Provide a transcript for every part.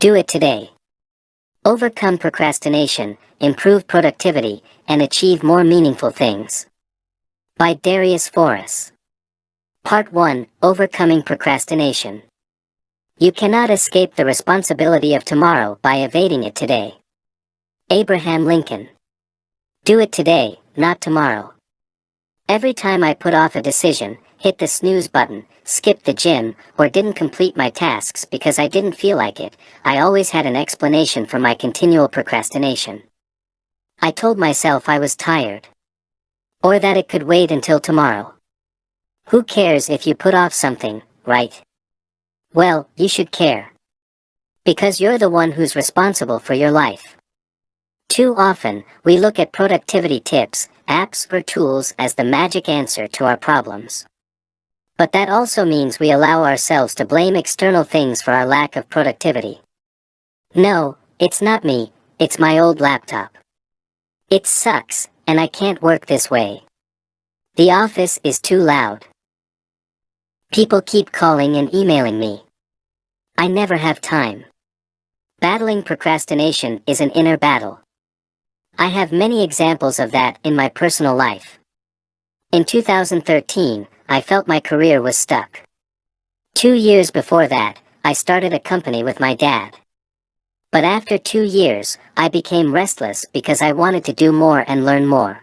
Do it today. Overcome procrastination, improve productivity, and achieve more meaningful things. By Darius Forrest. Part 1. Overcoming procrastination. You cannot escape the responsibility of tomorrow by evading it today. Abraham Lincoln. Do it today, not tomorrow. Every time I put off a decision, hit the snooze button, skipped the gym, or didn't complete my tasks because I didn't feel like it, I always had an explanation for my continual procrastination. I told myself I was tired. Or that it could wait until tomorrow. Who cares if you put off something, right? Well, you should care. Because you're the one who's responsible for your life. Too often, we look at productivity tips, apps or tools as the magic answer to our problems. But that also means we allow ourselves to blame external things for our lack of productivity. No, it's not me, it's my old laptop. It sucks, and I can't work this way. The office is too loud. People keep calling and emailing me. I never have time. Battling procrastination is an inner battle. I have many examples of that in my personal life. In 2013, I felt my career was stuck. 2 years before that, I started a company with my dad. But after 2 years, I became restless because I wanted to do more and learn more.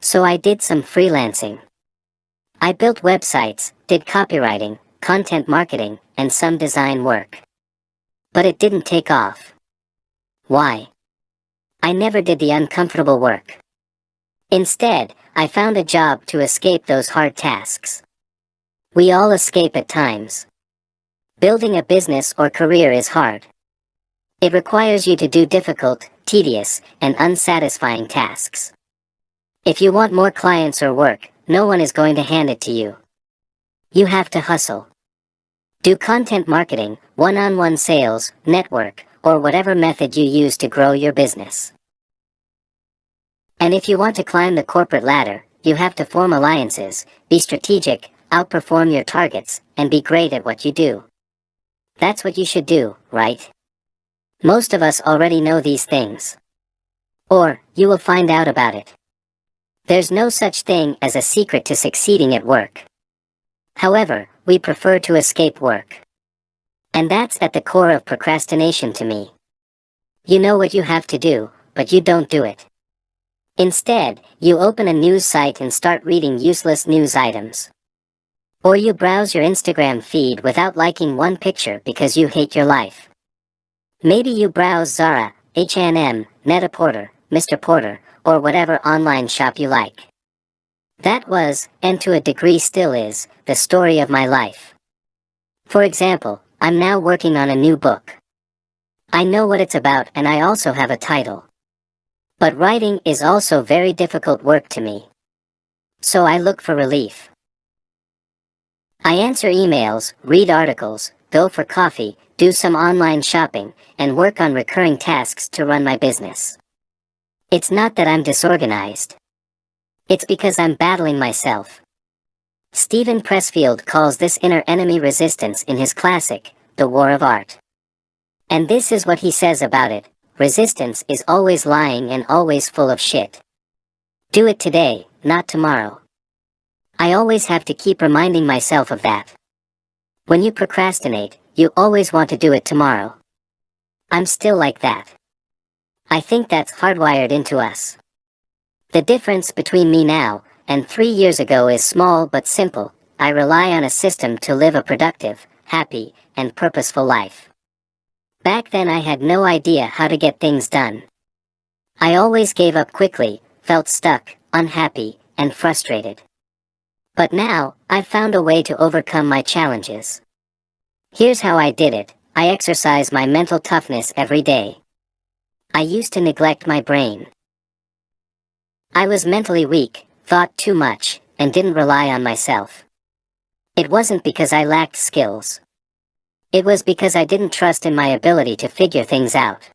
So I did some freelancing. I built websites, did copywriting, content marketing, and some design work. But it didn't take off. Why? I never did the uncomfortable work. Instead, I found a job to escape those hard tasks. We all escape at times. Building a business or career is hard. It requires you to do difficult, tedious, and unsatisfying tasks. If you want more clients or work, no one is going to hand it to you. You have to hustle. Do content marketing, one-on-one sales, network, or whatever method you use to grow your business. And if you want to climb the corporate ladder, you have to form alliances, be strategic, outperform your targets, and be great at what you do. That's what you should do, right? Most of us already know these things. Or, you will find out about it. There's no such thing as a secret to succeeding at work. However, we prefer to escape work. And that's at the core of procrastination to me. You know what you have to do, but you don't do it. Instead, you open a news site and start reading useless news items. Or you browse your Instagram feed without liking one picture because you hate your life. Maybe you browse Zara, H&M, Net-a-Porter, Mr. Porter, or whatever online shop you like. That was, and to a degree still is, the story of my life. For example, I'm now working on a new book. I know what it's about and I also have a title. But writing is also very difficult work to me. So I look for relief. I answer emails, read articles, go for coffee, do some online shopping, and work on recurring tasks to run my business. It's not that I'm disorganized. It's because I'm battling myself. Stephen Pressfield calls this inner enemy resistance in his classic, The War of Art. And this is what he says about it: resistance is always lying and always full of shit. Do it today, not tomorrow. I always have to keep reminding myself of that. When you procrastinate, you always want to do it tomorrow. I'm still like that. I think that's hardwired into us. The difference between me now and 3 years ago is small but simple. I rely on a system to live a productive, happy, and purposeful life. Back then I had no idea how to get things done. I always gave up quickly, felt stuck, unhappy, and frustrated. But now, I've found a way to overcome my challenges. Here's how I did it. I exercise my mental toughness every day. I used to neglect my brain. I was mentally weak, thought too much, and didn't rely on myself. It wasn't because I lacked skills. It was because I didn't trust in my ability to figure things out.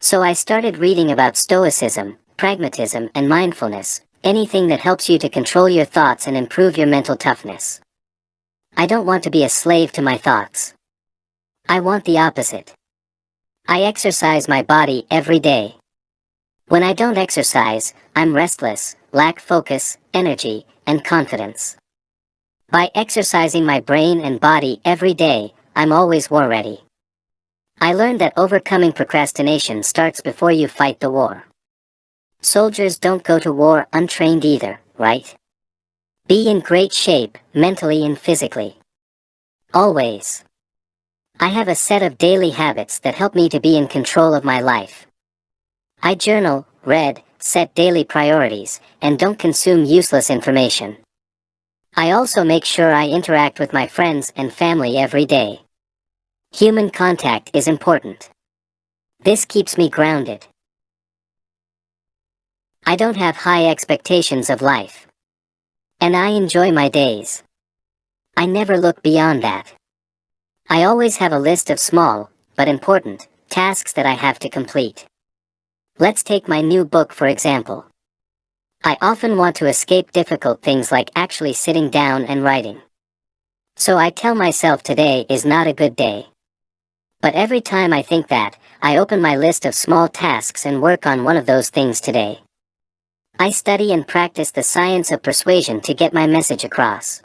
So I started reading about stoicism, pragmatism, and mindfulness, anything that helps you to control your thoughts and improve your mental toughness. I don't want to be a slave to my thoughts. I want the opposite. I exercise my body every day. When I don't exercise, I'm restless, lack focus, energy, and confidence. By exercising my brain and body every day, I'm always war ready. I learned that overcoming procrastination starts before you fight the war. Soldiers don't go to war untrained either, right? Be in great shape, mentally and physically. Always. I have a set of daily habits that help me to be in control of my life. I journal, read, set daily priorities, and don't consume useless information. I also make sure I interact with my friends and family every day. Human contact is important. This keeps me grounded. I don't have high expectations of life. And I enjoy my days. I never look beyond that. I always have a list of small, but important, tasks that I have to complete. Let's take my new book for example. I often want to escape difficult things like actually sitting down and writing. So I tell myself today is not a good day. But every time I think that, I open my list of small tasks and work on one of those things today. I study and practice the science of persuasion to get my message across.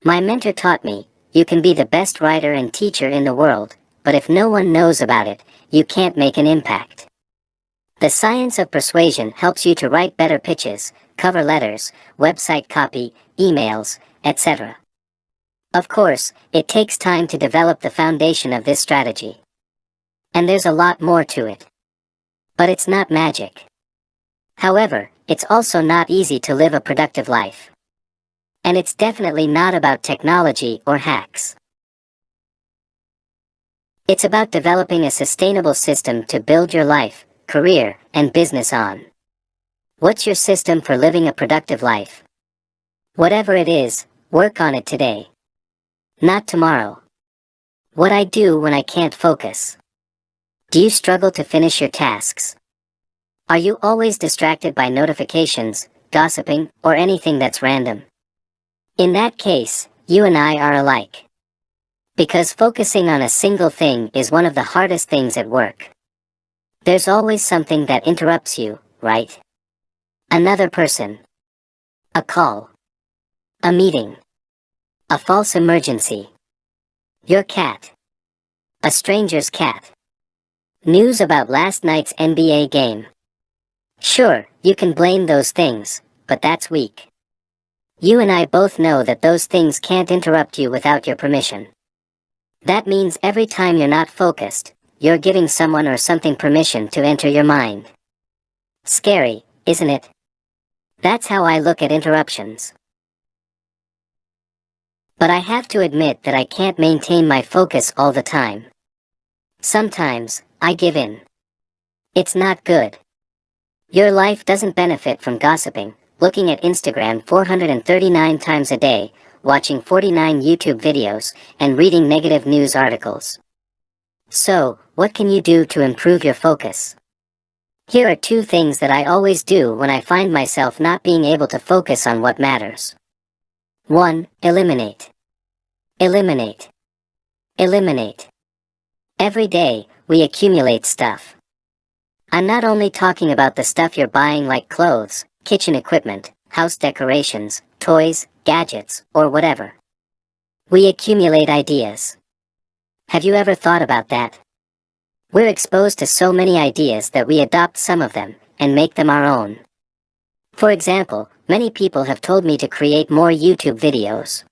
My mentor taught me, you can be the best writer and teacher in the world, but if no one knows about it, you can't make an impact. The science of persuasion helps you to write better pitches, cover letters, website copy, emails, etc. Of course, it takes time to develop the foundation of this strategy. And there's a lot more to it. But it's not magic. However, it's also not easy to live a productive life. And it's definitely not about technology or hacks. It's about developing a sustainable system to build your life, career, and business on. What's your system for living a productive life? Whatever it is, work on it today. Not tomorrow. What I do when I can't focus. Do you struggle to finish your tasks? Are you always distracted by notifications, gossiping, or anything that's random? In that case, you and I are alike. Because focusing on a single thing is one of the hardest things at work. There's always something that interrupts you, right? Another person. A call. A meeting. A false emergency. Your cat. A stranger's cat. News about last night's NBA game. Sure, you can blame those things, but that's weak. You and I both know that those things can't interrupt you without your permission. That means every time you're not focused, you're giving someone or something permission to enter your mind. Scary, isn't it? That's how I look at interruptions. But I have to admit that I can't maintain my focus all the time. Sometimes, I give in. It's not good. Your life doesn't benefit from gossiping, looking at Instagram 439 times a day, watching 49 YouTube videos, and reading negative news articles. So, what can you do to improve your focus? Here are 2 things that I always do when I find myself not being able to focus on what matters. 1. Eliminate. Eliminate. Eliminate. Every day, we accumulate stuff. I'm not only talking about the stuff you're buying like clothes, kitchen equipment, house decorations, toys, gadgets, or whatever. We accumulate ideas. Have you ever thought about that? We're exposed to so many ideas that we adopt some of them, and make them our own. For example, many people have told me to create more YouTube videos.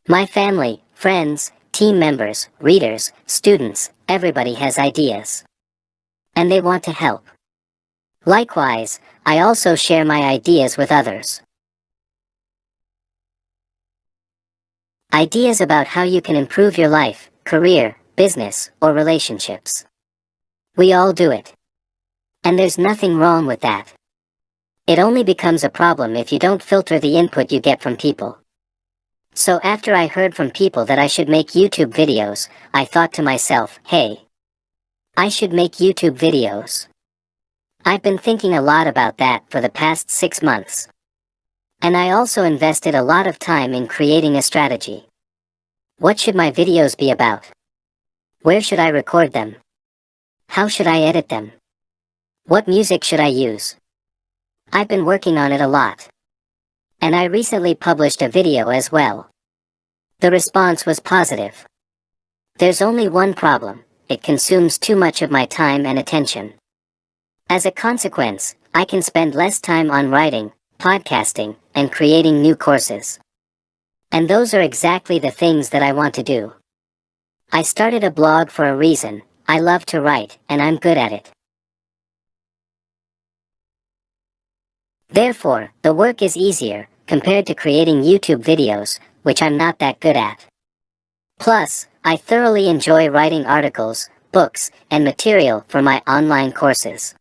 My family, friends, team members, readers, students, everybody has ideas. And they want to help. Likewise, I also share my ideas with others. Ideas about how you can improve your life, career, business, or relationships. We all do it. And there's nothing wrong with that. It only becomes a problem if you don't filter the input you get from people. So after I heard from people that I should make YouTube videos, I thought to myself, hey, I should make YouTube videos. I've been thinking a lot about that for the past 6 months. And I also invested a lot of time in creating a strategy. What should my videos be about? Where should I record them? How should I edit them? What music should I use? I've been working on it a lot. And I recently published a video as well. The response was positive. There's only one problem: it consumes too much of my time and attention. As a consequence, I can spend less time on writing, podcasting, and creating new courses. And those are exactly the things that I want to do. I started a blog for a reason. I love to write, and I'm good at it. Therefore, the work is easier, compared to creating YouTube videos, which I'm not that good at. Plus, I thoroughly enjoy writing articles, books, and material for my online courses.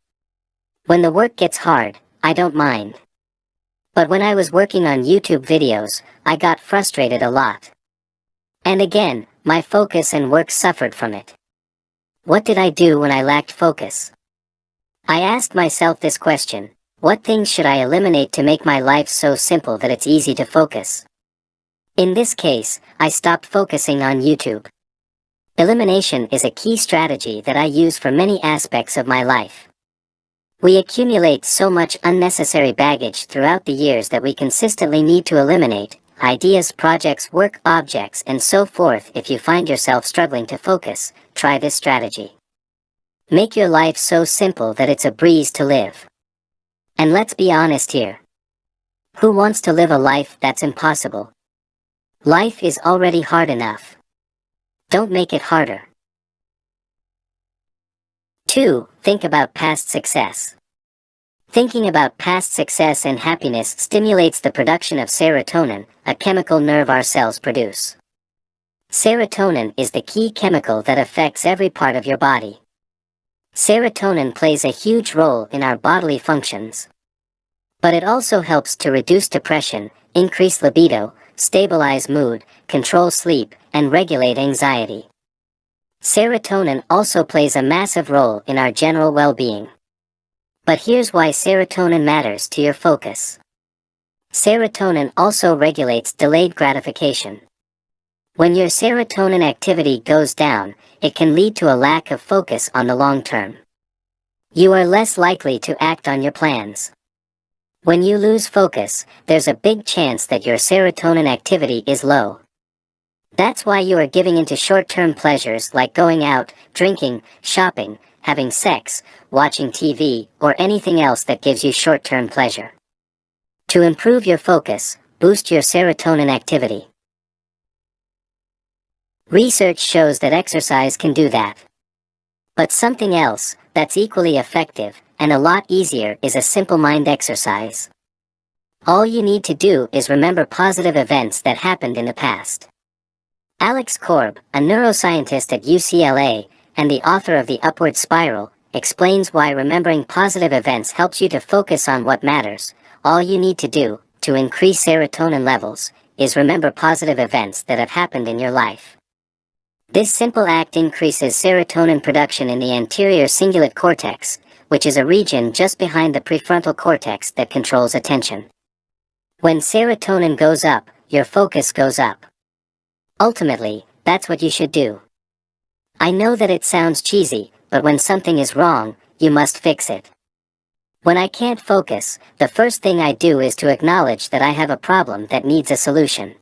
When the work gets hard, I don't mind. But when I was working on YouTube videos, I got frustrated a lot. And again, my focus and work suffered from it. What did I do when I lacked focus? I asked myself this question: what things should I eliminate to make my life so simple that it's easy to focus? In this case, I stopped focusing on YouTube. Elimination is a key strategy that I use for many aspects of my life. We accumulate so much unnecessary baggage throughout the years that we consistently need to eliminate ideas, projects, work, objects, and so forth. If you find yourself struggling to focus, try this strategy. Make your life so simple that it's a breeze to live. And let's be honest here. Who wants to live a life that's impossible? Life is already hard enough. Don't make it harder. 2. Think about past success. Thinking about past success and happiness stimulates the production of serotonin, a chemical nerve our cells produce. Serotonin is the key chemical that affects every part of your body. Serotonin plays a huge role in our bodily functions. But it also helps to reduce depression, increase libido, stabilize mood, control sleep, and regulate anxiety. Serotonin also plays a massive role in our general well-being. But here's why serotonin matters to your focus. Serotonin also regulates delayed gratification. When your serotonin activity goes down, it can lead to a lack of focus on the long term. You are less likely to act on your plans. When you lose focus, there's a big chance that your serotonin activity is low. That's why you are giving into short-term pleasures like going out, drinking, shopping, having sex, watching TV, or anything else that gives you short-term pleasure. To improve your focus, boost your serotonin activity. Research shows that exercise can do that. But something else, that's equally effective, and a lot easier, is a simple mind exercise. All you need to do is remember positive events that happened in the past. Alex Korb, a neuroscientist at UCLA, and the author of The Upward Spiral, explains why remembering positive events helps you to focus on what matters. All you need to do, to increase serotonin levels, is remember positive events that have happened in your life. This simple act increases serotonin production in the anterior cingulate cortex, which is a region just behind the prefrontal cortex that controls attention. When serotonin goes up, your focus goes up. Ultimately, that's what you should do. I know that it sounds cheesy, but when something is wrong, you must fix it. When I can't focus, the first thing I do is to acknowledge that I have a problem that needs a solution.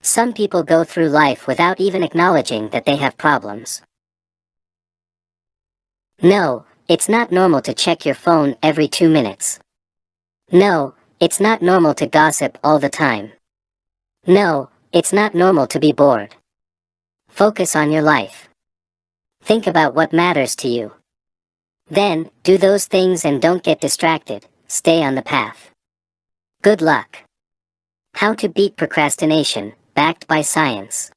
Some people go through life without even acknowledging that they have problems. No, it's not normal to check your phone every 2 minutes. No, it's not normal to gossip all the time. No, it's not normal to be bored. Focus on your life. Think about what matters to you. Then, do those things and don't get distracted. Stay on the path. Good luck. How to beat procrastination, backed by science.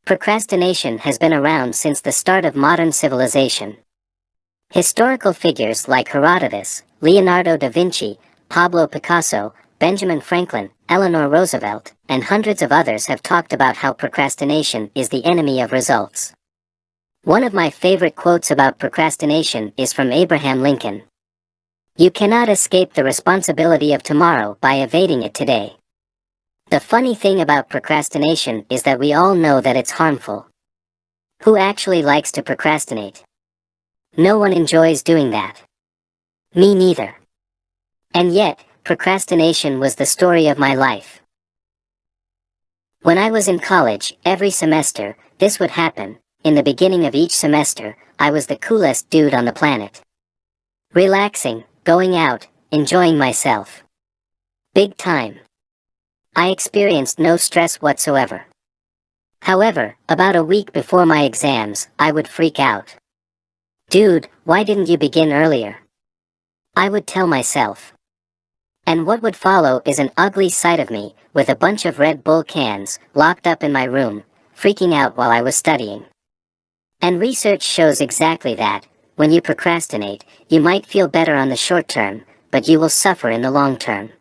Procrastination has been around since the start of modern civilization. Historical figures like Herodotus, Leonardo da Vinci, Pablo Picasso, Benjamin Franklin, Eleanor Roosevelt, and hundreds of others have talked about how procrastination is the enemy of results. One of my favorite quotes about procrastination is from Abraham Lincoln. You cannot escape the responsibility of tomorrow by evading it today. The funny thing about procrastination is that we all know that it's harmful. Who actually likes to procrastinate? No one enjoys doing that. Me neither. And yet, procrastination was the story of my life. When I was in college, every semester, this would happen. In the beginning of each semester, I was the coolest dude on the planet. Relaxing, going out, enjoying myself. Big time. I experienced no stress whatsoever. However, about a week before my exams, I would freak out. Dude, why didn't you begin earlier? I would tell myself. And what would follow is an ugly sight of me, with a bunch of Red Bull cans, locked up in my room, freaking out while I was studying. And research shows exactly that. When you procrastinate, you might feel better on the short term, but you will suffer in the long term.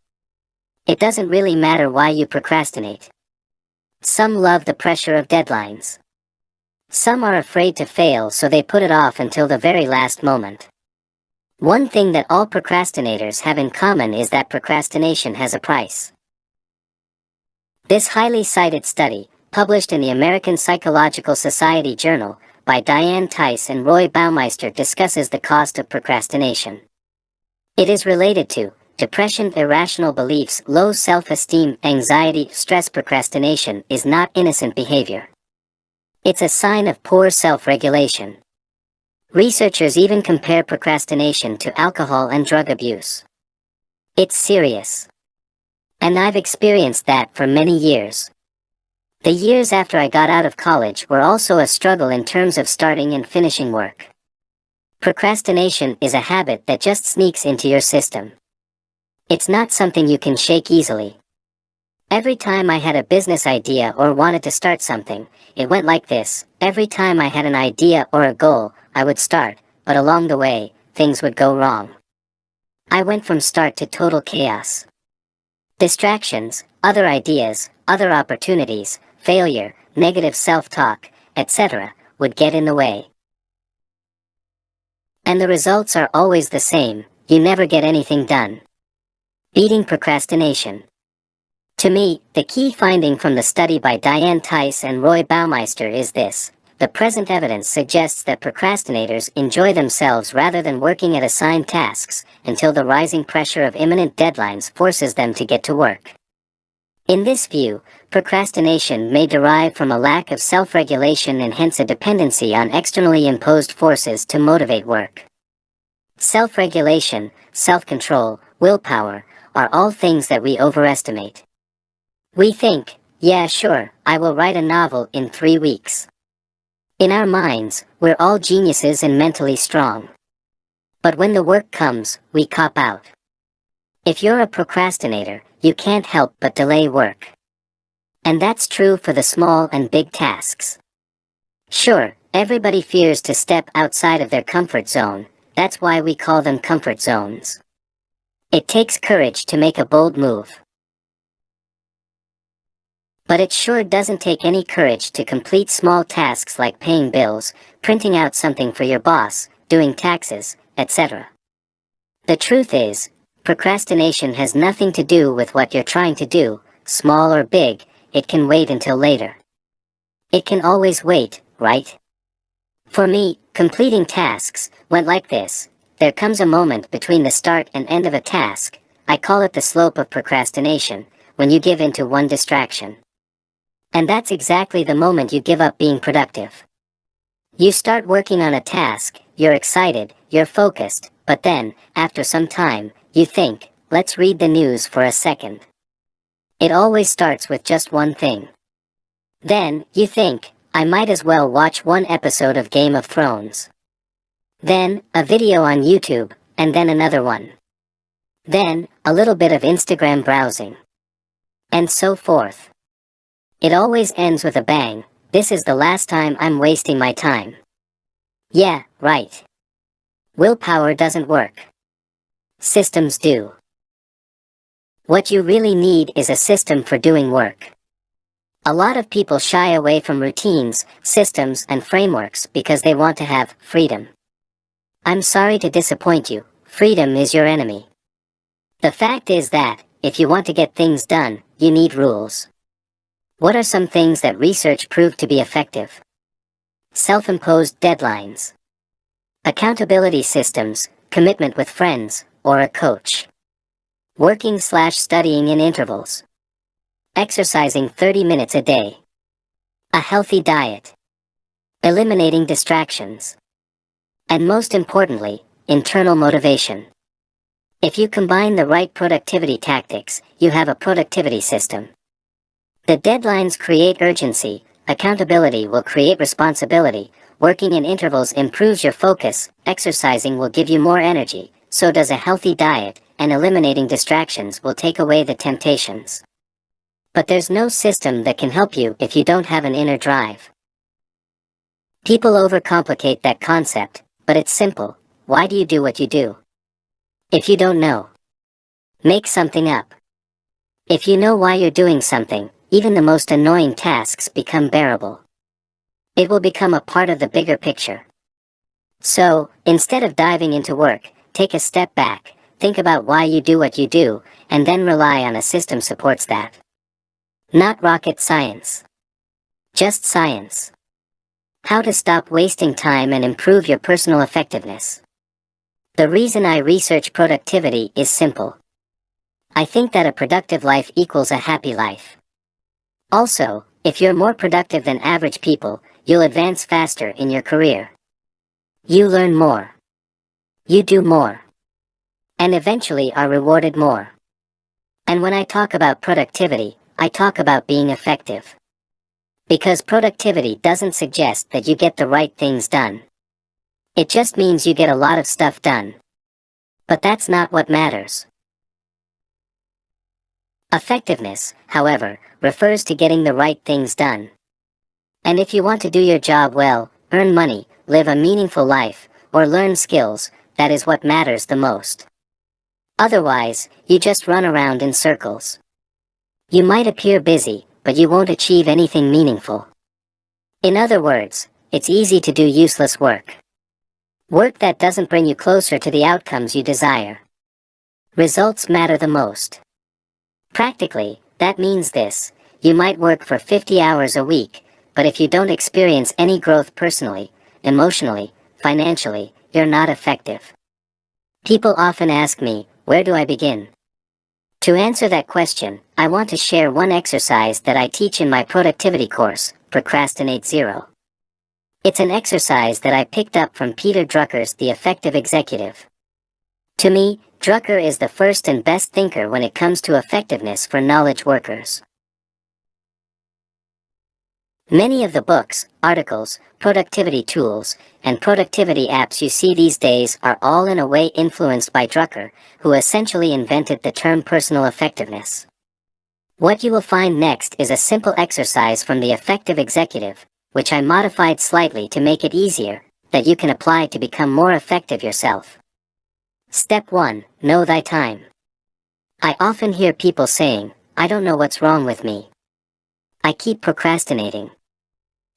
It doesn't really matter why you procrastinate. Some love the pressure of deadlines. Some are afraid to fail, so they put it off until the very last moment. One thing that all procrastinators have in common is that procrastination has a price. This highly cited study, published in the American Psychological Society Journal, by Diane Tice and Roy Baumeister, discusses the cost of procrastination. It is related to depression, irrational beliefs, low self-esteem, anxiety, stress. Procrastination is not innocent behavior. It's a sign of poor self-regulation. Researchers even compare procrastination to alcohol and drug abuse. It's serious. And I've experienced that for many years. The years after I got out of college were also a struggle in terms of starting and finishing work. Procrastination is a habit that just sneaks into your system. It's not something you can shake easily. Every time I had a business idea or wanted to start something, it went like this. Every time I had an idea or a goal, I would start, but along the way, things would go wrong. I went from start to total chaos. Distractions, other ideas, other opportunities, failure, negative self-talk, etc., would get in the way. And the results are always the same. You never get anything done. Beating procrastination. To me, the key finding from the study by Diane Tice and Roy Baumeister is this. The present evidence suggests that procrastinators enjoy themselves rather than working at assigned tasks, until the rising pressure of imminent deadlines forces them to get to work. In this view, procrastination may derive from a lack of self-regulation and hence a dependency on externally imposed forces to motivate work. Self-regulation, self-control, willpower, are all things that we overestimate. We think, yeah sure, I will write a novel in 3 weeks. In our minds, we're all geniuses and mentally strong. But when the work comes, we cop out. If you're a procrastinator, you can't help but delay work. And that's true for the small and big tasks. Sure, everybody fears to step outside of their comfort zone. That's why we call them comfort zones. It takes courage to make a bold move. But it sure doesn't take any courage to complete small tasks like paying bills, printing out something for your boss, doing taxes, etc. The truth is, procrastination has nothing to do with what you're trying to do, small or big. It can wait until later. It can always wait, right? For me, completing tasks went like this. There comes a moment between the start and end of a task. I call it the slope of procrastination, when you give in to one distraction. And that's exactly the moment you give up being productive. You start working on a task, you're excited, you're focused, but then, after some time, you think, let's read the news for a second. It always starts with just one thing. Then, you think, I might as well watch one episode of Game of Thrones. Then, a video on YouTube, and then another one. Then, a little bit of Instagram browsing. And so forth. It always ends with a bang. This is the last time I'm wasting my time. Yeah, right. Willpower doesn't work. Systems do. What you really need is a system for doing work. A lot of people shy away from routines, systems, and frameworks because they want to have freedom. I'm sorry to disappoint you, freedom is your enemy. The fact is that, if you want to get things done, you need rules. What are some things that research proved to be effective? Self-imposed deadlines. Accountability systems, commitment with friends, or a coach. Working/studying in intervals. Exercising 30 minutes a day. A healthy diet. Eliminating distractions. And most importantly, internal motivation. If you combine the right productivity tactics, you have a productivity system. The deadlines create urgency, accountability will create responsibility, working in intervals improves your focus, exercising will give you more energy, so does a healthy diet, and eliminating distractions will take away the temptations. But there's no system that can help you if you don't have an inner drive. People overcomplicate that concept, but it's simple. Why do you do what you do? If you don't know, make something up. If you know why you're doing something, even the most annoying tasks become bearable. It will become a part of the bigger picture. So, instead of diving into work, take a step back, think about why you do what you do, and then rely on a system supports that. Not rocket science. Just science. How to stop wasting time and improve your personal effectiveness. The reason I research productivity is simple. I think that a productive life equals a happy life. Also, if you're more productive than average people, you'll advance faster in your career. You learn more. You do more. And eventually are rewarded more. And when I talk about productivity, I talk about being effective. Because productivity doesn't suggest that you get the right things done. It just means you get a lot of stuff done. But that's not what matters. Effectiveness, however, refers to getting the right things done. And if you want to do your job well, earn money, live a meaningful life, or learn skills, that is what matters the most. Otherwise, you just run around in circles. You might appear busy, but you won't achieve anything meaningful. In other words, it's easy to do useless work. Work that doesn't bring you closer to the outcomes you desire. Results matter the most. Practically, that means this: you might work for 50 hours a week, but if you don't experience any growth personally, emotionally, financially, you're not effective. People often ask me, where do I begin? To answer that question, I want to share one exercise that I teach in my productivity course, Procrastinate Zero. It's an exercise that I picked up from Peter Drucker's The Effective Executive. To me, Drucker is the first and best thinker when it comes to effectiveness for knowledge workers. Many of the books, articles, productivity tools, and productivity apps you see these days are all in a way influenced by Drucker, who essentially invented the term personal effectiveness. What you will find next is a simple exercise from The Effective Executive, which I modified slightly to make it easier, that you can apply to become more effective yourself. Step 1. Know thy time. I often hear people saying, I don't know what's wrong with me. I keep procrastinating.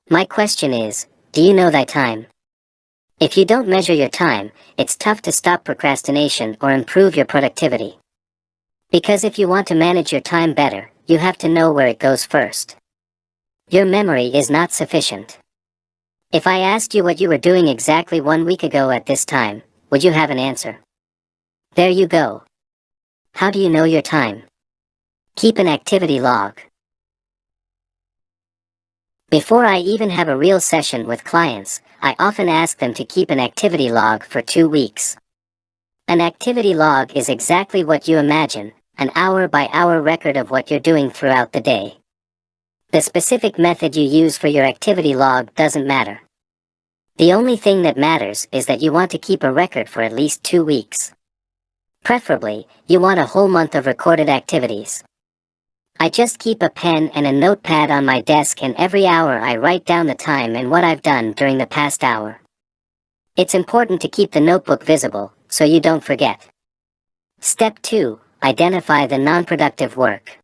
My question is, do you know thy time? If you don't measure your time, it's tough to stop procrastination or improve your productivity. Because if you want to manage your time better, you have to know where it goes first. Your memory is not sufficient. If I asked you what you were doing exactly 1 week ago at this time, would you have an answer? There you go. How do you know your time? Keep an activity log. Before I even have a real session with clients, I often ask them to keep an activity log for 2 weeks. An activity log is exactly what you imagine, an hour-by-hour record of what you're doing throughout the day. The specific method you use for your activity log doesn't matter. The only thing that matters is that you want to keep a record for at least 2 weeks. Preferably, you want a whole month of recorded activities. I just keep a pen and a notepad on my desk, and every hour I write down the time and what I've done during the past hour. It's important to keep the notebook visible, so you don't forget. Step 2. Identify the non-productive work.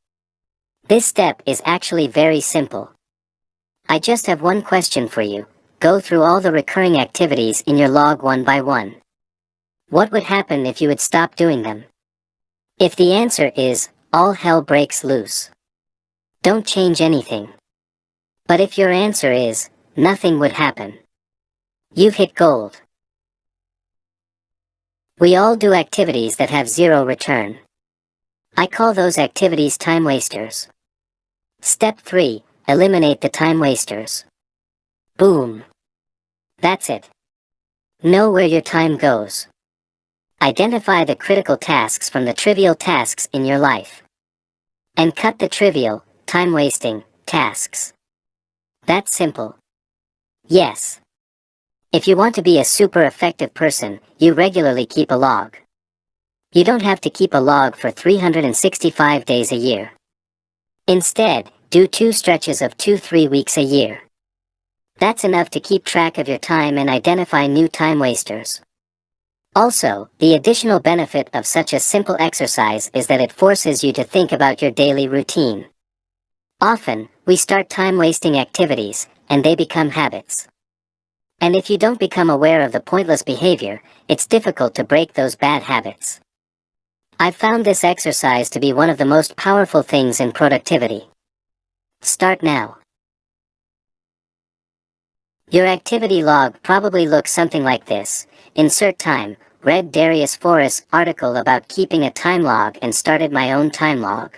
This step is actually very simple. I just have one question for you. Go through all the recurring activities in your log one by one. What would happen if you would stop doing them? If the answer is, all hell breaks loose, don't change anything. But if your answer is, nothing would happen, you've hit gold. We all do activities that have zero return. I call those activities time wasters. Step 3. Eliminate the time wasters. Boom. That's it. Know where your time goes. Identify the critical tasks from the trivial tasks in your life. And cut the trivial, time-wasting tasks. That's simple. Yes. If you want to be a super effective person, you regularly keep a log. You don't have to keep a log for 365 days a year. Instead, do 2 stretches of 2-3 weeks a year. That's enough to keep track of your time and identify new time wasters. Also, the additional benefit of such a simple exercise is that it forces you to think about your daily routine. Often, we start time-wasting activities, and they become habits. And if you don't become aware of the pointless behavior, it's difficult to break those bad habits. I've found this exercise to be one of the most powerful things in productivity. Start now. Your activity log probably looks something like this. Insert time. Read Darius Forrest's article about keeping a time log and started my own time log.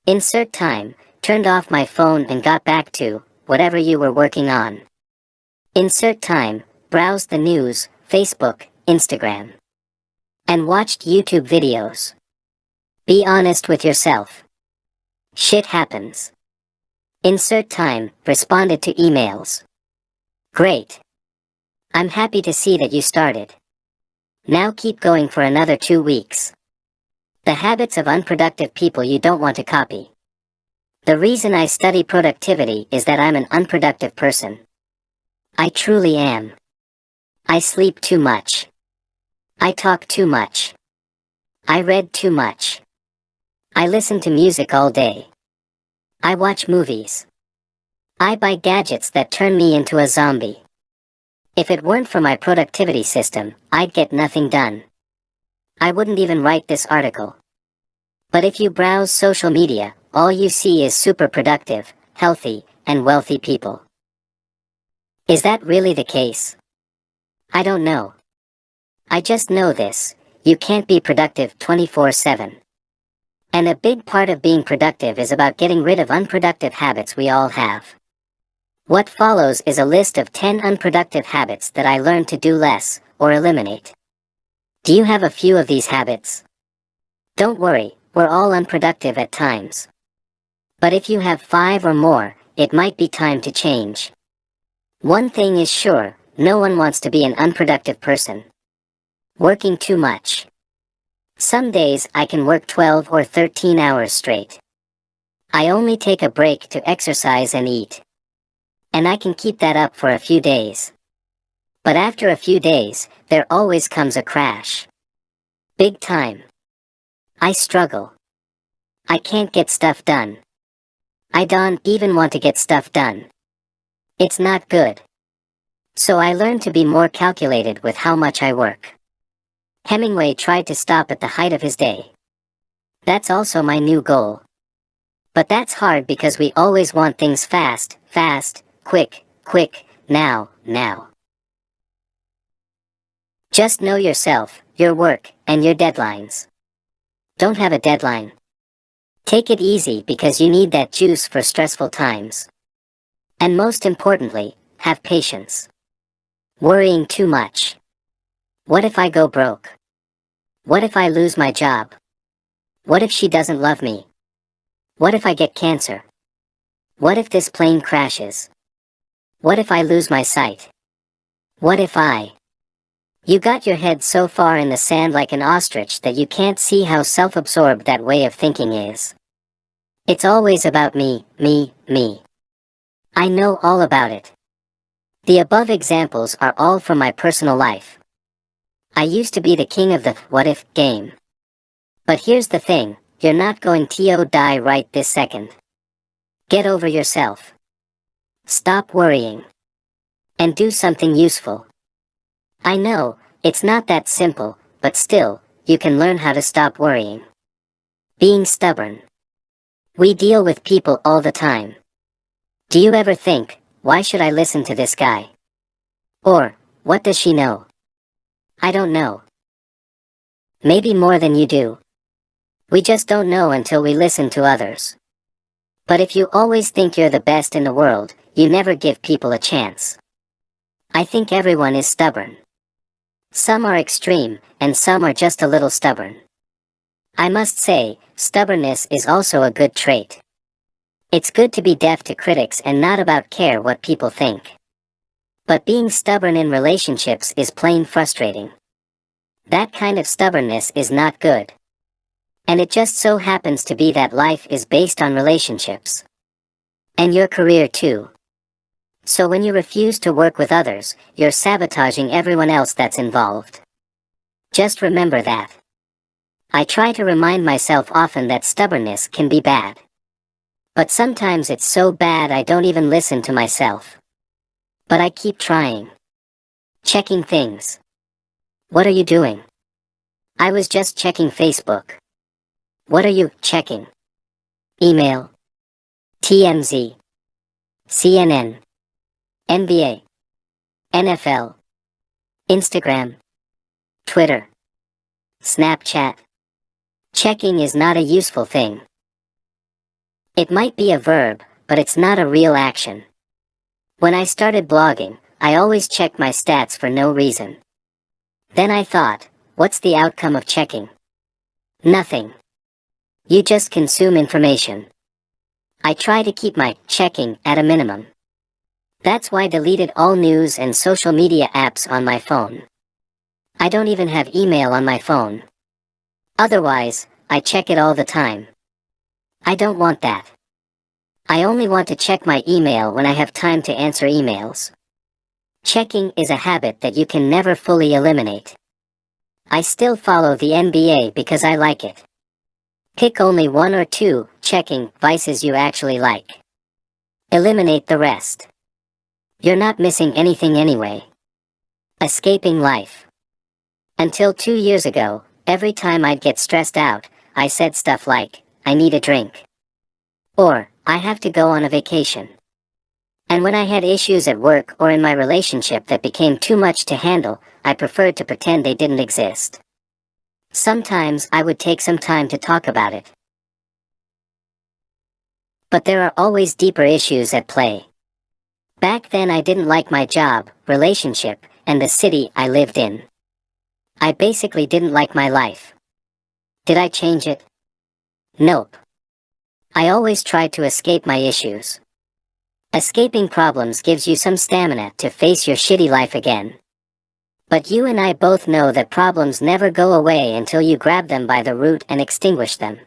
Insert time. Turned off my phone and got back to whatever you were working on. Insert time. Browsed the news, Facebook, Instagram. And watched YouTube videos. Be honest with yourself. Shit happens. Insert time. Responded to emails. Great. I'm happy to see that you started. Now keep going for another 2 weeks. The habits of unproductive people you don't want to copy. The reason I study productivity is that I'm an unproductive person. I truly am. I sleep too much. I talk too much. I read too much. I listen to music all day. I watch movies. I buy gadgets that turn me into a zombie. If it weren't for my productivity system, I'd get nothing done. I wouldn't even write this article. But if you browse social media, all you see is super productive, healthy, and wealthy people. Is that really the case? I don't know. I just know this: you can't be productive 24/7. And a big part of being productive is about getting rid of unproductive habits we all have. What follows is a list of 10 unproductive habits that I learned to do less, or eliminate. Do you have a few of these habits? Don't worry, we're all unproductive at times. But if you have 5 or more, it might be time to change. One thing is sure, no one wants to be an unproductive person. Working too much. Some days I can work 12 or 13 hours straight. I only take a break to exercise and eat. And I can keep that up for a few days. But after a few days, there always comes a crash. Big time. I struggle. I can't get stuff done. I don't even want to get stuff done. It's not good. So I learned to be more calculated with how much I work. Hemingway tried to stop at the height of his day. That's also my new goal. But that's hard because we always want things fast, fast, quick, quick, now, now. Just know yourself, your work, and your deadlines. Don't have a deadline. Take it easy because you need that juice for stressful times. And most importantly, have patience. Worrying too much. What if I go broke? What if I lose my job? What if she doesn't love me? What if I get cancer? What if this plane crashes? What if I lose my sight? What if I... You got your head so far in the sand like an ostrich that you can't see how self-absorbed that way of thinking is. It's always about me, me, me. I know all about it. The above examples are all from my personal life. I used to be the king of the what if game. But here's the thing, you're not going to die right this second. Get over yourself. Stop worrying. And do something useful. I know, it's not that simple, but still, you can learn how to stop worrying. Being stubborn. We deal with people all the time. Do you ever think, why should I listen to this guy? Or, what does she know? I don't know. Maybe more than you do. We just don't know until we listen to others. But if you always think you're the best in the world, you never give people a chance. I think everyone is stubborn. Some are extreme, and some are just a little stubborn. I must say, stubbornness is also a good trait. It's good to be deaf to critics and not about care what people think. But being stubborn in relationships is plain frustrating. That kind of stubbornness is not good. And it just so happens to be that life is based on relationships. And your career too. So when you refuse to work with others, you're sabotaging everyone else that's involved. Just remember that. I try to remind myself often that stubbornness can be bad. But sometimes it's so bad I don't even listen to myself. But I keep trying. Checking things. What are you doing? I was just checking Facebook. What are you checking? Email. TMZ. CNN. NBA. NFL. Instagram. Twitter. Snapchat. Checking is not a useful thing. It might be a verb, but it's not a real action. When I started blogging, I always checked my stats for no reason. Then I thought, what's the outcome of checking? Nothing. You just consume information. I try to keep my checking at a minimum. That's why I deleted all news and social media apps on my phone. I don't even have email on my phone. Otherwise, I check it all the time. I don't want that. I only want to check my email when I have time to answer emails. Checking is a habit that you can never fully eliminate. I still follow the NBA because I like it. Pick only one or two checking vices you actually like. Eliminate the rest. You're not missing anything anyway. Escaping life. Until 2 years ago, every time I'd get stressed out, I said stuff like, I need a drink. Or, I have to go on a vacation. And when I had issues at work or in my relationship that became too much to handle, I preferred to pretend they didn't exist. Sometimes I would take some time to talk about it. But there are always deeper issues at play. Back then I didn't like my job, relationship, and the city I lived in. I basically didn't like my life. Did I change it? Nope. I always tried to escape my issues. Escaping problems gives you some stamina to face your shitty life again. But you and I both know that problems never go away until you grab them by the root and extinguish them.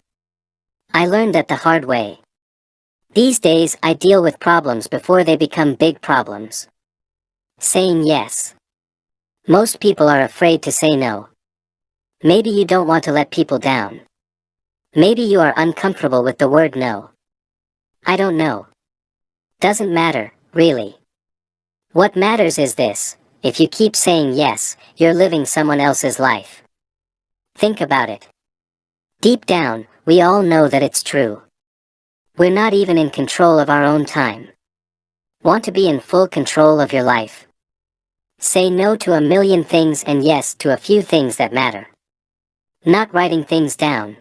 I learned that the hard way. These days I deal with problems before they become big problems. Saying yes. Most people are afraid to say no. Maybe you don't want to let people down. Maybe you are uncomfortable with the word no. I don't know. Doesn't matter, really. What matters is this: if you keep saying yes, you're living someone else's life. Think about it. Deep down, we all know that it's true. We're not even in control of our own time. Want to be in full control of your life? Say no to a million things and yes to a few things that matter. Not writing things down.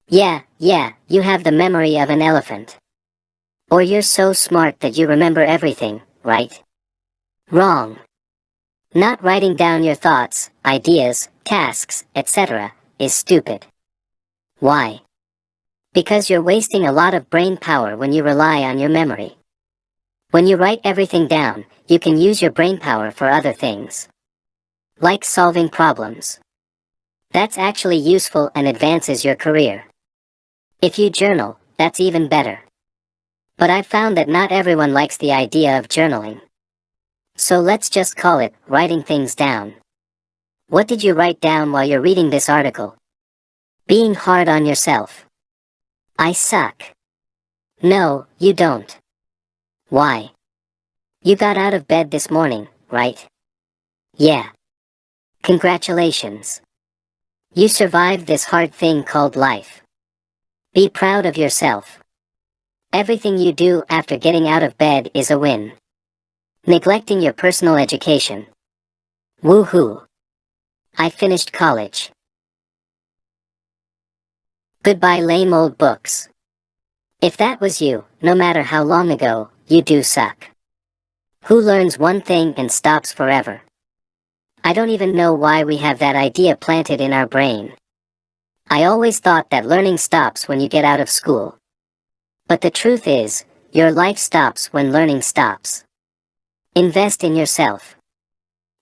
Yeah, you have the memory of an elephant. Or you're so smart that you remember everything, right? Wrong. Not writing down your thoughts, ideas, tasks, etc., is stupid. Why? Because you're wasting a lot of brain power when you rely on your memory. When you write everything down, you can use your brain power for other things. Like solving problems. That's actually useful and advances your career. If you journal, that's even better. But I've found that not everyone likes the idea of journaling. So let's just call it writing things down. What did you write down while you're reading this article? Being hard on yourself. I suck. No, you don't. Why? You got out of bed this morning, right? Yeah. Congratulations. You survived this hard thing called life. Be proud of yourself. Everything you do after getting out of bed is a win. Neglecting your personal education. Woohoo. I finished college. Goodbye lame old books. If that was you, no matter how long ago, you do suck. Who learns one thing and stops forever? I don't even know why we have that idea planted in our brain. I always thought that learning stops when you get out of school. But the truth is, your life stops when learning stops. Invest in yourself.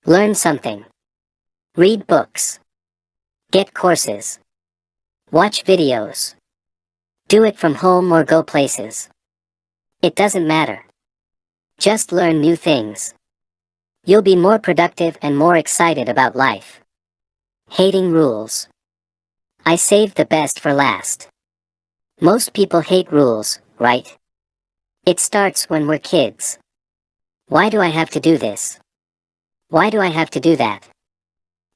Learn something. Read books. Get courses. Watch videos. Do it from home or go places. It doesn't matter. Just learn new things. You'll be more productive and more excited about life. Hating rules. I saved the best for last. Most people hate rules, right? It starts when we're kids. Why do I have to do this? Why do I have to do that?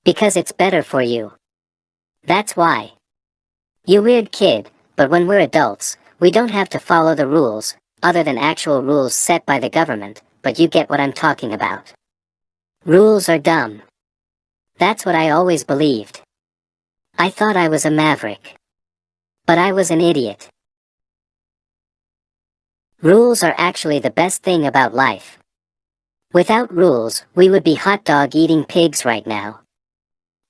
Because it's better for you. That's why. You weird kid, but when we're adults, we don't have to follow the rules, other than actual rules set by the government, but you get what I'm talking about. Rules are dumb. That's what I always believed. I thought I was a maverick. But I was an idiot. Rules are actually the best thing about life. Without rules, we would be hot dog eating pigs right now.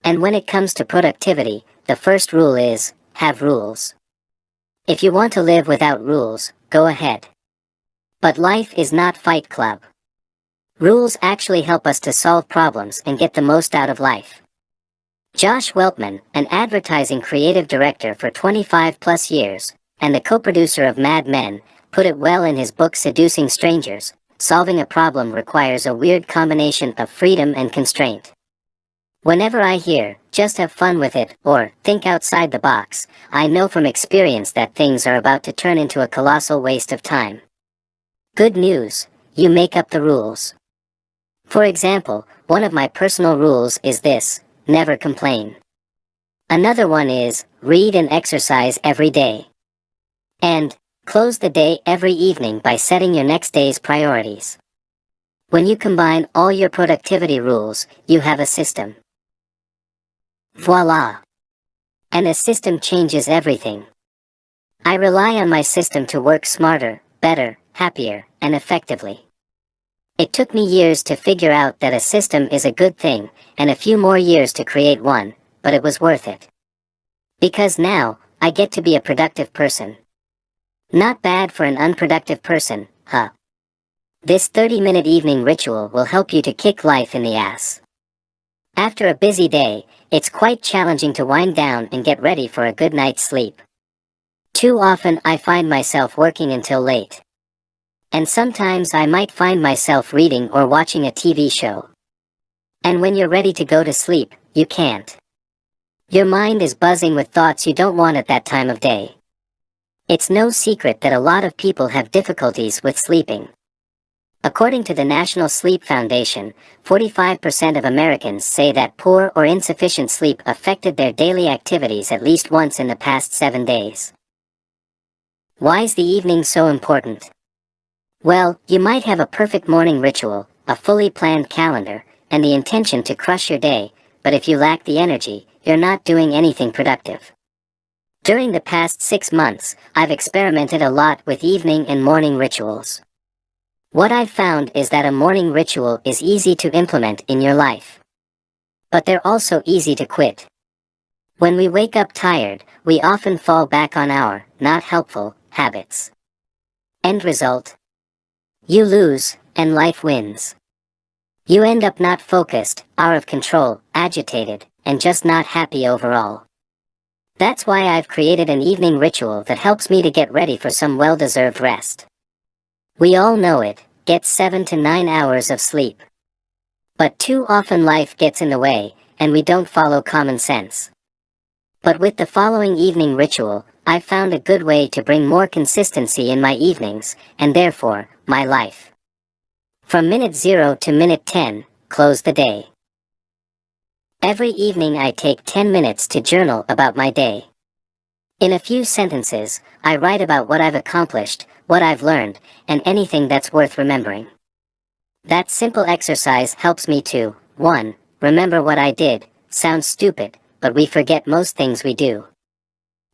And when it comes to productivity, the first rule is, have rules. If you want to live without rules, go ahead. But life is not Fight Club. Rules actually help us to solve problems and get the most out of life. Josh Weltman, an advertising creative director for 25 plus years, and the co-producer of Mad Men, put it well in his book Seducing Strangers. Solving a problem requires a weird combination of freedom and constraint. Whenever I hear, just have fun with it, or think outside the box, I know from experience that things are about to turn into a colossal waste of time. Good news, you make up the rules. For example, one of my personal rules is this: never complain. Another one is, read and exercise every day. And, close the day every evening by setting your next day's priorities. When you combine all your productivity rules, you have a system. Voila! And a system changes everything. I rely on my system to work smarter, better, happier, and effectively. It took me years to figure out that a system is a good thing, and a few more years to create one, but it was worth it. Because now, I get to be a productive person. Not bad for an unproductive person, huh? This 30-minute evening ritual will help you to kick life in the ass. After a busy day, it's quite challenging to wind down and get ready for a good night's sleep. Too often I find myself working until late. And sometimes I might find myself reading or watching a TV show. And when you're ready to go to sleep, you can't. Your mind is buzzing with thoughts you don't want at that time of day. It's no secret that a lot of people have difficulties with sleeping. According to the National Sleep Foundation, 45% of Americans say that poor or insufficient sleep affected their daily activities at least once in the past 7 days. Why is the evening so important? Well, you might have a perfect morning ritual, a fully planned calendar, and the intention to crush your day, but if you lack the energy, you're not doing anything productive. During the past 6 months, I've experimented a lot with evening and morning rituals. What I've found is that a morning ritual is easy to implement in your life. But they're also easy to quit. When we wake up tired, we often fall back on our, not helpful, habits. End result: you lose, and life wins. You end up not focused, out of control, agitated, and just not happy overall. That's why I've created an evening ritual that helps me to get ready for some well-deserved rest. We all know it, get 7 to 9 hours of sleep. But too often life gets in the way, and we don't follow common sense. But with the following evening ritual, I've found a good way to bring more consistency in my evenings, and therefore, my life. From minute 0 to minute 10, close the day. Every evening I take 10 minutes to journal about my day. In a few sentences, I write about what I've accomplished, what I've learned, and anything that's worth remembering. That simple exercise helps me to 1. Remember what I did, Sounds stupid, but we forget most things we do.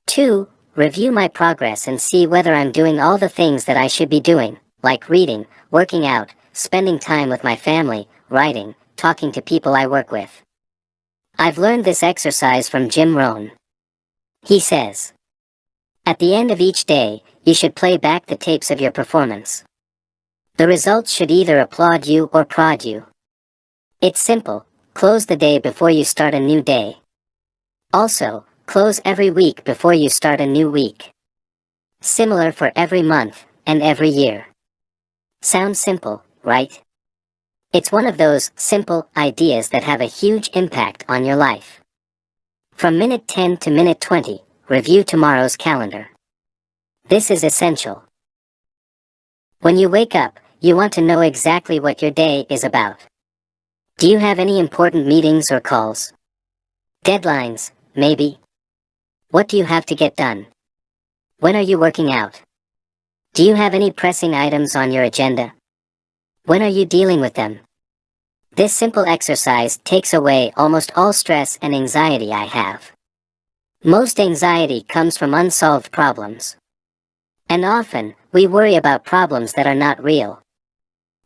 2. Review my progress and see whether I'm doing all the things that I should be doing, like reading, working out, spending time with my family, writing, talking to people I work with. I've learned this exercise from Jim Rohn. He says, at the end of each day, you should play back the tapes of your performance. The results should either applaud you or prod you. It's simple. Close the day before you start a new day. Also, close every week before you start a new week. Similar for every month and every year. Sounds simple, right? It's one of those simple ideas that have a huge impact on your life. From minute 10 to minute 20, review tomorrow's calendar. This is essential. When you wake up, you want to know exactly what your day is about. Do you have any important meetings or calls? Deadlines, maybe? What do you have to get done? When are you working out? Do you have any pressing items on your agenda? When are you dealing with them? This simple exercise takes away almost all stress and anxiety I have. Most anxiety comes from unsolved problems. And often, we worry about problems that are not real.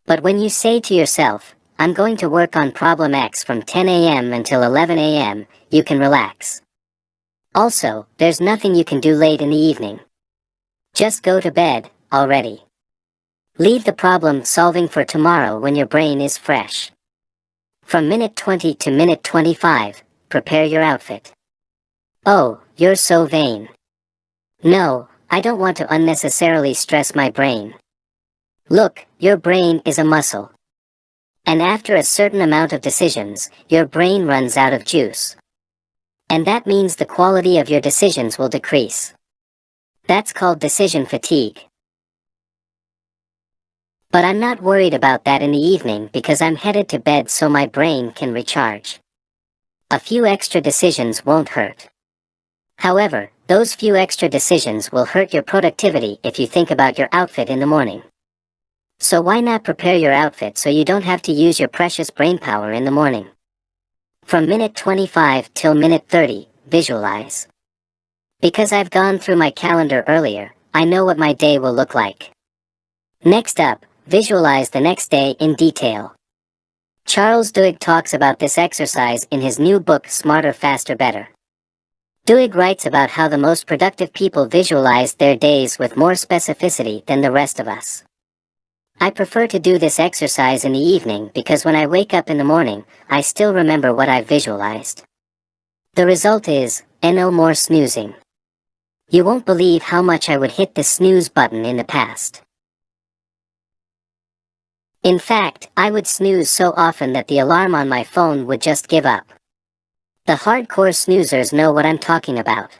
But when you say to yourself, I'm going to work on problem X from 10 a.m. until 11 a.m., you can relax. Also, there's nothing you can do late in the evening. Just go to bed, already. Leave the problem solving for tomorrow when your brain is fresh. From minute 20 to minute 25, prepare your outfit. Oh, you're so vain. No, I don't want to unnecessarily stress my brain. Look, your brain is a muscle. And after a certain amount of decisions, your brain runs out of juice. And that means the quality of your decisions will decrease. That's called decision fatigue. But I'm not worried about that in the evening because I'm headed to bed so my brain can recharge. A few extra decisions won't hurt. However, those few extra decisions will hurt your productivity if you think about your outfit in the morning. So why not prepare your outfit so you don't have to use your precious brain power in the morning? From minute 25 till minute 30, visualize. Because I've gone through my calendar earlier, I know what my day will look like. Next up, visualize the next day in detail. Charles Duhigg talks about this exercise in his new book Smarter, Faster, Better. Duhigg writes about how the most productive people visualize their days with more specificity than the rest of us. I prefer to do this exercise in the evening because when I wake up in the morning, I still remember what I've visualized. The result is, no more snoozing. You won't believe how much I would hit the snooze button in the past. In fact, I would snooze so often that the alarm on my phone would just give up. The hardcore snoozers know what I'm talking about.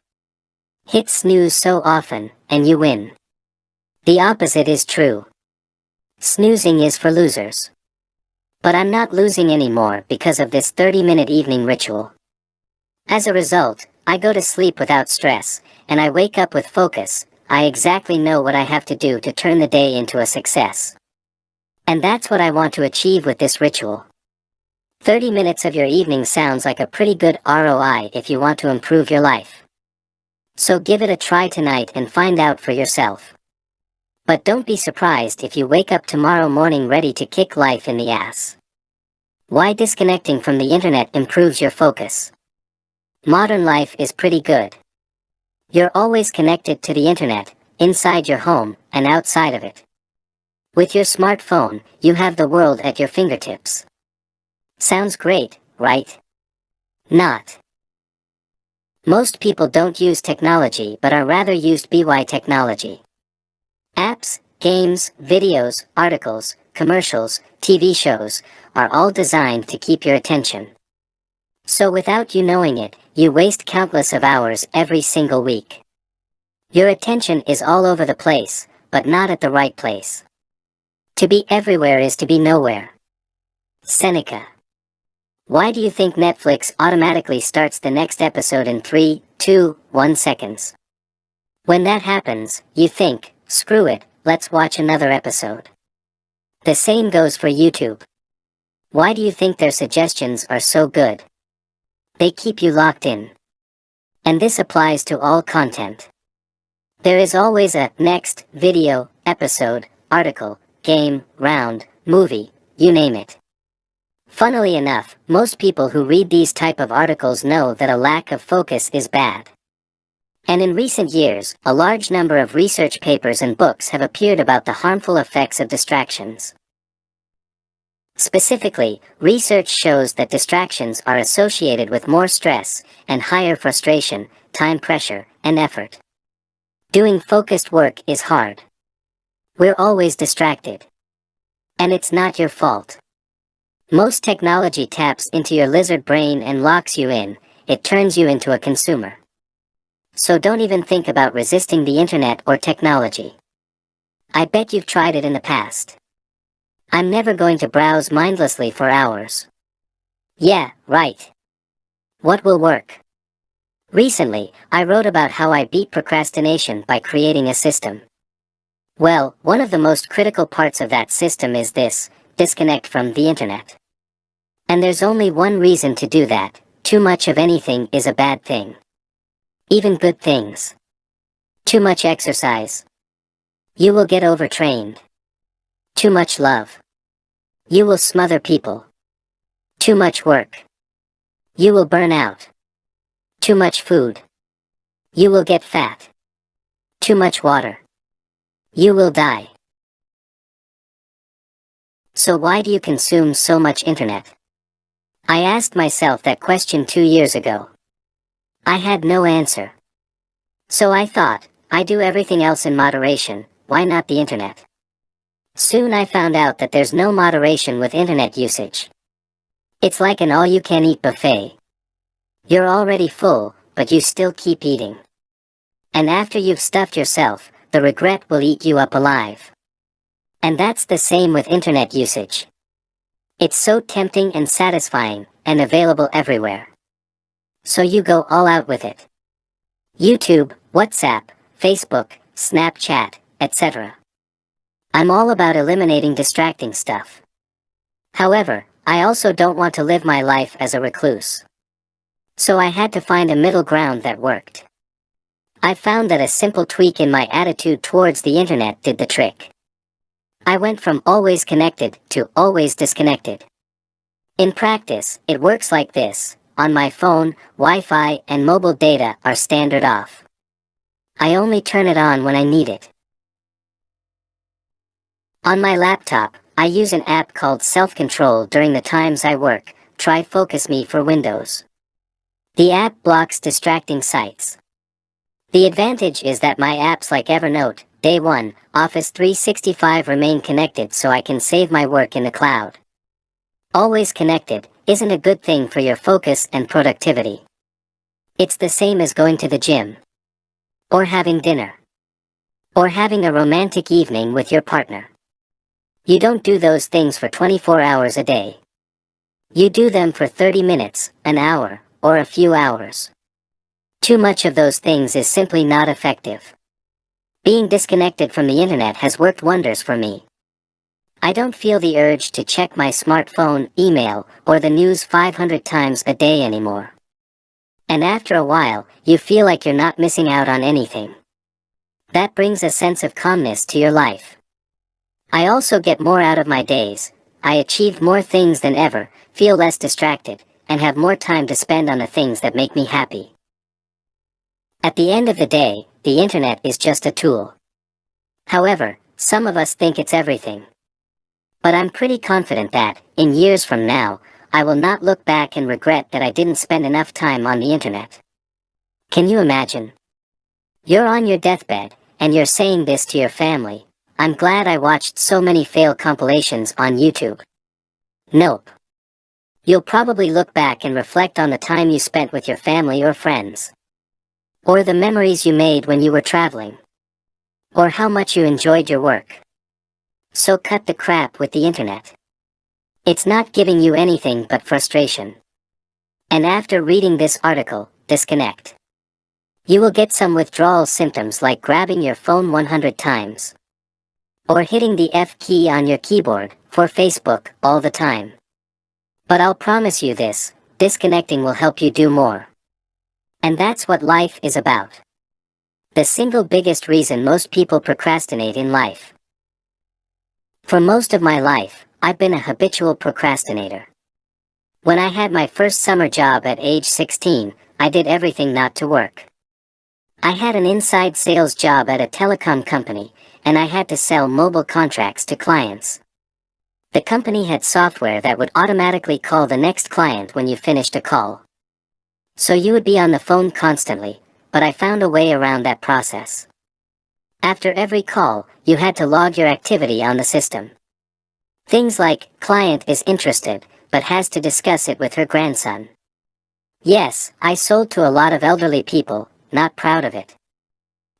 Hit snooze so often, and you win. The opposite is true. Snoozing is for losers. But I'm not losing anymore because of this 30-minute evening ritual. As a result, I go to sleep without stress, and I wake up with focus. I exactly know what I have to do to turn the day into a success. And that's what I want to achieve with this ritual. 30 minutes of your evening sounds like a pretty good ROI if you want to improve your life. So give it a try tonight and find out for yourself. But don't be surprised if you wake up tomorrow morning ready to kick life in the ass. Why disconnecting from the internet improves your focus. Modern life is pretty good. You're always connected to the internet, inside your home and outside of it. With your smartphone, you have the world at your fingertips. Sounds great, right? Not. Most people don't use technology but are rather used by technology. Apps, games, videos, articles, commercials, TV shows are all designed to keep your attention. So without you knowing it, you waste countless of hours every single week. Your attention is all over the place, but not at the right place. To be everywhere is to be nowhere. Seneca. Why do you think Netflix automatically starts the next episode in 3, 2, 1 seconds? When that happens, you think, screw it, let's watch another episode. The same goes for YouTube. Why do you think their suggestions are so good? They keep you locked in. And this applies to all content. There is always a next video, episode, article, game, round, movie, you name it. Funnily enough, most people who read these type of articles know that a lack of focus is bad. And in recent years, a large number of research papers and books have appeared about the harmful effects of distractions. Specifically, research shows that distractions are associated with more stress and higher frustration, time pressure, and effort. Doing focused work is hard. We're always distracted. And it's not your fault. Most technology taps into your lizard brain and locks you in. It turns you into a consumer. So don't even think about resisting the internet or technology. I bet you've tried it in the past. I'm never going to browse mindlessly for hours. Yeah, right. What will work? Recently, I wrote about how I beat procrastination by creating a system. Well, one of the most critical parts of that system is this: disconnect from the internet. And there's only one reason to do that: too much of anything is a bad thing. Even good things. Too much exercise. You will get overtrained. Too much love. You will smother people. Too much work. You will burn out. Too much food. You will get fat. Too much water. You will die. So why do you consume so much internet? I asked myself that question 2 years ago. I had no answer. So I thought, I do everything else in moderation, why not the internet? Soon I found out that there's no moderation with internet usage. It's like an all-you-can-eat buffet. You're already full, but you still keep eating. And after you've stuffed yourself, the regret will eat you up alive. And that's the same with internet usage. It's so tempting and satisfying, and available everywhere. So you go all out with it. YouTube, WhatsApp, Facebook, Snapchat, etc. I'm all about eliminating distracting stuff. However, I also don't want to live my life as a recluse. So I had to find a middle ground that worked. I found that a simple tweak in my attitude towards the internet did the trick. I went from always connected to always disconnected. In practice, it works like this. On my phone, Wi-Fi and mobile data are standard off. I only turn it on when I need it. On my laptop, I use an app called Self-Control during the times I work. Try Focus Me for Windows. The app blocks distracting sites. The advantage is that my apps like Evernote, Day One, Office 365 remain connected so I can save my work in the cloud. Always connected isn't a good thing for your focus and productivity. It's the same as going to the gym. Or having dinner. Or having a romantic evening with your partner. You don't do those things for 24 hours a day. You do them for 30 minutes, an hour, or a few hours. Too much of those things is simply not effective. Being disconnected from the internet has worked wonders for me. I don't feel the urge to check my smartphone, email, or the news 500 times a day anymore. And after a while, you feel like you're not missing out on anything. That brings a sense of calmness to your life. I also get more out of my days. I achieve more things than ever, feel less distracted, and have more time to spend on the things that make me happy. At the end of the day, the internet is just a tool. However, some of us think it's everything. But I'm pretty confident that, in years from now, I will not look back and regret that I didn't spend enough time on the internet. Can you imagine? You're on your deathbed, and you're saying this to your family: I'm glad I watched so many fail compilations on YouTube. Nope. You'll probably look back and reflect on the time you spent with your family or friends. Or the memories you made when you were traveling. Or how much you enjoyed your work. So cut the crap with the internet. It's not giving you anything but frustration. And after reading this article, disconnect. You will get some withdrawal symptoms like grabbing your phone 100 times. Or hitting the F key on your keyboard for Facebook all the time. But I'll promise you this: disconnecting will help you do more. And that's what life is about. The single biggest reason most people procrastinate in life. For most of my life, I've been a habitual procrastinator. When I had my first summer job at age 16, I did everything not to work. I had an inside sales job at a telecom company, and I had to sell mobile contracts to clients. The company had software that would automatically call the next client when you finished a call. So you would be on the phone constantly, but I found a way around that process. After every call, you had to log your activity on the system. Things like, client is interested, but has to discuss it with her grandson. Yes, I sold to a lot of elderly people, not proud of it.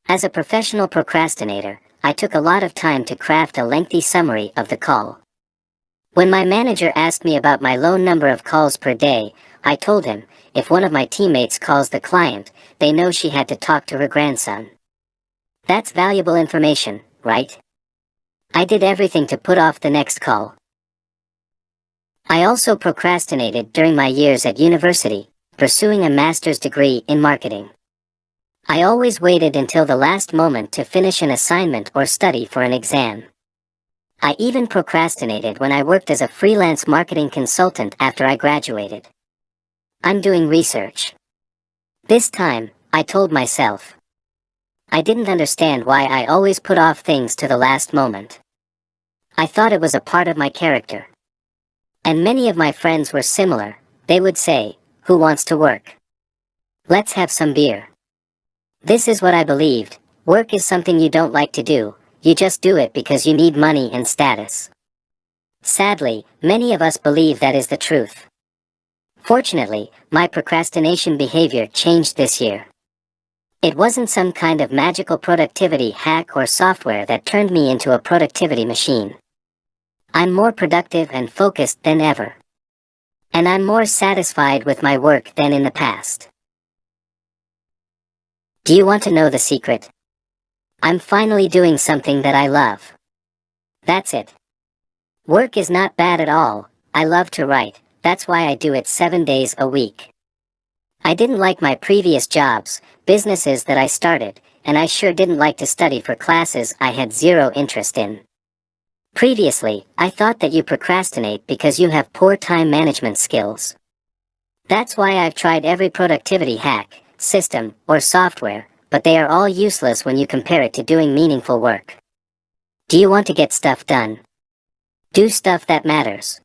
As a professional procrastinator, I took a lot of time to craft a lengthy summary of the call. When my manager asked me about my low number of calls per day, I told him, if one of my teammates calls the client, they know she had to talk to her grandson. That's valuable information, right? I did everything to put off the next call. I also procrastinated during my years at university, pursuing a master's degree in marketing. I always waited until the last moment to finish an assignment or study for an exam. I even procrastinated when I worked as a freelance marketing consultant after I graduated. I'm doing research. This time, I told myself. I didn't understand why I always put off things to the last moment. I thought it was a part of my character. And many of my friends were similar. They would say, "Who wants to work? Let's have some beer." This is what I believed. Work is something you don't like to do. You just do it because you need money and status. Sadly, many of us believe that is the truth. Fortunately, my procrastination behavior changed this year. It wasn't some kind of magical productivity hack or software that turned me into a productivity machine. I'm more productive and focused than ever. And I'm more satisfied with my work than in the past. Do you want to know the secret? I'm finally doing something that I love. That's it. Work is not bad at all. I love to write. That's why I do it 7 days a week. I didn't like my previous jobs, businesses that I started, and I sure didn't like to study for classes I had zero interest in. Previously, I thought that you procrastinate because you have poor time management skills. That's why I've tried every productivity hack, system, or software, but they are all useless when you compare it to doing meaningful work. Do you want to get stuff done? Do stuff that matters.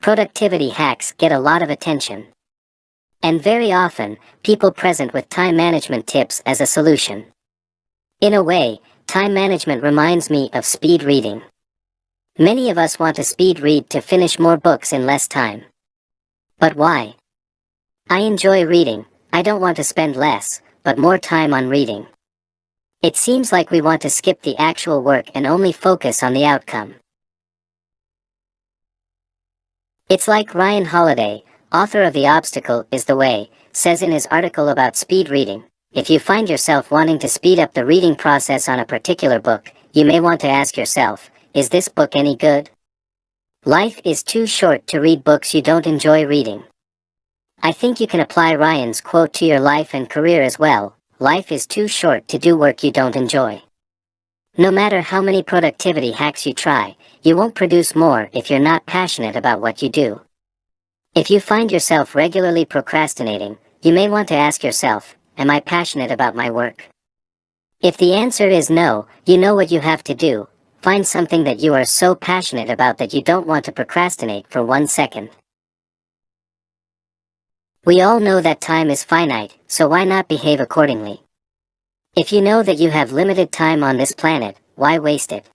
Productivity hacks get a lot of attention. And very often, people present with time management tips as a solution. In a way, time management reminds me of speed reading. Many of us want to speed read to finish more books in less time. But why? I enjoy reading. I don't want to spend less, but more time on reading. It seems like we want to skip the actual work and only focus on the outcome. It's like Ryan Holiday, author of The Obstacle is the Way, says in his article about speed reading. If you find yourself wanting to speed up the reading process on a particular book, you may want to ask yourself, is this book any good? Life is too short to read books you don't enjoy reading. I think you can apply Ryan's quote to your life and career as well. Life is too short to do work you don't enjoy. No matter how many productivity hacks you try, you won't produce more if you're not passionate about what you do. If you find yourself regularly procrastinating, you may want to ask yourself, am I passionate about my work? If the answer is no, you know what you have to do. Find something that you are so passionate about that you don't want to procrastinate for 1 second. We all know that time is finite, so why not behave accordingly? If you know that you have limited time on this planet, why waste it?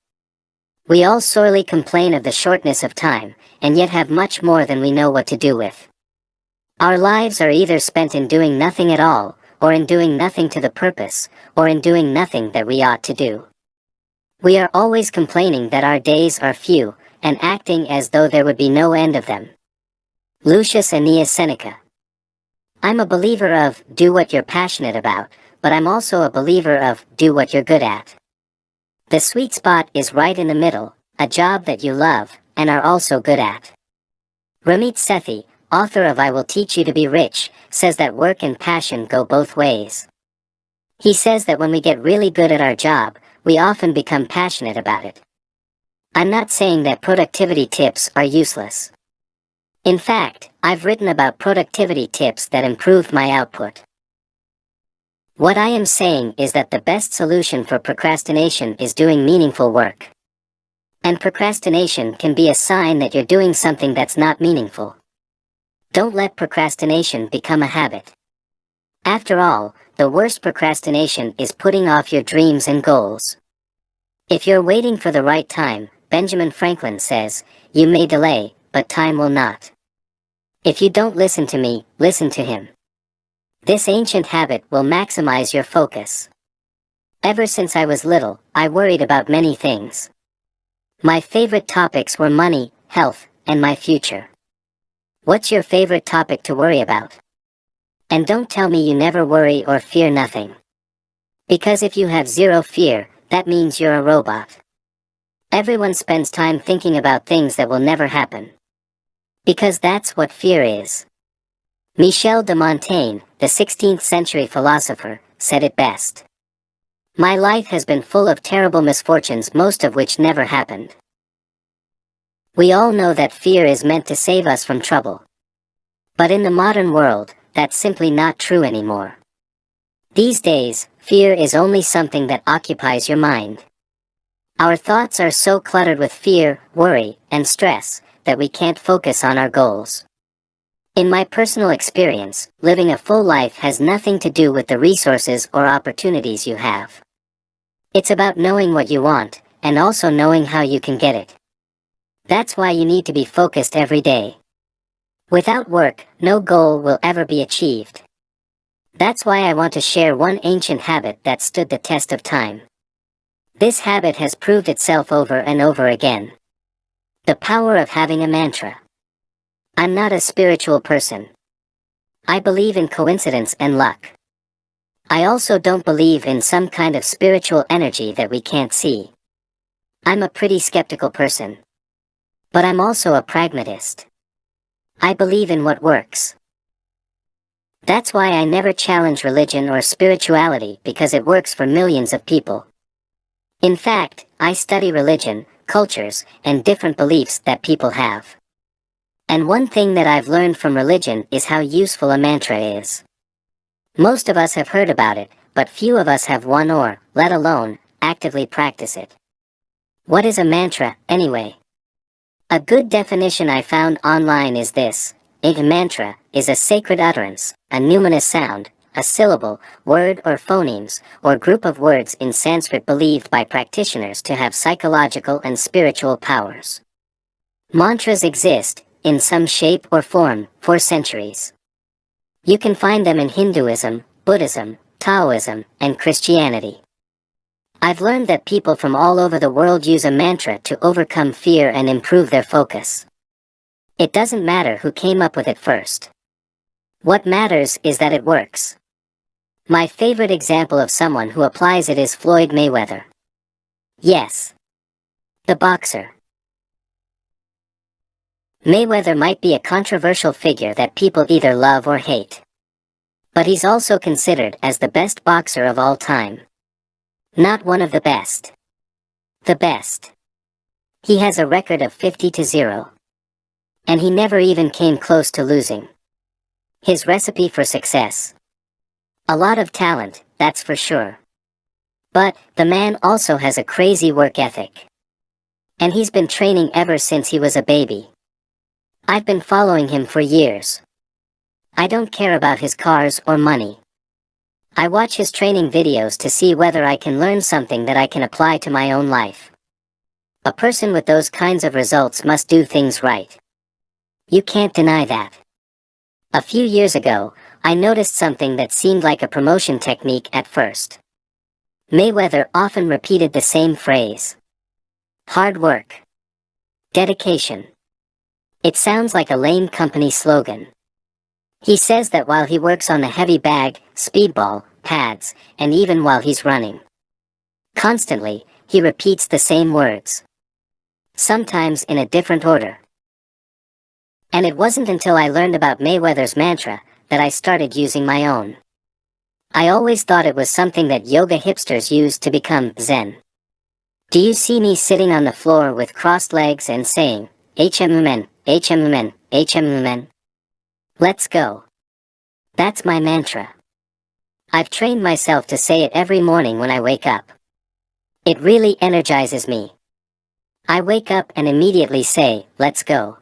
We all sorely complain of the shortness of time, and yet have much more than we know what to do with. Our lives are either spent in doing nothing at all, or in doing nothing to the purpose, or in doing nothing that we ought to do. We are always complaining that our days are few, and acting as though there would be no end of them. Lucius Aeneas Seneca. I'm a believer of, do what you're passionate about, but I'm also a believer of, do what you're good at. The sweet spot is right in the middle, a job that you love, and are also good at. Ramit Sethi, author of I Will Teach You to Be Rich, says that work and passion go both ways. He says that when we get really good at our job, we often become passionate about it. I'm not saying that productivity tips are useless. In fact, I've written about productivity tips that improved my output. What I am saying is that the best solution for procrastination is doing meaningful work. And procrastination can be a sign that you're doing something that's not meaningful. Don't let procrastination become a habit. After all, the worst procrastination is putting off your dreams and goals. If you're waiting for the right time, Benjamin Franklin says, you may delay, but time will not. If you don't listen to me, listen to him. This ancient habit will maximize your focus. Ever since I was little, I worried about many things. My favorite topics were money, health, and my future. What's your favorite topic to worry about? And don't tell me you never worry or fear nothing. Because if you have zero fear, that means you're a robot. Everyone spends time thinking about things that will never happen. Because that's what fear is. Michel de Montaigne, the 16th century philosopher, said it best. My life has been full of terrible misfortunes, most of which never happened. We all know that fear is meant to save us from trouble. But in the modern world, that's simply not true anymore. These days, fear is only something that occupies your mind. Our thoughts are so cluttered with fear, worry, and stress that we can't focus on our goals. In my personal experience, living a full life has nothing to do with the resources or opportunities you have. It's about knowing what you want, and also knowing how you can get it. That's why you need to be focused every day. Without work, no goal will ever be achieved. That's why I want to share one ancient habit that stood the test of time. This habit has proved itself over and over again. The power of having a mantra. I'm not a spiritual person. I believe in coincidence and luck. I also don't believe in some kind of spiritual energy that we can't see. I'm a pretty skeptical person. But I'm also a pragmatist. I believe in what works. That's why I never challenge religion or spirituality, because it works for millions of people. In fact, I study religion, cultures, and different beliefs that people have. And one thing that I've learned from religion is how useful a mantra is. Most of us have heard about it, but few of us have one or, let alone, actively practice it. What is a mantra, anyway? A good definition I found online is this: a mantra is a sacred utterance, a numinous sound, a syllable, word or phonemes, or group of words in Sanskrit believed by practitioners to have psychological and spiritual powers. Mantras exist, in some shape or form, for centuries. You can find them in Hinduism, Buddhism, Taoism, and Christianity. I've learned that people from all over the world use a mantra to overcome fear and improve their focus. It doesn't matter who came up with it first. What matters is that it works. My favorite example of someone who applies it is Floyd Mayweather. Yes. The boxer. Mayweather might be a controversial figure that people either love or hate. But he's also considered as the best boxer of all time. Not one of the best. The best. He has a record of 50-0. And he never even came close to losing. His recipe for success. A lot of talent, that's for sure. But the man also has a crazy work ethic. And he's been training ever since he was a baby. I've been following him for years. I don't care about his cars or money. I watch his training videos to see whether I can learn something that I can apply to my own life. A person with those kinds of results must do things right. You can't deny that. A few years ago, I noticed something that seemed like a promotion technique at first. Mayweather often repeated the same phrase. Hard work. Dedication. It sounds like a lame company slogan. He says that while he works on the heavy bag, speedball, pads, and even while he's running. Constantly, he repeats the same words. Sometimes in a different order. And it wasn't until I learned about Mayweather's mantra that I started using my own. I always thought it was something that yoga hipsters use to become Zen. Do you see me sitting on the floor with crossed legs and saying, HMMN, HMMN, HMMN? Let's go. That's my mantra. I've trained myself to say it every morning when I wake up. It really energizes me. I wake up and immediately say, let's go.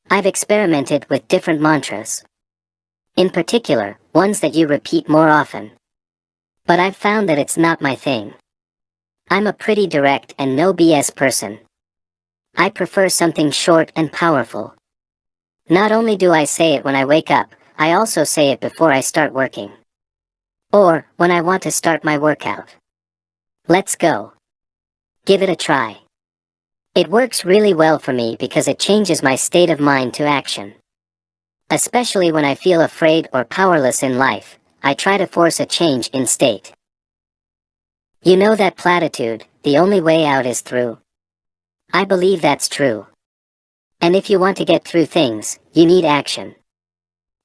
I've experimented with different mantras. In particular, ones that you repeat more often. But I've found that it's not my thing. I'm a pretty direct and no BS person. I prefer something short and powerful. Not only do I say it when I wake up, I also say it before I start working. Or, when I want to start my workout. Let's go. Give it a try. It works really well for me because it changes my state of mind to action. Especially when I feel afraid or powerless in life, I try to force a change in state. You know that platitude, the only way out is through? I believe that's true. And if you want to get through things, you need action.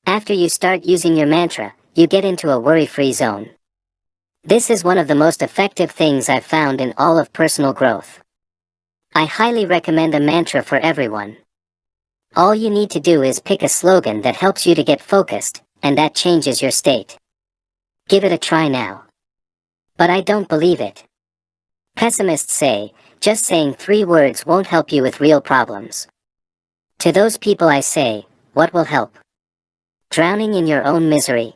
After you start using your mantra, you get into a worry-free zone. This is one of the most effective things I've found in all of personal growth. I highly recommend a mantra for everyone. All you need to do is pick a slogan that helps you to get focused, and that changes your state. Give it a try now. But I don't believe it. Pessimists say, just saying 3 words won't help you with real problems. To those people I say, what will help? Drowning in your own misery.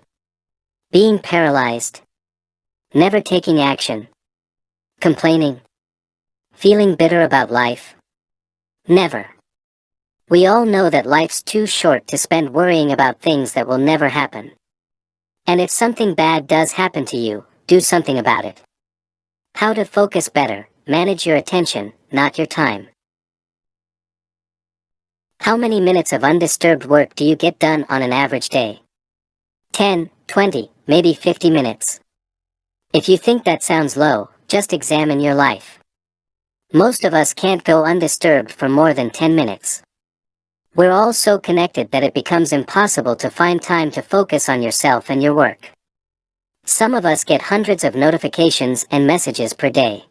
Being paralyzed. Never taking action. Complaining. Feeling bitter about life. Never. We all know that life's too short to spend worrying about things that will never happen. And if something bad does happen to you, do something about it. How to focus better, manage your attention, not your time. How many minutes of undisturbed work do you get done on an average day? 10, 20, maybe 50 minutes. If you think that sounds low, just examine your life. Most of us can't go undisturbed for more than 10 minutes. We're all so connected that it becomes impossible to find time to focus on yourself and your work. Some of us get hundreds of notifications and messages per day.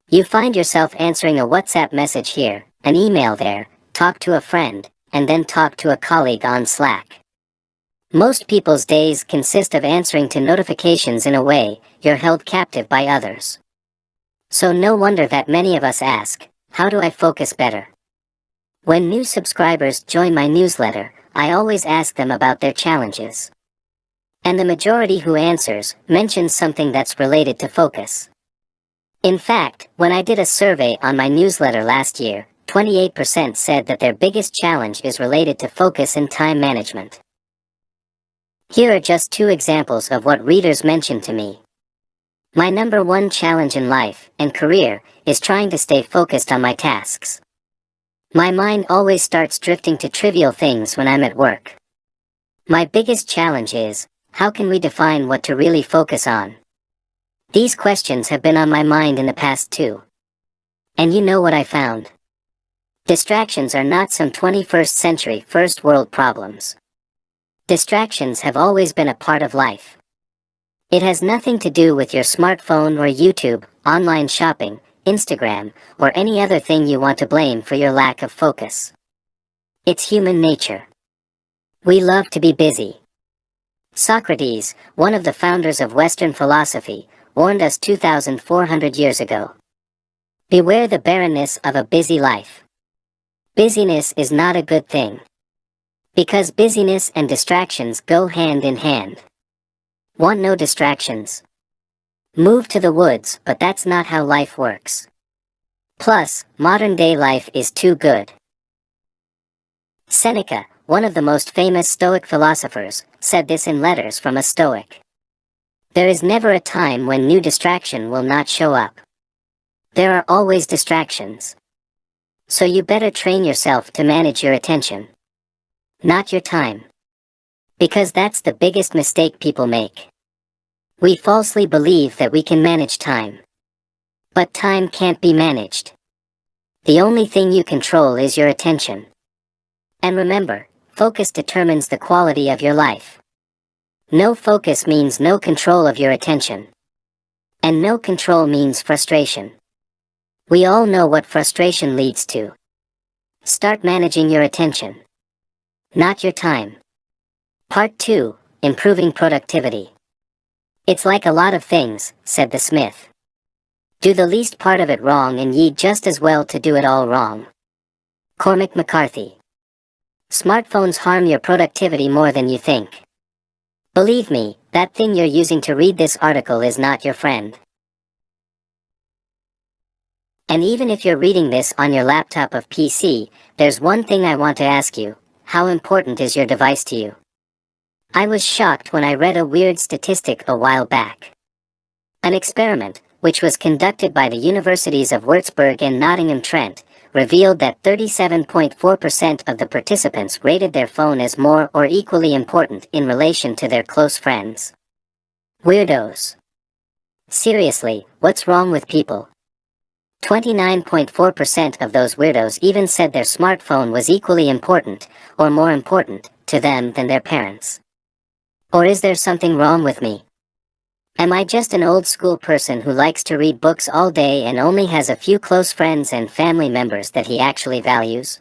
You find yourself answering a WhatsApp message here, an email there, talk to a friend, and then talk to a colleague on Slack. Most people's days consist of answering to notifications in a way you're held captive by others. So no wonder that many of us ask, how do I focus better? When new subscribers join my newsletter, I always ask them about their challenges. And the majority who answers mentions something that's related to focus. In fact, when I did a survey on my newsletter last year, 28% said that their biggest challenge is related to focus and time management. Here are just 2 examples of what readers mentioned to me. My number 1 challenge in life and career is trying to stay focused on my tasks. My mind always starts drifting to trivial things when I'm at work. My biggest challenge is, how can we define what to really focus on? These questions have been on my mind in the past too. And you know what I found? Distractions are not some 21st century first world problems. Distractions have always been a part of life. It has nothing to do with your smartphone or YouTube, online shopping, Instagram, or any other thing you want to blame for your lack of focus. It's human nature. We love to be busy. Socrates, one of the founders of Western philosophy, warned us 2,400 years ago. Beware the barrenness of a busy life. Busyness is not a good thing. Because busyness and distractions go hand in hand. Want no distractions? Move to the woods, but that's not how life works. Plus, modern-day life is too good. Seneca, one of the most famous Stoic philosophers, said this in Letters from a Stoic. There is never a time when new distraction will not show up. There are always distractions. So you better train yourself to manage your attention. Not your time. Because that's the biggest mistake people make. We falsely believe that we can manage time. But time can't be managed. The only thing you control is your attention. And remember, focus determines the quality of your life. No focus means no control of your attention. And no control means frustration. We all know what frustration leads to. Start managing your attention, not your time. Part 2, Improving Productivity. It's like a lot of things, said the smith. Do the least part of it wrong and ye'd just as well to do it all wrong. Cormac McCarthy. Smartphones harm your productivity more than you think. Believe me, that thing you're using to read this article is not your friend. And even if you're reading this on your laptop or PC, there's one thing I want to ask you. How important is your device to you? I was shocked when I read a weird statistic a while back. An experiment, which was conducted by the universities of Würzburg and Nottingham-Trent, revealed that 37.4% of the participants rated their phone as more or equally important in relation to their close friends. Weirdos. Seriously, what's wrong with people? 29.4% of those weirdos even said their smartphone was equally important, or more important, to them than their parents. Or is there something wrong with me? Am I just an old-school person who likes to read books all day and only has a few close friends and family members that he actually values?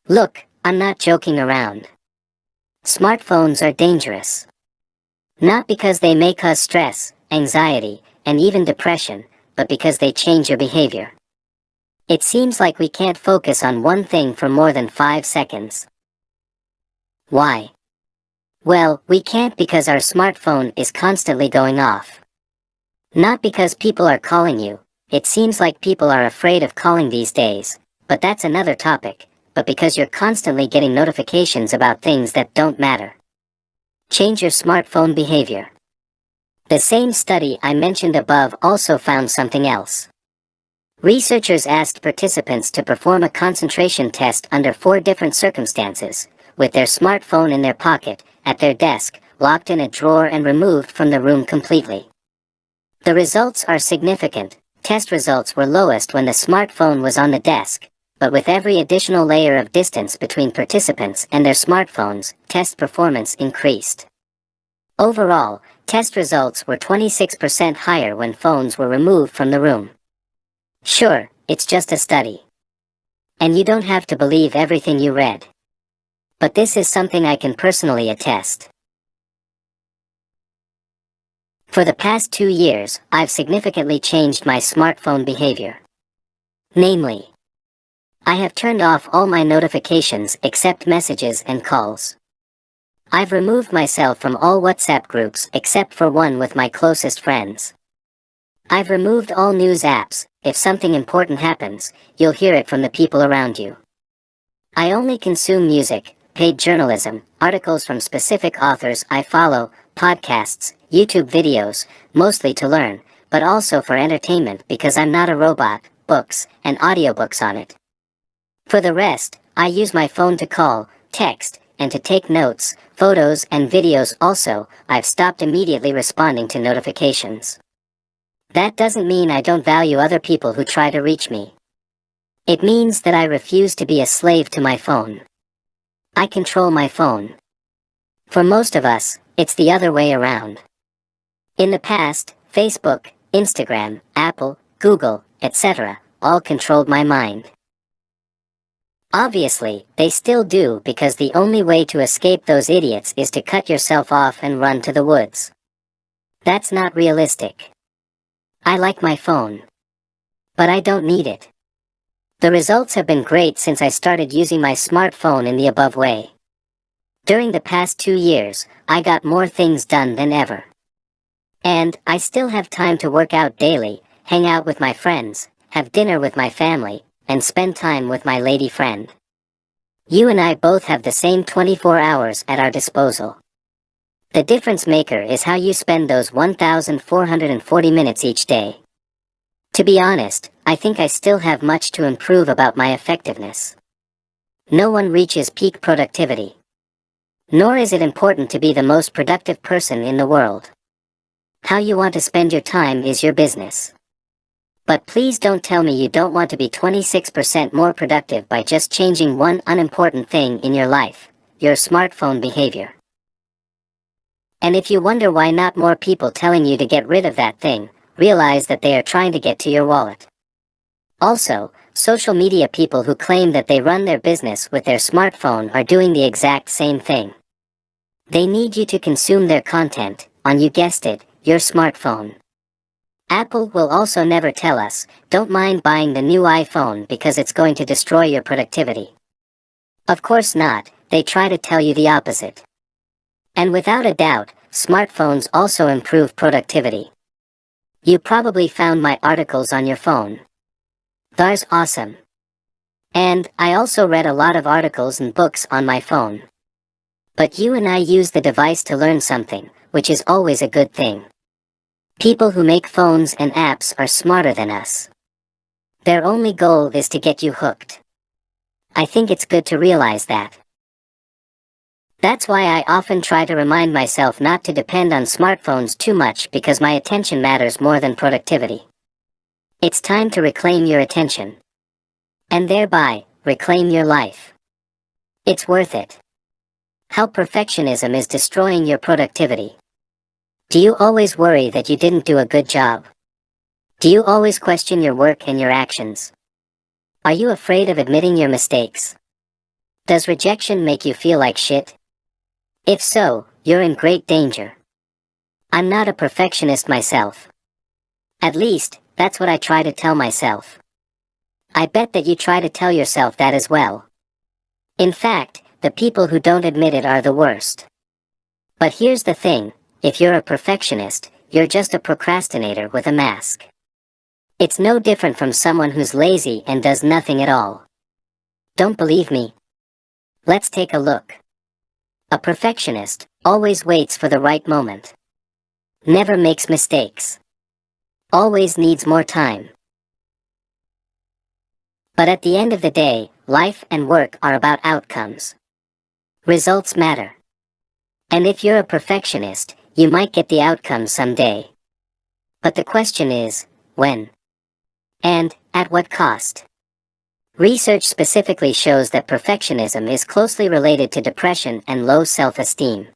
Look, I'm not joking around. Smartphones are dangerous. Not because they may cause stress, anxiety, and even depression, but because they change your behavior. It seems like we can't focus on one thing for more than 5 seconds. Why? Well, we can't because our smartphone is constantly going off. Not because people are calling you. It seems like people are afraid of calling these days, but that's another topic, but because you're constantly getting notifications about things that don't matter. Change your smartphone behavior. The same study I mentioned above also found something else. Researchers asked participants to perform a concentration test under 4 different circumstances, with their smartphone in their pocket, at their desk, locked in a drawer and removed from the room completely. The results are significant. Test results were lowest when the smartphone was on the desk, but with every additional layer of distance between participants and their smartphones, test performance increased. Overall, test results were 26% higher when phones were removed from the room. Sure, it's just a study. And you don't have to believe everything you read. But this is something I can personally attest. For the past 2 years, I've significantly changed my smartphone behavior. Namely, I have turned off all my notifications except messages and calls. I've removed myself from all WhatsApp groups except for one with my closest friends. I've removed all news apps. If something important happens, you'll hear it from the people around you. I only consume music, paid journalism, articles from specific authors I follow, podcasts, YouTube videos, mostly to learn, but also for entertainment because I'm not a robot, books, and audiobooks on it. For the rest, I use my phone to call, text, and to take notes, photos and videos. Also, I've stopped immediately responding to notifications. That doesn't mean I don't value other people who try to reach me. It means that I refuse to be a slave to my phone. I control my phone. For most of us, it's the other way around. In the past, Facebook, Instagram, Apple, Google, etc., all controlled my mind. Obviously, they still do because the only way to escape those idiots is to cut yourself off and run to the woods. That's not realistic. I like my phone. But I don't need it. The results have been great since I started using my smartphone in the above way. During the past 2 years, I got more things done than ever. And I still have time to work out daily, hang out with my friends, have dinner with my family, and spend time with my lady friend. You and I both have the same 24 hours at our disposal. The difference maker is how you spend those 1,440 minutes each day. To be honest, I think I still have much to improve about my effectiveness. No one reaches peak productivity. Nor is it important to be the most productive person in the world. How you want to spend your time is your business. But please don't tell me you don't want to be 26% more productive by just changing one unimportant thing in your life, your smartphone behavior. And if you wonder why not more people telling you to get rid of that thing, realize that they are trying to get to your wallet. Also, social media people who claim that they run their business with their smartphone are doing the exact same thing. They need you to consume their content, on, you guessed it, your smartphone. Apple will also never tell us, don't mind buying the new iPhone because it's going to destroy your productivity. Of course not, they try to tell you the opposite. And without a doubt, smartphones also improve productivity. You probably found my articles on your phone. That's awesome. And I also read a lot of articles and books on my phone. But you and I use the device to learn something, which is always a good thing. People who make phones and apps are smarter than us. Their only goal is to get you hooked. I think it's good to realize that. That's why I often try to remind myself not to depend on smartphones too much because my attention matters more than productivity. It's time to reclaim your attention. And thereby, reclaim your life. It's worth it. How perfectionism is destroying your productivity. Do you always worry that you didn't do a good job? Do you always question your work and your actions? Are you afraid of admitting your mistakes? Does rejection make you feel like shit? If so, you're in great danger. I'm not a perfectionist myself. At least, that's what I try to tell myself. I bet that you try to tell yourself that as well. In fact, the people who don't admit it are the worst. But here's the thing. If you're a perfectionist, you're just a procrastinator with a mask. It's no different from someone who's lazy and does nothing at all. Don't believe me? Let's take a look. A perfectionist always waits for the right moment. Never makes mistakes. Always needs more time. But at the end of the day, life and work are about outcomes. Results matter. And if you're a perfectionist, you might get the outcome someday. But the question is, when? And, at what cost? Research specifically shows that perfectionism is closely related to depression and low self-esteem.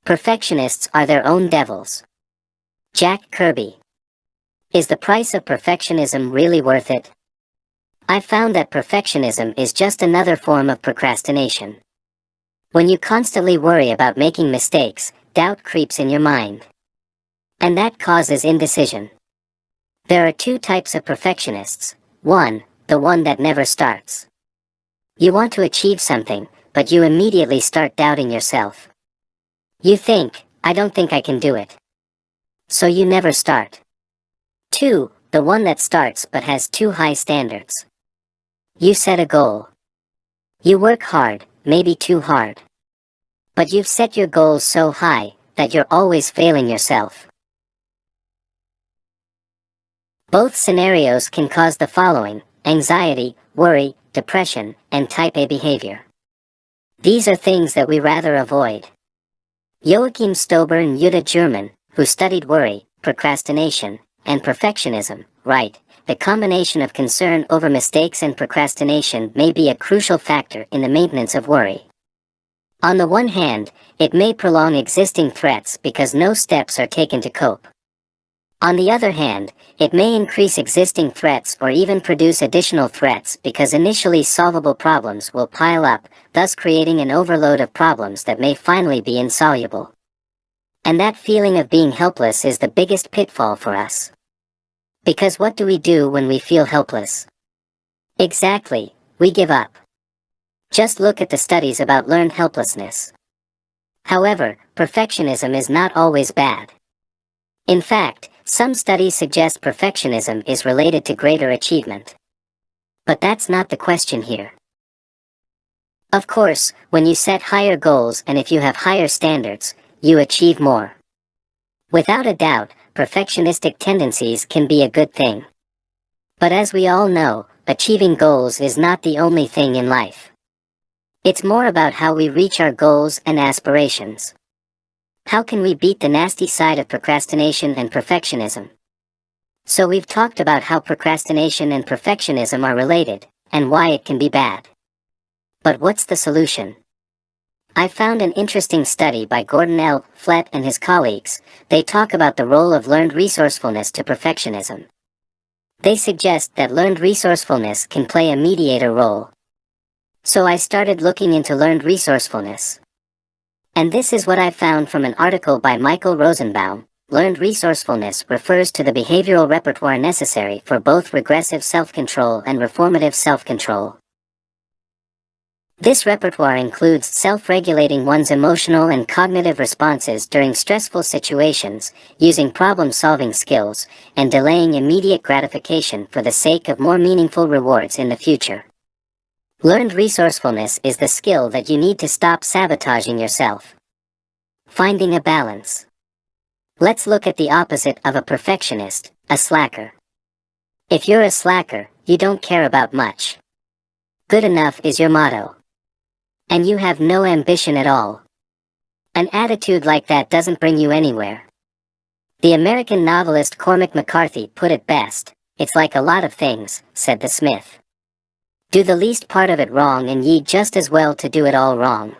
Perfectionists are their own devils. Jack Kirby. Is the price of perfectionism really worth it? I've found that perfectionism is just another form of procrastination. When you constantly worry about making mistakes, doubt creeps in your mind. And that causes indecision. There are two types of perfectionists. One, the one that never starts. You want to achieve something, but you immediately start doubting yourself. You think, I don't think I can do it. So you never start. Two, the one that starts but has too high standards. You set a goal. You work hard, maybe too hard. But you've set your goals so high that you're always failing yourself. Both scenarios can cause the following: anxiety, worry, depression, and type A behavior. These are things that we rather avoid. Joachim Stober and Jutta German, who studied worry, procrastination, and perfectionism, write, the combination of concern over mistakes and procrastination may be a crucial factor in the maintenance of worry. On the one hand, it may prolong existing threats because no steps are taken to cope. On the other hand, it may increase existing threats or even produce additional threats because initially solvable problems will pile up, thus creating an overload of problems that may finally be insoluble. And that feeling of being helpless is the biggest pitfall for us. Because what do we do when we feel helpless? Exactly, we give up. Just look at the studies about learned helplessness. However, perfectionism is not always bad. In fact, some studies suggest perfectionism is related to greater achievement. But that's not the question here. Of course, when you set higher goals and if you have higher standards, you achieve more. Without a doubt, perfectionistic tendencies can be a good thing. But as we all know, achieving goals is not the only thing in life. It's more about how we reach our goals and aspirations. How can we beat the nasty side of procrastination and perfectionism? So we've talked about how procrastination and perfectionism are related, and why it can be bad. But what's the solution? I found an interesting study by Gordon L. Flett and his colleagues. They talk about the role of learned resourcefulness to perfectionism. They suggest that learned resourcefulness can play a mediator role. So I started looking into learned resourcefulness. And this is what I found from an article by Michael Rosenbaum. Learned resourcefulness refers to the behavioral repertoire necessary for both regressive self-control and reformative self-control. This repertoire includes self-regulating one's emotional and cognitive responses during stressful situations, using problem-solving skills, and delaying immediate gratification for the sake of more meaningful rewards in the future. Learned resourcefulness is the skill that you need to stop sabotaging yourself. Finding a balance. Let's look at the opposite of a perfectionist, a slacker. If you're a slacker, you don't care about much. Good enough is your motto. And you have no ambition at all. An attitude like that doesn't bring you anywhere. The American novelist Cormac McCarthy put it best, "It's like a lot of things," said the Smith. Do the least part of it wrong and ye just as well to do it all wrong.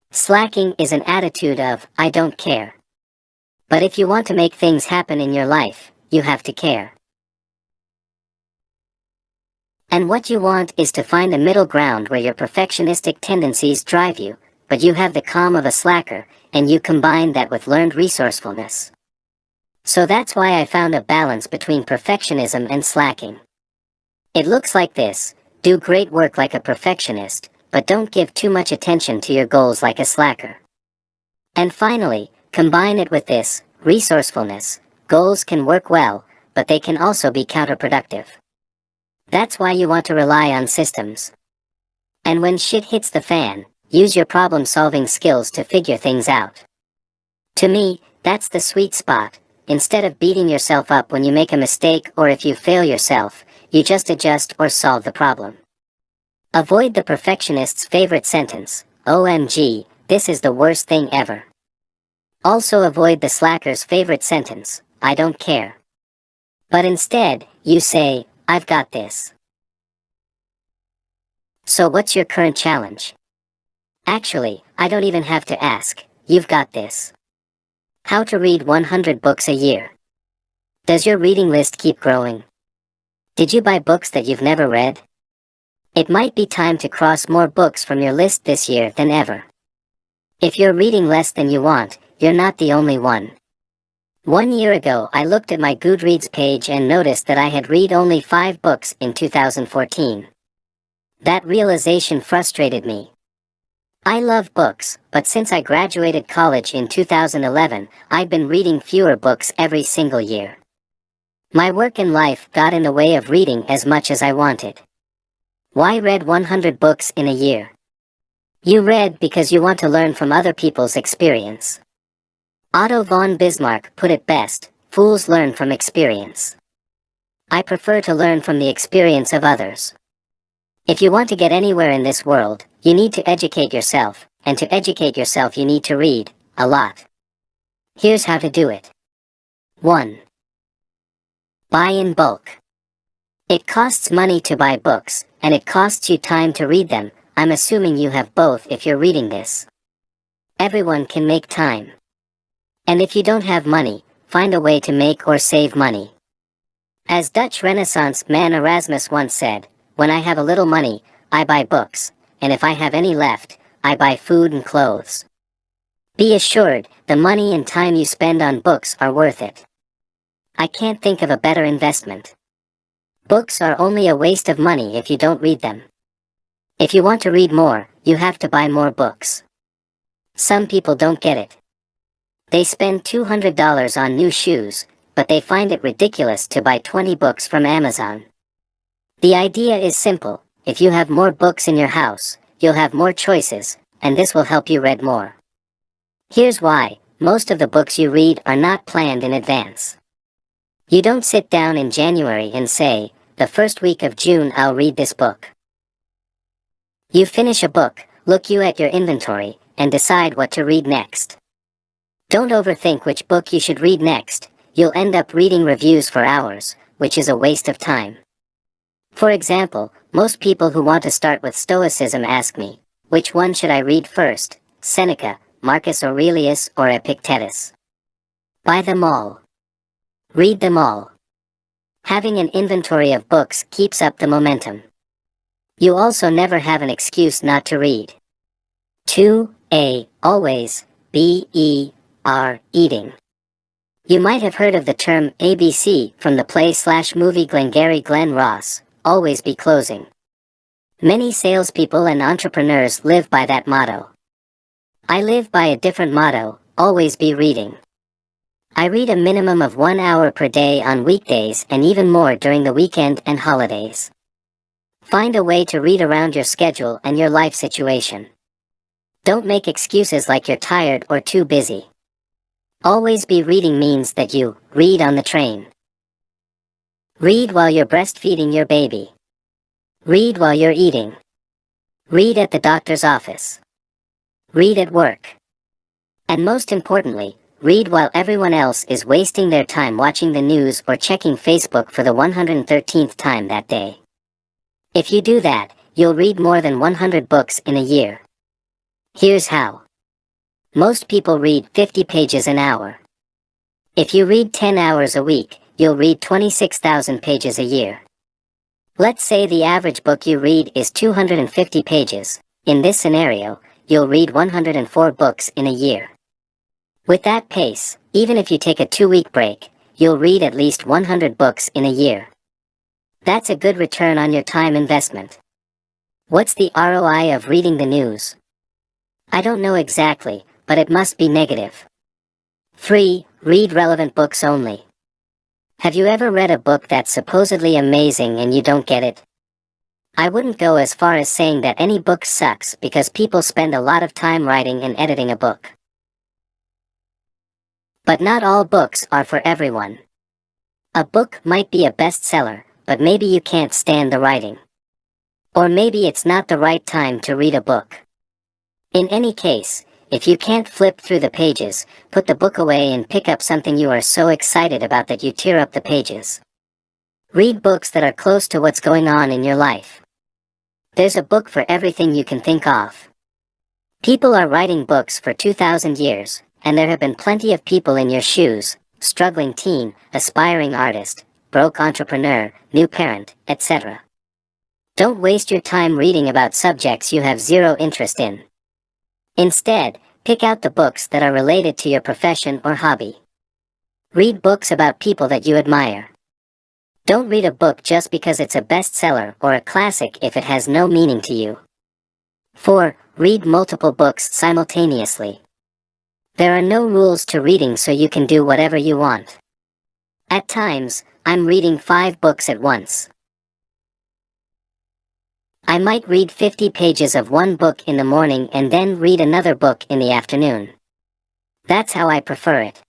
Slacking is an attitude of, "I don't care." But if you want to make things happen in your life, you have to care. And what you want is to find a middle ground where your perfectionistic tendencies drive you, but you have the calm of a slacker, and you combine that with learned resourcefulness. So that's why I found a balance between perfectionism and slacking. It looks like this: do great work like a perfectionist, but don't give too much attention to your goals like a slacker. And finally, combine it with this: resourcefulness. Goals can work well, but they can also be counterproductive. That's why you want to rely on systems. And when shit hits the fan, use your problem-solving skills to figure things out. To me, that's the sweet spot. Instead of beating yourself up when you make a mistake or if you fail yourself, you just adjust or solve the problem. Avoid the perfectionist's favorite sentence, "OMG, this is the worst thing ever." Also avoid the slacker's favorite sentence, "I don't care." But instead, you say, "I've got this." So what's your current challenge? Actually, I don't even have to ask, you've got this. How to read 100 books a year. Does your reading list keep growing? Did you buy books that you've never read? It might be time to cross more books from your list this year than ever. If you're reading less than you want, you're not the only one. 1 year ago I looked at my Goodreads page and noticed that I had read only 5 books in 2014. That realization frustrated me. I love books, but since I graduated college in 2011, I've been reading fewer books every single year. My work and life got in the way of reading as much as I wanted. Why read 100 books in a year? You read because you want to learn from other people's experience. Otto von Bismarck put it best: fools learn from experience. I prefer to learn from the experience of others. If you want to get anywhere in this world, you need to educate yourself, and to educate yourself you need to read a lot. Here's how to do it. 1. Buy in bulk. It costs money to buy books, and it costs you time to read them. I'm assuming you have both if you're reading this. Everyone can make time. And if you don't have money, find a way to make or save money. As Dutch Renaissance man Erasmus once said, "When I have a little money, I buy books, and if I have any left, I buy food and clothes." Be assured, the money and time you spend on books are worth it. I can't think of a better investment. Books are only a waste of money if you don't read them. If you want to read more, you have to buy more books. Some people don't get it. They spend $200 on new shoes, but they find it ridiculous to buy 20 books from Amazon. The idea is simple: if you have more books in your house, you'll have more choices, and this will help you read more. Here's why: most of the books you read are not planned in advance. You don't sit down in January and say, "The first week of June I'll read this book." You finish a book, look at your inventory, and decide what to read next. Don't overthink which book you should read next. you'll end up reading reviews for hours, which is a waste of time. For example, most people who want to start with Stoicism ask me, which one should I read first, Seneca, Marcus Aurelius, or Epictetus? Buy them all. Read them all. Having an inventory of books keeps up the momentum. You also never have an excuse not to read. 2. Always, eating. You might have heard of the term ABC from the play/movie Glengarry Glen Ross, always be closing. Many salespeople and entrepreneurs live by that motto. I live by a different motto, always be reading. I read a minimum of 1 hour per day on weekdays and even more during the weekend and holidays. Find a way to read around your schedule and your life situation. Don't make excuses like you're tired or too busy. Always be reading means that you read on the train. Read while you're breastfeeding your baby. Read while you're eating. Read at the doctor's office. Read at work. And most importantly, read while everyone else is wasting their time watching the news or checking Facebook for the 113th time that day. If you do that, you'll read more than 100 books in a year. Here's how. Most people read 50 pages an hour. If you read 10 hours a week, you'll read 26,000 pages a year. Let's say the average book you read is 250 pages. In this scenario, you'll read 104 books in a year. With that pace, even if you take a 2-week break, you'll read at least 100 books in a year. That's a good return on your time investment. What's the ROI of reading the news? I don't know exactly, but it must be negative. 3. Read relevant books only. Have you ever read a book that's supposedly amazing and you don't get it? I wouldn't go as far as saying that any book sucks because people spend a lot of time writing and editing a book. But not all books are for everyone. A book might be a bestseller, but maybe you can't stand the writing. Or maybe it's not the right time to read a book. In any case, if you can't flip through the pages, put the book away and pick up something you are so excited about that you tear up the pages. Read books that are close to what's going on in your life. There's a book for everything you can think of. People are writing books for 2,000 years, and there have been plenty of people in your shoes, struggling teen, aspiring artist, broke entrepreneur, new parent, etc. Don't waste your time reading about subjects you have zero interest in. Instead, pick out the books that are related to your profession or hobby. Read books about people that you admire. Don't read a book just because it's a bestseller or a classic if it has no meaning to you. 4. Read multiple books simultaneously. There are no rules to reading, so you can do whatever you want. At times, I'm reading 5 books at once. I might read 50 pages of one book in the morning and then read another book in the afternoon. That's how I prefer it.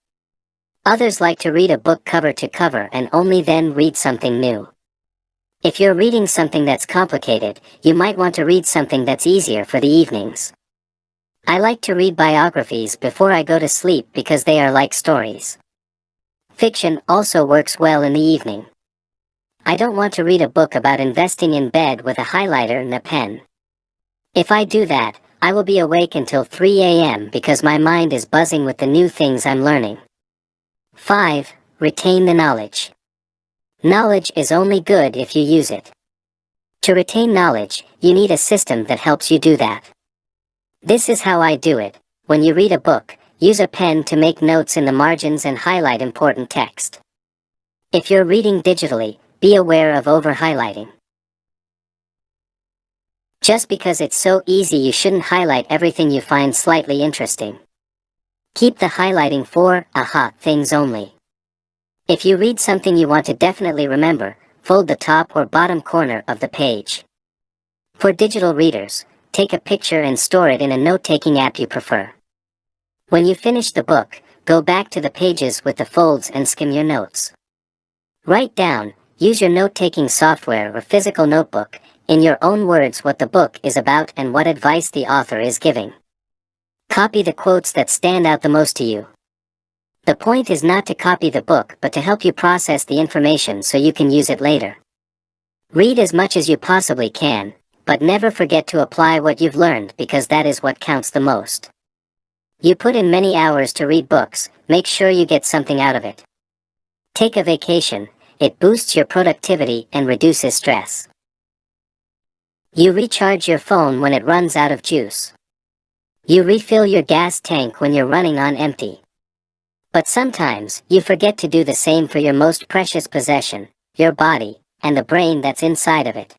Others like to read a book cover to cover and only then read something new. If you're reading something that's complicated, you might want to read something that's easier for the evenings. I like to read biographies before I go to sleep because they are like stories. Fiction also works well in the evening. I don't want to read a book about investing in bed with a highlighter and a pen. If I do that, I will be awake until 3 a.m. because my mind is buzzing with the new things I'm learning. 5. Retain the knowledge. Knowledge is only good if you use it. To retain knowledge, you need a system that helps you do that. This is how I do it. When you read a book, use a pen to make notes in the margins and highlight important text. If you're reading digitally, be aware of over-highlighting. Just because it's so easy, you shouldn't highlight everything you find slightly interesting. Keep the highlighting for aha things only. If you read something you want to definitely remember, fold the top or bottom corner of the page. For digital readers, take a picture and store it in a note-taking app you prefer. When you finish the book, go back to the pages with the folds and skim your notes. Write down, use your note-taking software or physical notebook, in your own words what the book is about and what advice the author is giving. Copy the quotes that stand out the most to you. The point is not to copy the book but to help you process the information so you can use it later. Read as much as you possibly can, but never forget to apply what you've learned because that is what counts the most. You put in many hours to read books, make sure you get something out of it. Take a vacation, it boosts your productivity and reduces stress. You recharge your phone when it runs out of juice. You refill your gas tank when you're running on empty. But sometimes, you forget to do the same for your most precious possession, your body, and the brain that's inside of it.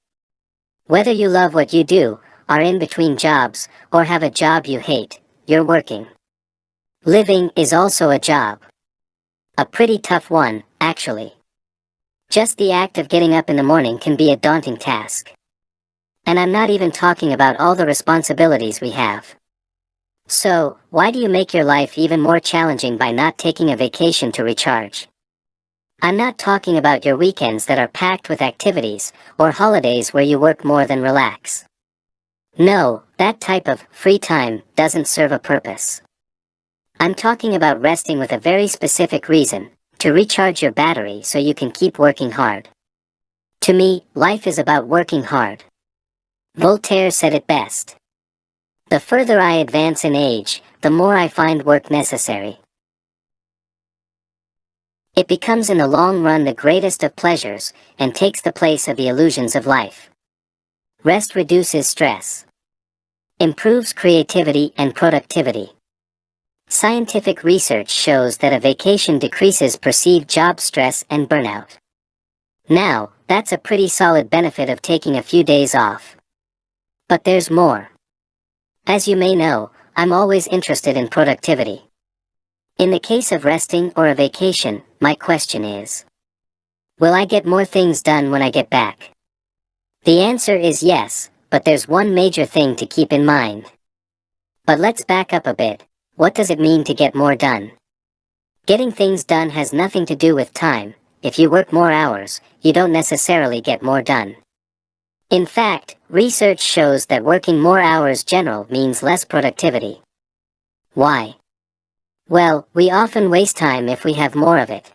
Whether you love what you do, are in between jobs, or have a job you hate, you're working. Living is also a job. A pretty tough one, actually. Just the act of getting up in the morning can be a daunting task. And I'm not even talking about all the responsibilities we have. So, why do you make your life even more challenging by not taking a vacation to recharge? I'm not talking about your weekends that are packed with activities, or holidays where you work more than relax. No, that type of free time doesn't serve a purpose. I'm talking about resting with a very specific reason, to recharge your battery so you can keep working hard. To me, life is about working hard. Voltaire said it best. The further I advance in age, the more I find work necessary. It becomes in the long run the greatest of pleasures, and takes the place of the illusions of life. Rest reduces stress. Improves creativity and productivity. Scientific research shows that a vacation decreases perceived job stress and burnout. Now, that's a pretty solid benefit of taking a few days off. But there's more. As you may know, I'm always interested in productivity. In the case of resting or a vacation, my question is, will I get more things done when I get back? The answer is yes, but there's one major thing to keep in mind. But let's back up a bit. What does it mean to get more done? Getting things done has nothing to do with time. If you work more hours, you don't necessarily get more done. In fact, research shows that working more hours general means less productivity. Why? Well, we often waste time if we have more of it.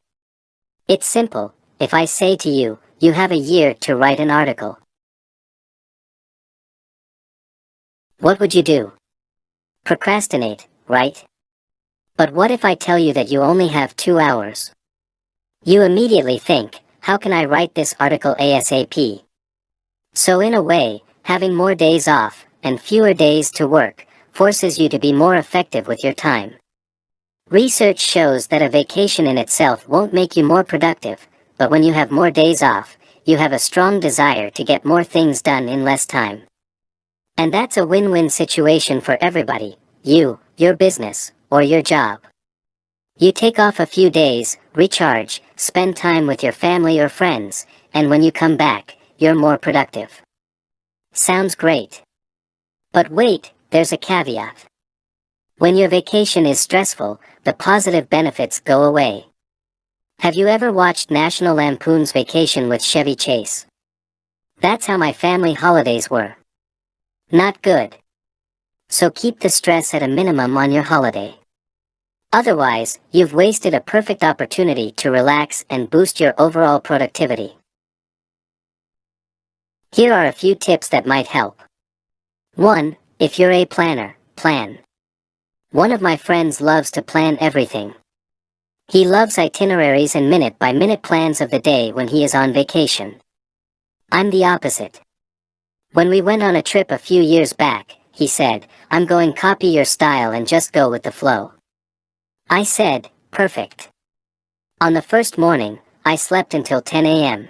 It's simple. If I say to you, you have a year to write an article. What would you do? Procrastinate, right? But what if I tell you that you only have 2 hours? You immediately think, how can I write this article ASAP? So in a way, having more days off, and fewer days to work, forces you to be more effective with your time. Research shows that a vacation in itself won't make you more productive, but when you have more days off, you have a strong desire to get more things done in less time. And that's a win-win situation for everybody, you, your business, or your job. You take off a few days, recharge, spend time with your family or friends, and when you come back, you're more productive. Sounds great. But wait, there's a caveat. When your vacation is stressful, the positive benefits go away. Have you ever watched National Lampoon's Vacation with Chevy Chase? That's how my family holidays were. Not good. So keep the stress at a minimum on your holiday. Otherwise, you've wasted a perfect opportunity to relax and boost your overall productivity. Here are a few tips that might help. 1. If you're a planner, plan. One of my friends loves to plan everything. He loves itineraries and minute-by-minute plans of the day when he is on vacation. I'm the opposite. When we went on a trip a few years back, he said, I'm going copy your style and just go with the flow. I said, perfect. On the first morning, I slept until 10 a.m.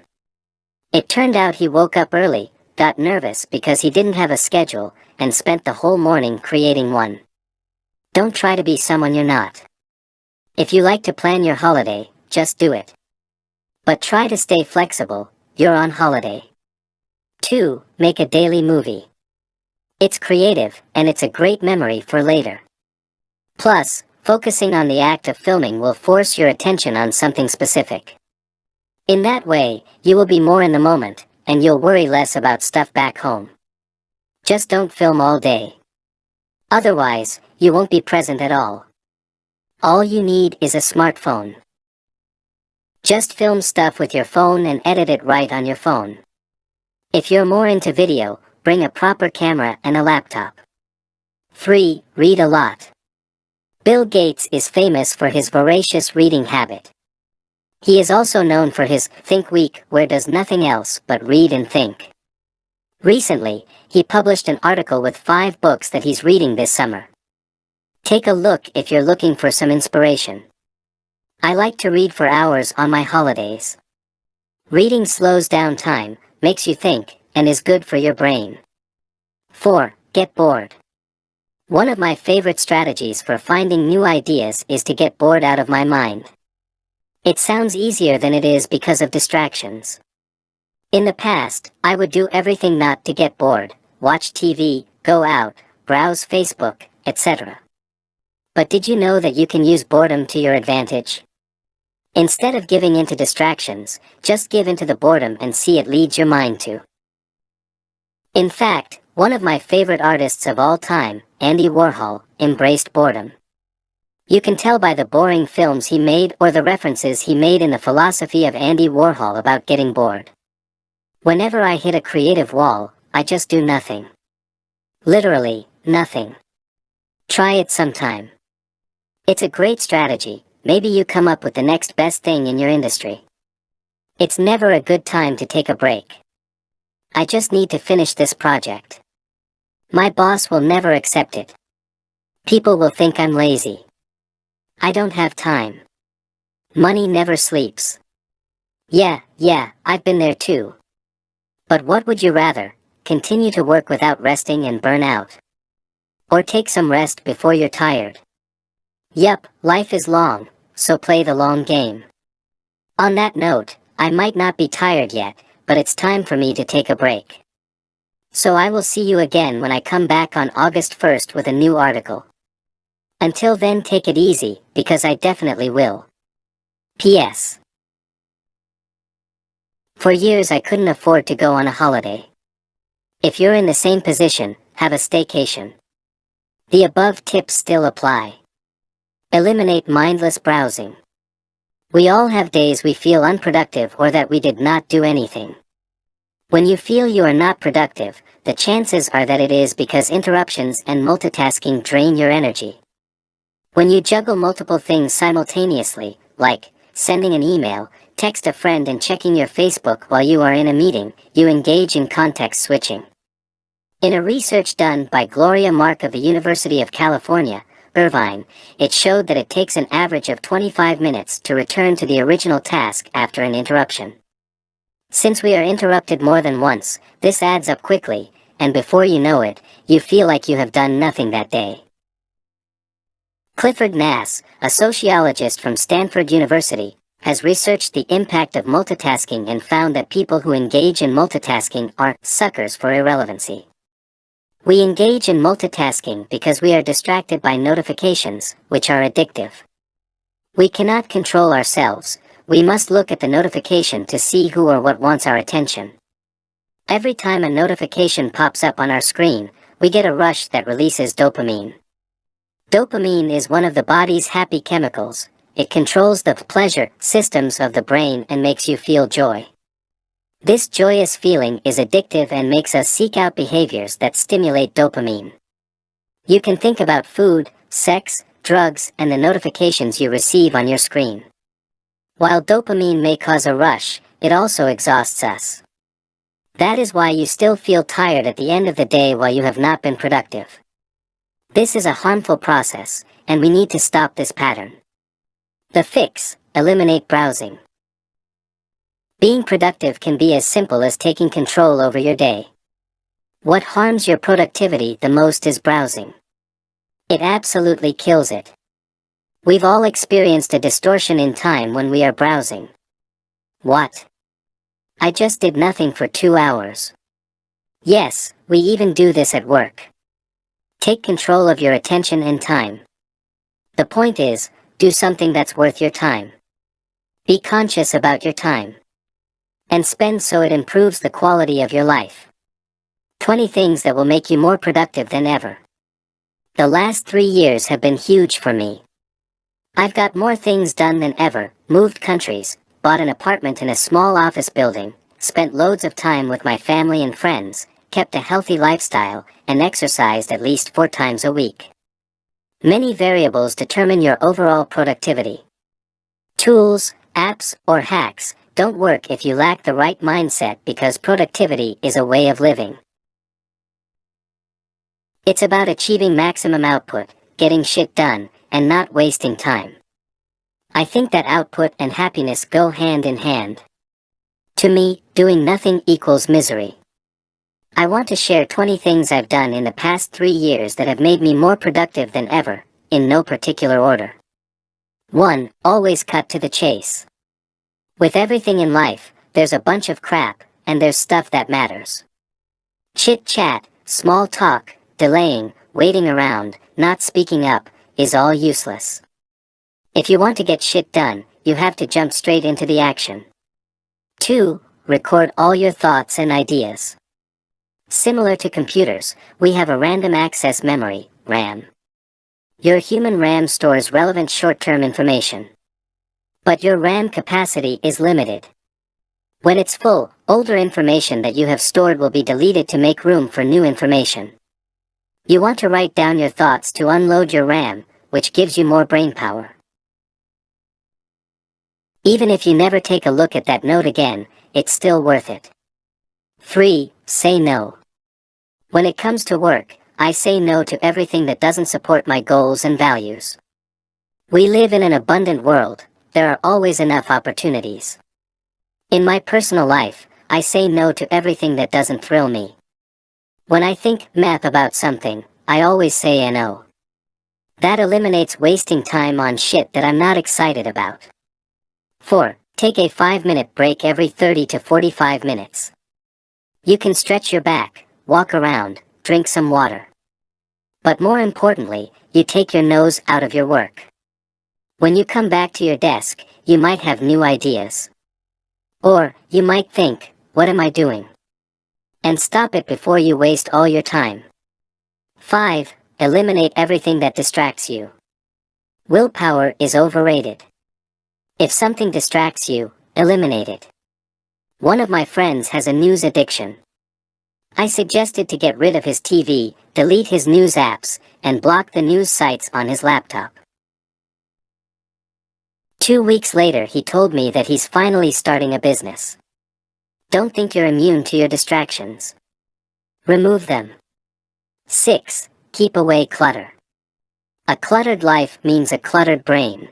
It turned out he woke up early, got nervous because he didn't have a schedule, and spent the whole morning creating one. Don't try to be someone you're not. If you like to plan your holiday, just do it. But try to stay flexible, you're on holiday. 2. Make a daily movie. It's creative, and it's a great memory for later. Plus, focusing on the act of filming will force your attention on something specific. In that way, you will be more in the moment, and you'll worry less about stuff back home. Just don't film all day. Otherwise, you won't be present at all. All you need is a smartphone. Just film stuff with your phone and edit it right on your phone. If you're more into video, bring a proper camera and a laptop. 3. Read a lot. Bill Gates is famous for his voracious reading habit. He is also known for his Think Week, where does nothing else but read and think. Recently, he published an article with 5 books that he's reading this summer. Take a look if you're looking for some inspiration. I like to read for hours on my holidays. Reading slows down time, makes you think, and is good for your brain. 4. Get bored. One of my favorite strategies for finding new ideas is to get bored out of my mind. It sounds easier than it is because of distractions. In the past, I would do everything not to get bored, watch TV, go out, browse Facebook, etc. But did you know that you can use boredom to your advantage? Instead of giving into distractions, just give into the boredom and see it leads your mind to. In fact, one of my favorite artists of all time, Andy Warhol, embraced boredom. You can tell by the boring films he made or the references he made in the philosophy of Andy Warhol about getting bored. Whenever I hit a creative wall, I just do nothing. Literally, nothing. Try it sometime. It's a great strategy. Maybe you come up with the next best thing in your industry. It's never a good time to take a break. I just need to finish this project. My boss will never accept it. People will think I'm lazy. I don't have time. Money never sleeps. Yeah, I've been there too. But what would you rather, continue to work without resting and burn out? Or take some rest before you're tired? Yup, life is long, so play the long game. On that note, I might not be tired yet, but it's time for me to take a break. So I will see you again when I come back on August 1st with a new article. Until then, take it easy, because I definitely will. P.S. For years I couldn't afford to go on a holiday. If you're in the same position, have a staycation. The above tips still apply. Eliminate mindless browsing. We all have days we feel unproductive or that we did not do anything. When you feel you are not productive, the chances are that it is because interruptions and multitasking drain your energy. When you juggle multiple things simultaneously, like sending an email, text a friend and checking your Facebook while you are in a meeting, you engage in context switching. In a research done by Gloria Mark of the University of California, Irvine, it showed that it takes an average of 25 minutes to return to the original task after an interruption. Since we are interrupted more than once, this adds up quickly, and before you know it, you feel like you have done nothing that day. Clifford Nass, a sociologist from Stanford University, has researched the impact of multitasking and found that people who engage in multitasking are suckers for irrelevancy. We engage in multitasking because we are distracted by notifications, which are addictive. We cannot control ourselves. We must look at the notification to see who or what wants our attention. Every time a notification pops up on our screen, we get a rush that releases dopamine. Dopamine is one of the body's happy chemicals. It controls the pleasure systems of the brain and makes you feel joy. This joyous feeling is addictive and makes us seek out behaviors that stimulate dopamine. You can think about food, sex, drugs, and the notifications you receive on your screen. While dopamine may cause a rush, it also exhausts us. That is why you still feel tired at the end of the day while you have not been productive. This is a harmful process, and we need to stop this pattern. The fix: eliminate browsing. Being productive can be as simple as taking control over your day. What harms your productivity the most is browsing. It absolutely kills it. We've all experienced a distortion in time when we are browsing. What? I just did nothing for 2 hours. Yes, we even do this at work. Take control of your attention and time. The point is, do something that's worth your time. Be conscious about your time. And spend so it improves the quality of your life. 20 things that will make you more productive than ever. The last 3 years have been huge for me. I've got more things done than ever, moved countries, bought an apartment in a small office building, spent loads of time with my family and friends, kept a healthy lifestyle, and exercised at least 4 times a week. Many variables determine your overall productivity. Tools, apps, or hacks don't work if you lack the right mindset, because productivity is a way of living. It's about achieving maximum output, getting shit done, and not wasting time. I think that output and happiness go hand in hand. To me, doing nothing equals misery. I want to share 20 things I've done in the past 3 years that have made me more productive than ever, in no particular order. 1. Always cut to the chase. With everything in life, there's a bunch of crap, and there's stuff that matters. Chit-chat, small talk, delaying, waiting around, not speaking up, is all useless. If you want to get shit done, you have to jump straight into the action. 2. Record all your thoughts and ideas. Similar to computers, we have a random access memory, RAM. Your human RAM stores relevant short-term information. But your RAM capacity is limited. When it's full, older information that you have stored will be deleted to make room for new information. You want to write down your thoughts to unload your RAM, which gives you more brain power. Even if you never take a look at that note again, it's still worth it. 3. Say no. When it comes to work, I say no to everything that doesn't support my goals and values. We live in an abundant world. There are always enough opportunities. In my personal life, I say no to everything that doesn't thrill me. When I think map about something, I always say no. That eliminates wasting time on shit that I'm not excited about. 4. Take a 5-minute break every 30 to 45 minutes. You can stretch your back, walk around, drink some water. But more importantly, you take your nose out of your work. When you come back to your desk, you might have new ideas. Or, you might think, what am I doing? And stop it before you waste all your time. 5. Eliminate everything that distracts you. Willpower is overrated. If something distracts you, eliminate it. One of my friends has a news addiction. I suggested to get rid of his TV, delete his news apps, and block the news sites on his laptop. 2 weeks later, he told me that he's finally starting a business. Don't think you're immune to your distractions. Remove them. 6. Keep away clutter. A cluttered life means a cluttered brain.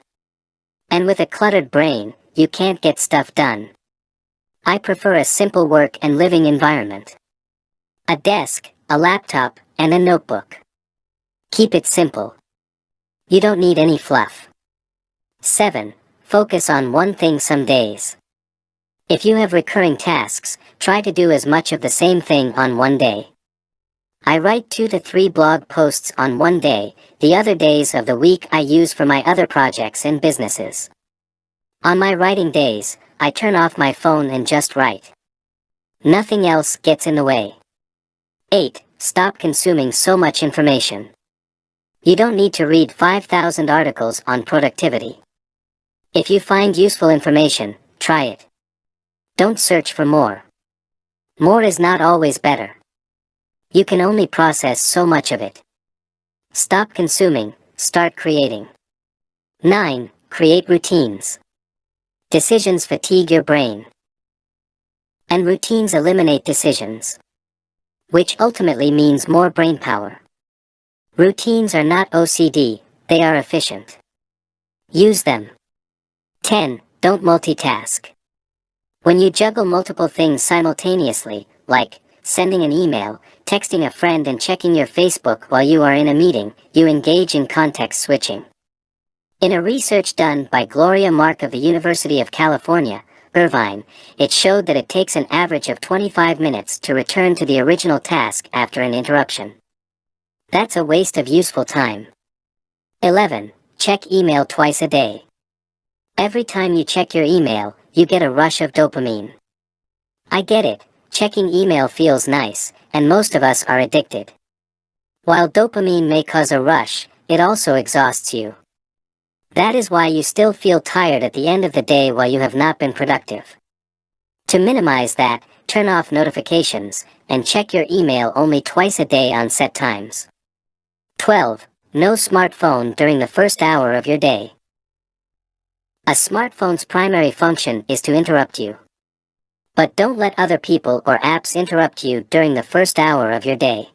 And with a cluttered brain, you can't get stuff done. I prefer a simple work and living environment. A desk, a laptop, and a notebook. Keep it simple. You don't need any fluff. 7. Focus on one thing some days. If you have recurring tasks, try to do as much of the same thing on one day. I write 2 to 3 blog posts on one day. The other days of the week I use for my other projects and businesses. On my writing days, I turn off my phone and just write. Nothing else gets in the way. 8. Stop consuming so much information. You don't need to read 5,000 articles on productivity. If you find useful information, try it. Don't search for more. More is not always better. You can only process so much of it. Stop consuming, start creating. 9. Create routines. Decisions fatigue your brain. And routines eliminate decisions. Which ultimately means more brain power. Routines are not OCD, they are efficient. Use them. 10. Don't multitask. When you juggle multiple things simultaneously, like sending an email, texting a friend, and checking your Facebook while you are in a meeting, you engage in context switching. In a research done by Gloria Mark of the University of California, Irvine, it showed that it takes an average of 25 minutes to return to the original task after an interruption. That's a waste of useful time. 11. Check email twice a day. Every time you check your email, you get a rush of dopamine. I get it, checking email feels nice, and most of us are addicted. While dopamine may cause a rush, it also exhausts you. That is why you still feel tired at the end of the day while you have not been productive. To minimize that, turn off notifications, and check your email only twice a day on set times. 12. No smartphone during the first hour of your day. A smartphone's primary function is to interrupt you. But don't let other people or apps interrupt you during the first hour of your day.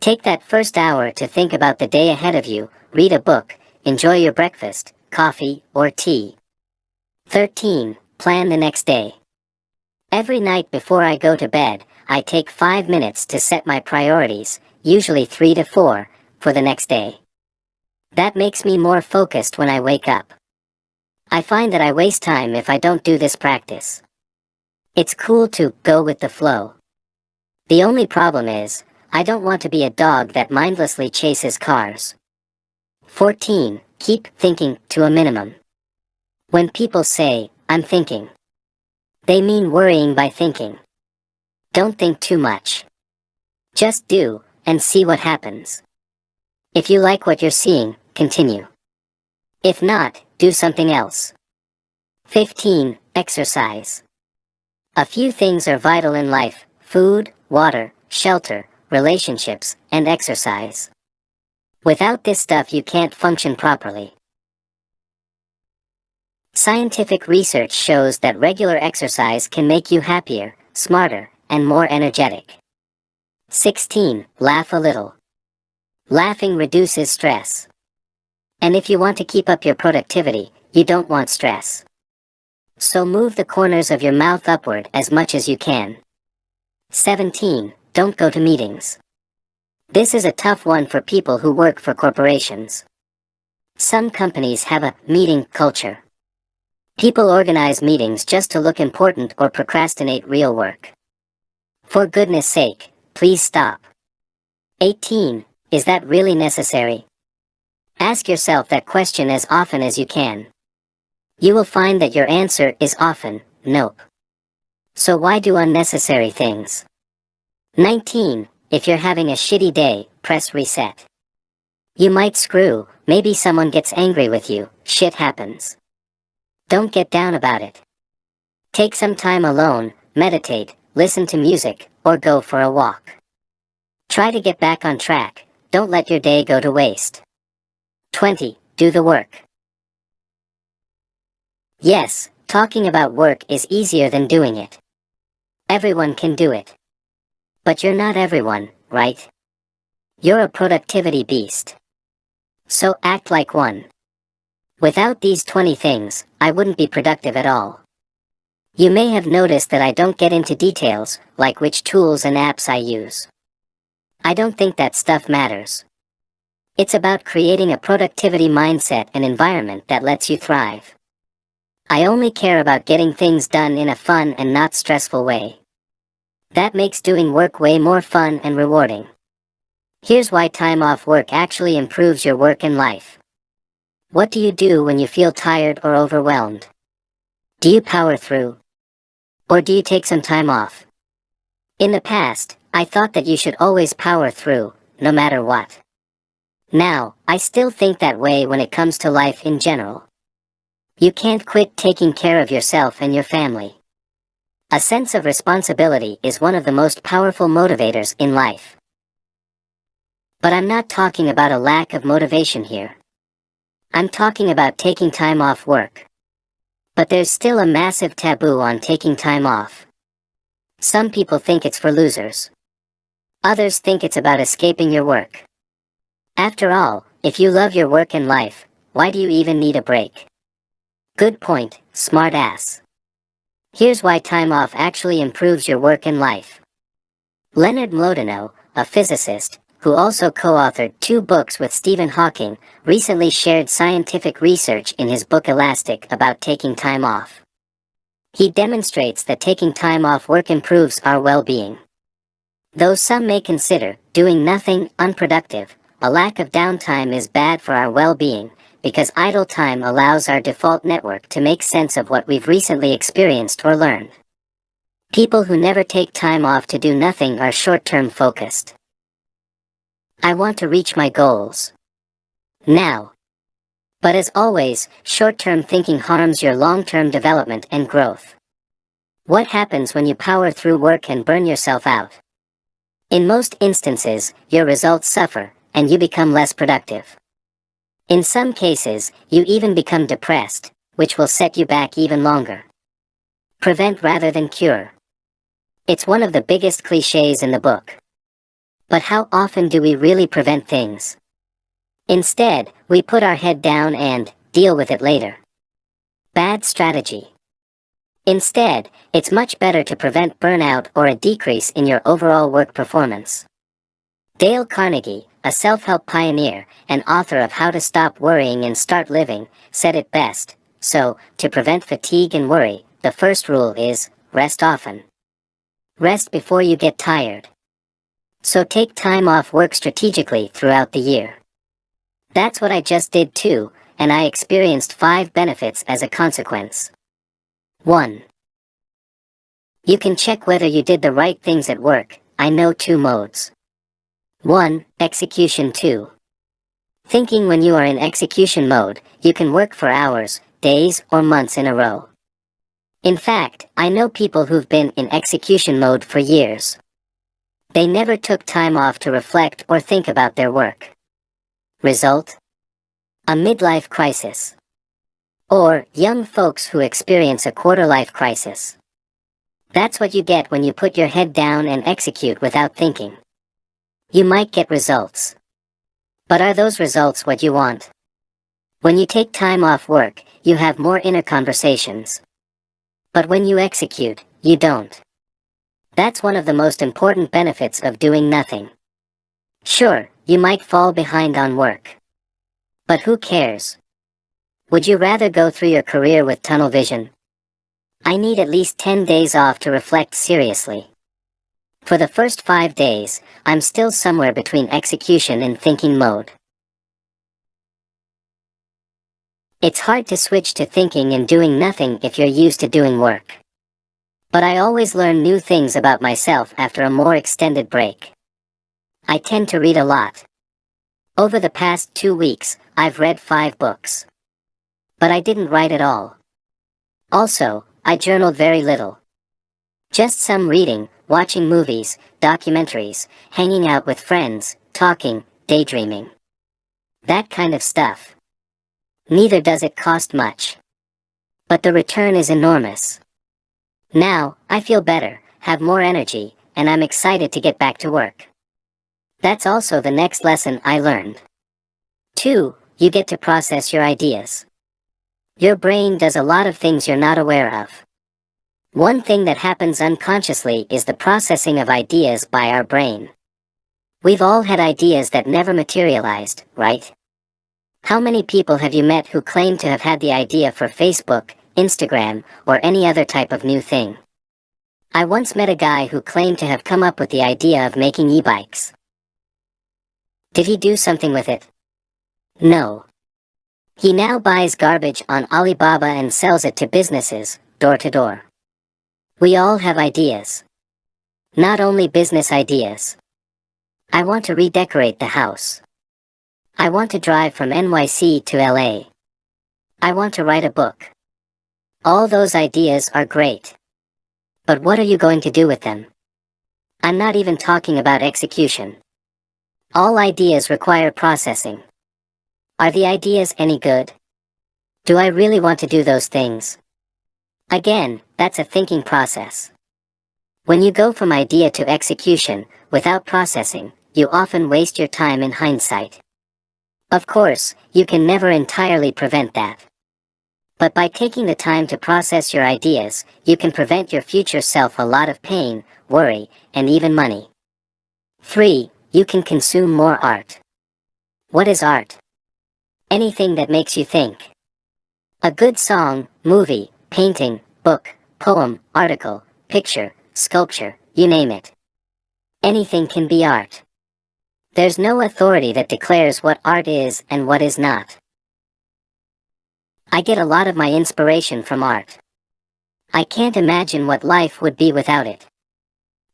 Take that first hour to think about the day ahead of you, read a book, enjoy your breakfast, coffee, or tea. 13. Plan the next day. Every night before I go to bed, I take 5 minutes to set my priorities, usually 3 to 4, for the next day. That makes me more focused when I wake up. I find that I waste time if I don't do this practice. It's cool to go with the flow. The only problem is, I don't want to be a dog that mindlessly chases cars. 14. Keep thinking to a minimum. When people say, "I'm thinking," they mean worrying by thinking. Don't think too much. Just do, and see what happens. If you like what you're seeing, continue. If not, do something else. 15. Exercise. A few things are vital in life: food, water, shelter, relationships, and exercise. Without this stuff you can't function properly. Scientific research shows that regular exercise can make you happier, smarter, and more energetic. 16. Laugh a little. Laughing reduces stress. And if you want to keep up your productivity, you don't want stress. So move the corners of your mouth upward as much as you can. 17. Don't go to meetings. This is a tough one for people who work for corporations. Some companies have a meeting culture. People organize meetings just to look important or procrastinate real work. For goodness sake, please stop. 18. Is that really necessary? Ask yourself that question as often as you can. You will find that your answer is often, nope. So why do unnecessary things? 19. If you're having a shitty day, press reset. You might screw, maybe someone gets angry with you, shit happens. Don't get down about it. Take some time alone, meditate, listen to music, or go for a walk. Try to get back on track, don't let your day go to waste. 20. Do the work. Yes, talking about work is easier than doing it. Everyone can do it. But you're not everyone, right? You're a productivity beast. So act like one. Without these 20 things, I wouldn't be productive at all. You may have noticed that I don't get into details, like which tools and apps I use. I don't think that stuff matters. It's about creating a productivity mindset and environment that lets you thrive. I only care about getting things done in a fun and not stressful way. That makes doing work way more fun and rewarding. Here's why time off work actually improves your work and life. What do you do when you feel tired or overwhelmed? Do you power through? Or do you take some time off? In the past, I thought that you should always power through, no matter what. Now, I still think that way when it comes to life in general. You can't quit taking care of yourself and your family. A sense of responsibility is one of the most powerful motivators in life. But I'm not talking about a lack of motivation here. I'm talking about taking time off work. But there's still a massive taboo on taking time off. Some people think it's for losers. Others think it's about escaping your work. After all, if you love your work and life, why do you even need a break? Good point, smart ass. Here's why time off actually improves your work and life. Leonard Mlodinow, a physicist, who also co-authored 2 books with Stephen Hawking, recently shared scientific research in his book Elastic about taking time off. He demonstrates that taking time off work improves our well-being. Though some may consider doing nothing unproductive, a lack of downtime is bad for our well-being, because idle time allows our default network to make sense of what we've recently experienced or learned. People who never take time off to do nothing are short-term focused. I want to reach my goals now. But as always, short-term thinking harms your long-term development and growth. What happens when you power through work and burn yourself out? In most instances, your results suffer, and you become less productive. In some cases, you even become depressed, which will set you back even longer. Prevent rather than cure. It's one of the biggest cliches in the book. But how often do we really prevent things? Instead, we put our head down and deal with it later. Bad strategy. Instead, it's much better to prevent burnout or a decrease in your overall work performance. Dale Carnegie, a self-help pioneer and author of How to Stop Worrying and Start Living, said it best. So, to prevent fatigue and worry, the first rule is, rest often. Rest before you get tired. So take time off work strategically throughout the year. That's what I just did too, and I experienced 5 benefits as a consequence. 1. You can check whether you did the right things at work. I know 2 modes. 1. Execution. 2. Thinking. When you are in execution mode, you can work for hours, days, or months in a row. In fact, I know people who've been in execution mode for years. They never took time off to reflect or think about their work. Result? A midlife crisis. Or young folks who experience a quarter-life crisis. That's what you get when you put your head down and execute without thinking. You might get results. But are those results what you want? When you take time off work, you have more inner conversations. But when you execute, you don't. That's one of the most important benefits of doing nothing. Sure, you might fall behind on work. But who cares? Would you rather go through your career with tunnel vision? I need at least 10 days off to reflect seriously. For the first 5 days, I'm still somewhere between execution and thinking mode. It's hard to switch to thinking and doing nothing if you're used to doing work. But I always learn new things about myself after a more extended break. I tend to read a lot. Over the past 2 weeks, I've read 5 books. But I didn't write at all. Also, I journaled very little. Just some reading, watching movies, documentaries, hanging out with friends, talking, daydreaming. That kind of stuff. Neither does it cost much. But the return is enormous. Now, I feel better, have more energy, and I'm excited to get back to work. That's also the next lesson I learned. 2. You get to process your ideas. Your brain does a lot of things you're not aware of. One thing that happens unconsciously is the processing of ideas by our brain. We've all had ideas that never materialized, right? How many people have you met who claim to have had the idea for Facebook, Instagram, or any other type of new thing? I once met a guy who claimed to have come up with the idea of making e-bikes. Did he do something with it? No. He now buys garbage on Alibaba and sells it to businesses, door to door. We all have ideas. Not only business ideas. I want to redecorate the house. I want to drive from NYC to LA. I want to write a book. All those ideas are great. But what are you going to do with them? I'm not even talking about execution. All ideas require processing. Are the ideas any good? Do I really want to do those things? Again, that's a thinking process. When you go from idea to execution, without processing, you often waste your time in hindsight. Of course, you can never entirely prevent that. But by taking the time to process your ideas, you can prevent your future self a lot of pain, worry, and even money. 3. You can consume more art. What is art? Anything that makes you think. A good song, movie, painting, book, poem, article, picture, sculpture, you name it. Anything can be art. There's no authority that declares what art is and what is not. I get a lot of my inspiration from art. I can't imagine what life would be without it.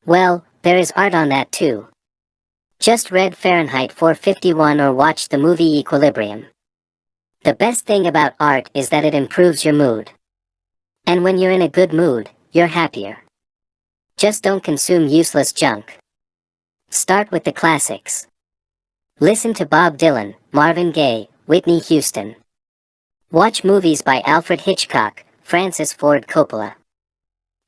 Well, there is art on that too. Just read Fahrenheit 451 or watched the movie Equilibrium. The best thing about art is that it improves your mood. And when you're in a good mood, you're happier. Just don't consume useless junk. Start with the classics. Listen to Bob Dylan, Marvin Gaye, Whitney Houston. Watch movies by Alfred Hitchcock, Francis Ford Coppola.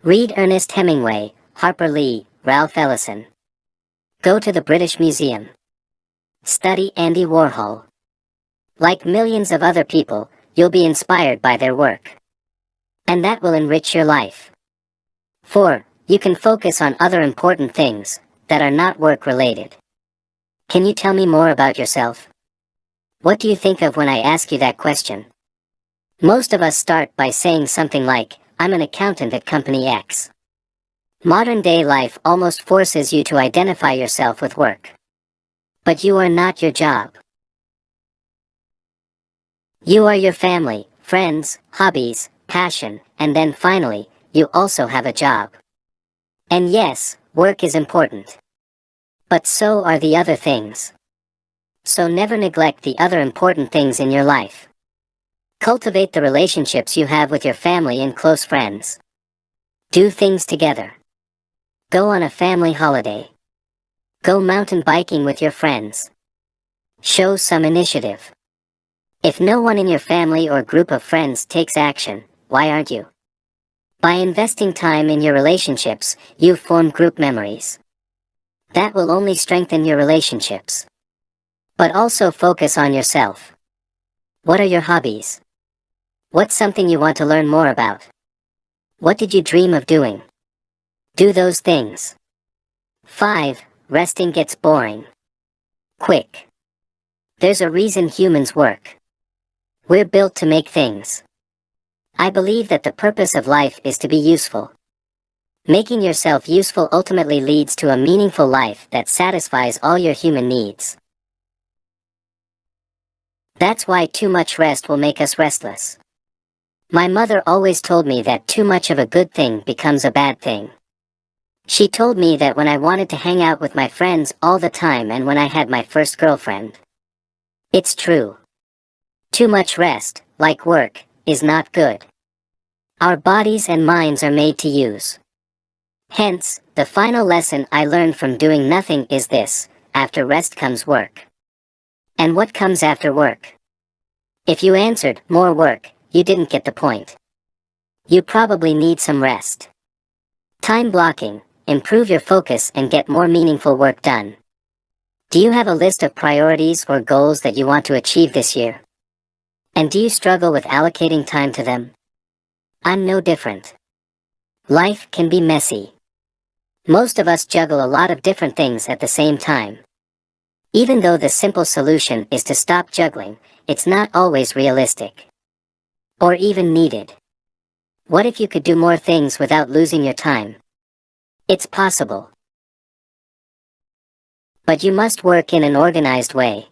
Read Ernest Hemingway, Harper Lee, Ralph Ellison. Go to the British Museum. Study Andy Warhol. Like millions of other people, you'll be inspired by their work. And that will enrich your life. 4. You can focus on other important things that are not work-related. Can you tell me more about yourself? What do you think of when I ask you that question? Most of us start by saying something like, I'm an accountant at Company X. Modern-day life almost forces you to identify yourself with work. But you are not your job. You are your family, friends, hobbies, passion, and then finally, you also have a job. And yes, work is important. But so are the other things. So never neglect the other important things in your life. Cultivate the relationships you have with your family and close friends. Do things together. Go on a family holiday. Go mountain biking with your friends. Show some initiative. If no one in your family or group of friends takes action, why aren't you? By investing time in your relationships, you form group memories. That will only strengthen your relationships. But also focus on yourself. What are your hobbies? What's something you want to learn more about? What did you dream of doing? Do those things. 5. Resting gets boring. Quick. There's a reason humans work. We're built to make things. I believe that the purpose of life is to be useful. Making yourself useful ultimately leads to a meaningful life that satisfies all your human needs. That's why too much rest will make us restless. My mother always told me that too much of a good thing becomes a bad thing. She told me that when I wanted to hang out with my friends all the time and when I had my first girlfriend. It's true. Too much rest, like work, is not good. Our bodies and minds are made to use. Hence, the final lesson I learned from doing nothing is this: after rest comes work. And what comes after work? If you answered, more work, you didn't get the point. You probably need some rest. Time blocking, improve your focus and get more meaningful work done. Do you have a list of priorities or goals that you want to achieve this year? And do you struggle with allocating time to them? I'm no different. Life can be messy. Most of us juggle a lot of different things at the same time. Even though the simple solution is to stop juggling, it's not always realistic. Or even needed. What if you could do more things without losing your time? It's possible. But you must work in an organized way.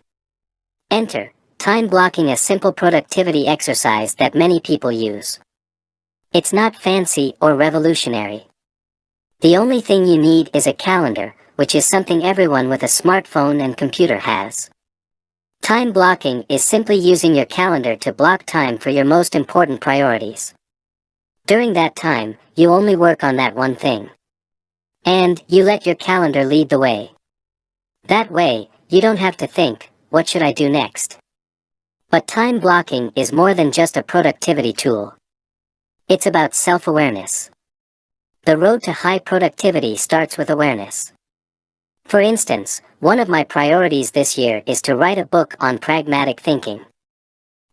Enter time blocking, a simple productivity exercise that many people use. It's not fancy or revolutionary. The only thing you need is a calendar, which is something everyone with a smartphone and computer has. Time blocking is simply using your calendar to block time for your most important priorities. During that time, you only work on that one thing. And you let your calendar lead the way. That way, you don't have to think, what should I do next? But time blocking is more than just a productivity tool. It's about self-awareness. The road to high productivity starts with awareness. For instance, one of my priorities this year is to write a book on pragmatic thinking.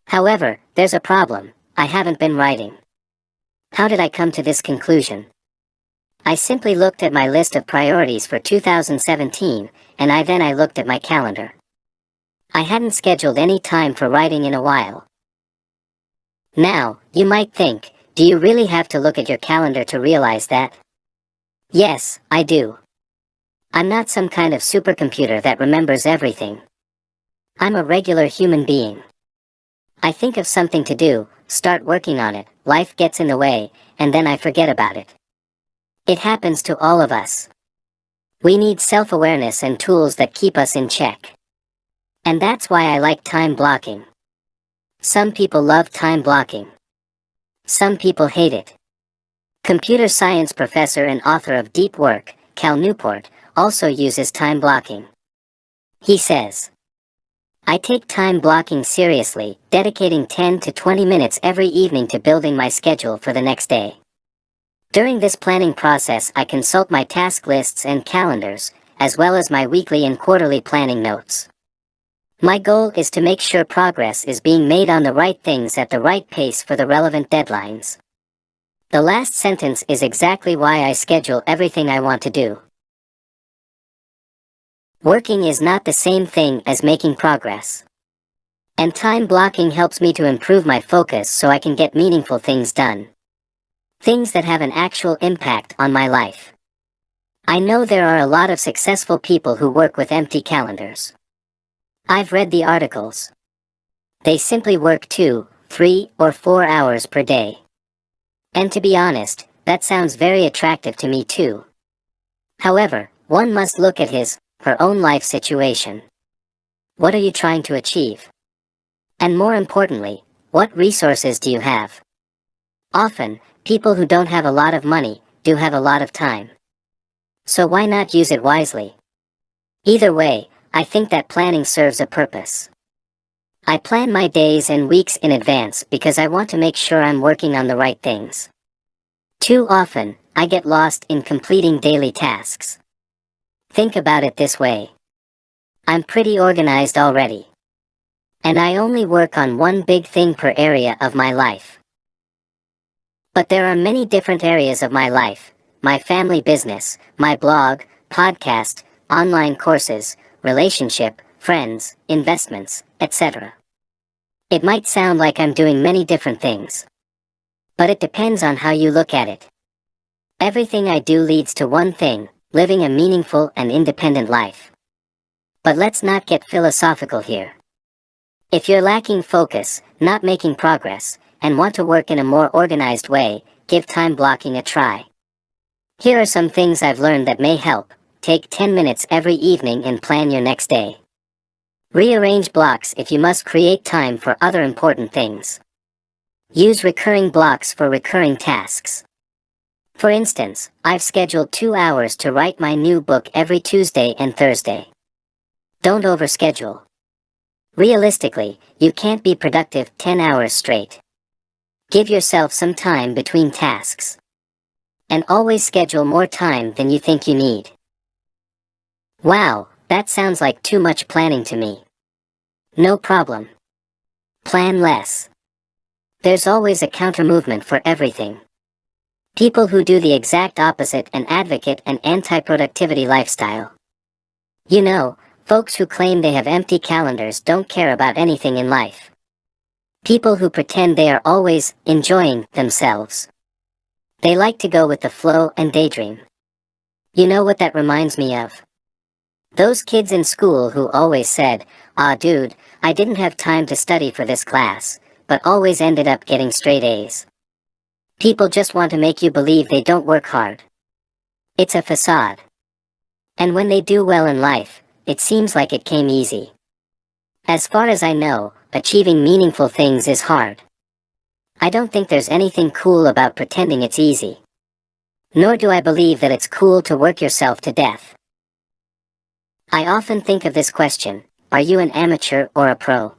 However, there's a problem: I haven't been writing. How did I come to this conclusion? I simply looked at my list of priorities for 2017, and I looked at my calendar. I hadn't scheduled any time for writing in a while. Now, you might think, do you really have to look at your calendar to realize that? Yes, I do. I'm not some kind of supercomputer that remembers everything. I'm a regular human being. I think of something to do, start working on it, life gets in the way, and then I forget about it. It happens to all of us. We need self-awareness and tools that keep us in check. And that's why I like time blocking. Some people love time blocking. Some people hate it. Computer science professor and author of Deep Work, Cal Newport, also uses time blocking. He says, "I take time blocking seriously, dedicating 10 to 20 minutes every evening to building my schedule for the next day. During this planning process, I consult my task lists and calendars, as well as my weekly and quarterly planning notes. My goal is to make sure progress is being made on the right things at the right pace for the relevant deadlines." The last sentence is exactly why I schedule everything I want to do. Working is not the same thing as making progress. And time blocking helps me to improve my focus so I can get meaningful things done. Things that have an actual impact on my life. I know there are a lot of successful people who work with empty calendars. I've read the articles. They simply work 2, 3, or 4 hours per day. And to be honest, that sounds very attractive to me too. However, one must look at her own life situation. What are you trying to achieve? And more importantly, what resources do you have? Often, people who don't have a lot of money do have a lot of time. So why not use it wisely? Either way, I think that planning serves a purpose. I plan my days and weeks in advance because I want to make sure I'm working on the right things. Too often, I get lost in completing daily tasks. Think about it this way. I'm pretty organized already. And I only work on one big thing per area of my life. But there are many different areas of my life: my family business, my blog, podcast, online courses, relationship, friends, investments, etc. It might sound like I'm doing many different things. But it depends on how you look at it. Everything I do leads to one thing: living a meaningful and independent life. But let's not get philosophical here. If you're lacking focus, not making progress, and want to work in a more organized way, give time blocking a try. Here are some things I've learned that may help. Take 10 minutes every evening and plan your next day. Rearrange blocks if you must create time for other important things. Use recurring blocks for recurring tasks. For instance, I've scheduled 2 hours to write my new book every Tuesday and Thursday. Don't overschedule. Realistically, you can't be productive 10 hours straight. Give yourself some time between tasks. And always schedule more time than you think you need. Wow, that sounds like too much planning to me. No problem. Plan less. There's always a counter-movement for everything. People who do the exact opposite and advocate an anti-productivity lifestyle. You know, folks who claim they have empty calendars don't care about anything in life. People who pretend they are always enjoying themselves. They like to go with the flow and daydream. You know what that reminds me of? Those kids in school who always said, "Ah, dude, I didn't have time to study for this class," but always ended up getting straight A's. People just want to make you believe they don't work hard. It's a facade. And when they do well in life, it seems like it came easy. As far as I know, achieving meaningful things is hard. I don't think there's anything cool about pretending it's easy. Nor do I believe that it's cool to work yourself to death. I often think of this question: are you an amateur or a pro?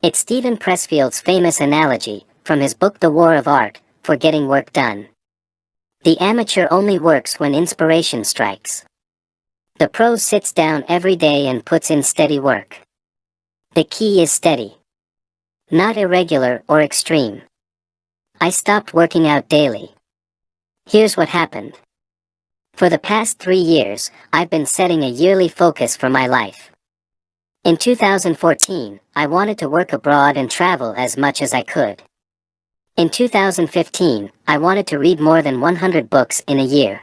It's Stephen Pressfield's famous analogy, from his book The War of Art, for getting work done. The amateur only works when inspiration strikes. The pro sits down every day and puts in steady work. The key is steady. Not irregular or extreme. I stopped working out daily. Here's what happened. For the past 3 years, I've been setting a yearly focus for my life. In 2014, I wanted to work abroad and travel as much as I could. In 2015, I wanted to read more than 100 books in a year.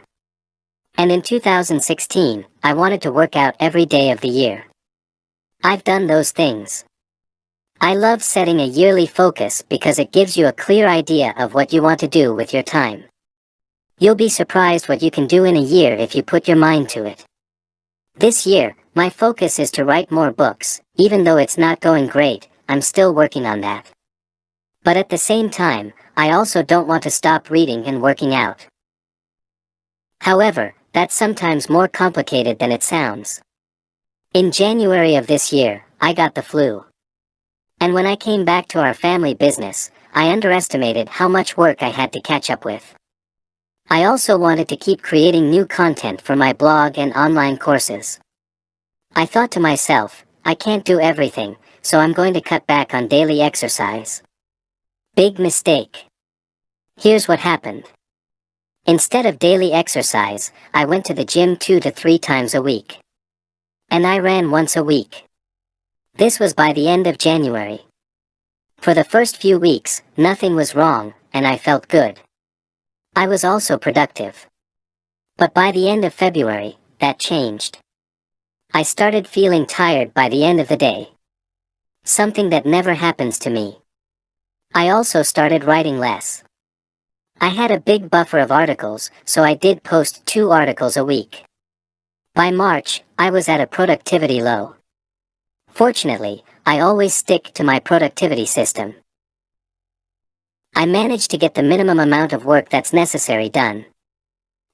And in 2016, I wanted to work out every day of the year. I've done those things. I love setting a yearly focus because it gives you a clear idea of what you want to do with your time. You'll be surprised what you can do in a year if you put your mind to it. This year, my focus is to write more books. Even though it's not going great, I'm still working on that. But at the same time, I also don't want to stop reading and working out. However, that's sometimes more complicated than it sounds. In January of this year, I got the flu. And when I came back to our family business, I underestimated how much work I had to catch up with. I also wanted to keep creating new content for my blog and online courses. I thought to myself, I can't do everything, so I'm going to cut back on daily exercise. Big mistake. Here's what happened. Instead of daily exercise, I went to the gym 2 to 3 times a week. And I ran once a week. This was by the end of January. For the first few weeks, nothing was wrong, and I felt good. I was also productive. But by the end of February, that changed. I started feeling tired by the end of the day. Something that never happens to me. I also started writing less. I had a big buffer of articles, so I did post 2 articles a week. By March, I was at a productivity low. Fortunately, I always stick to my productivity system. I managed to get the minimum amount of work that's necessary done.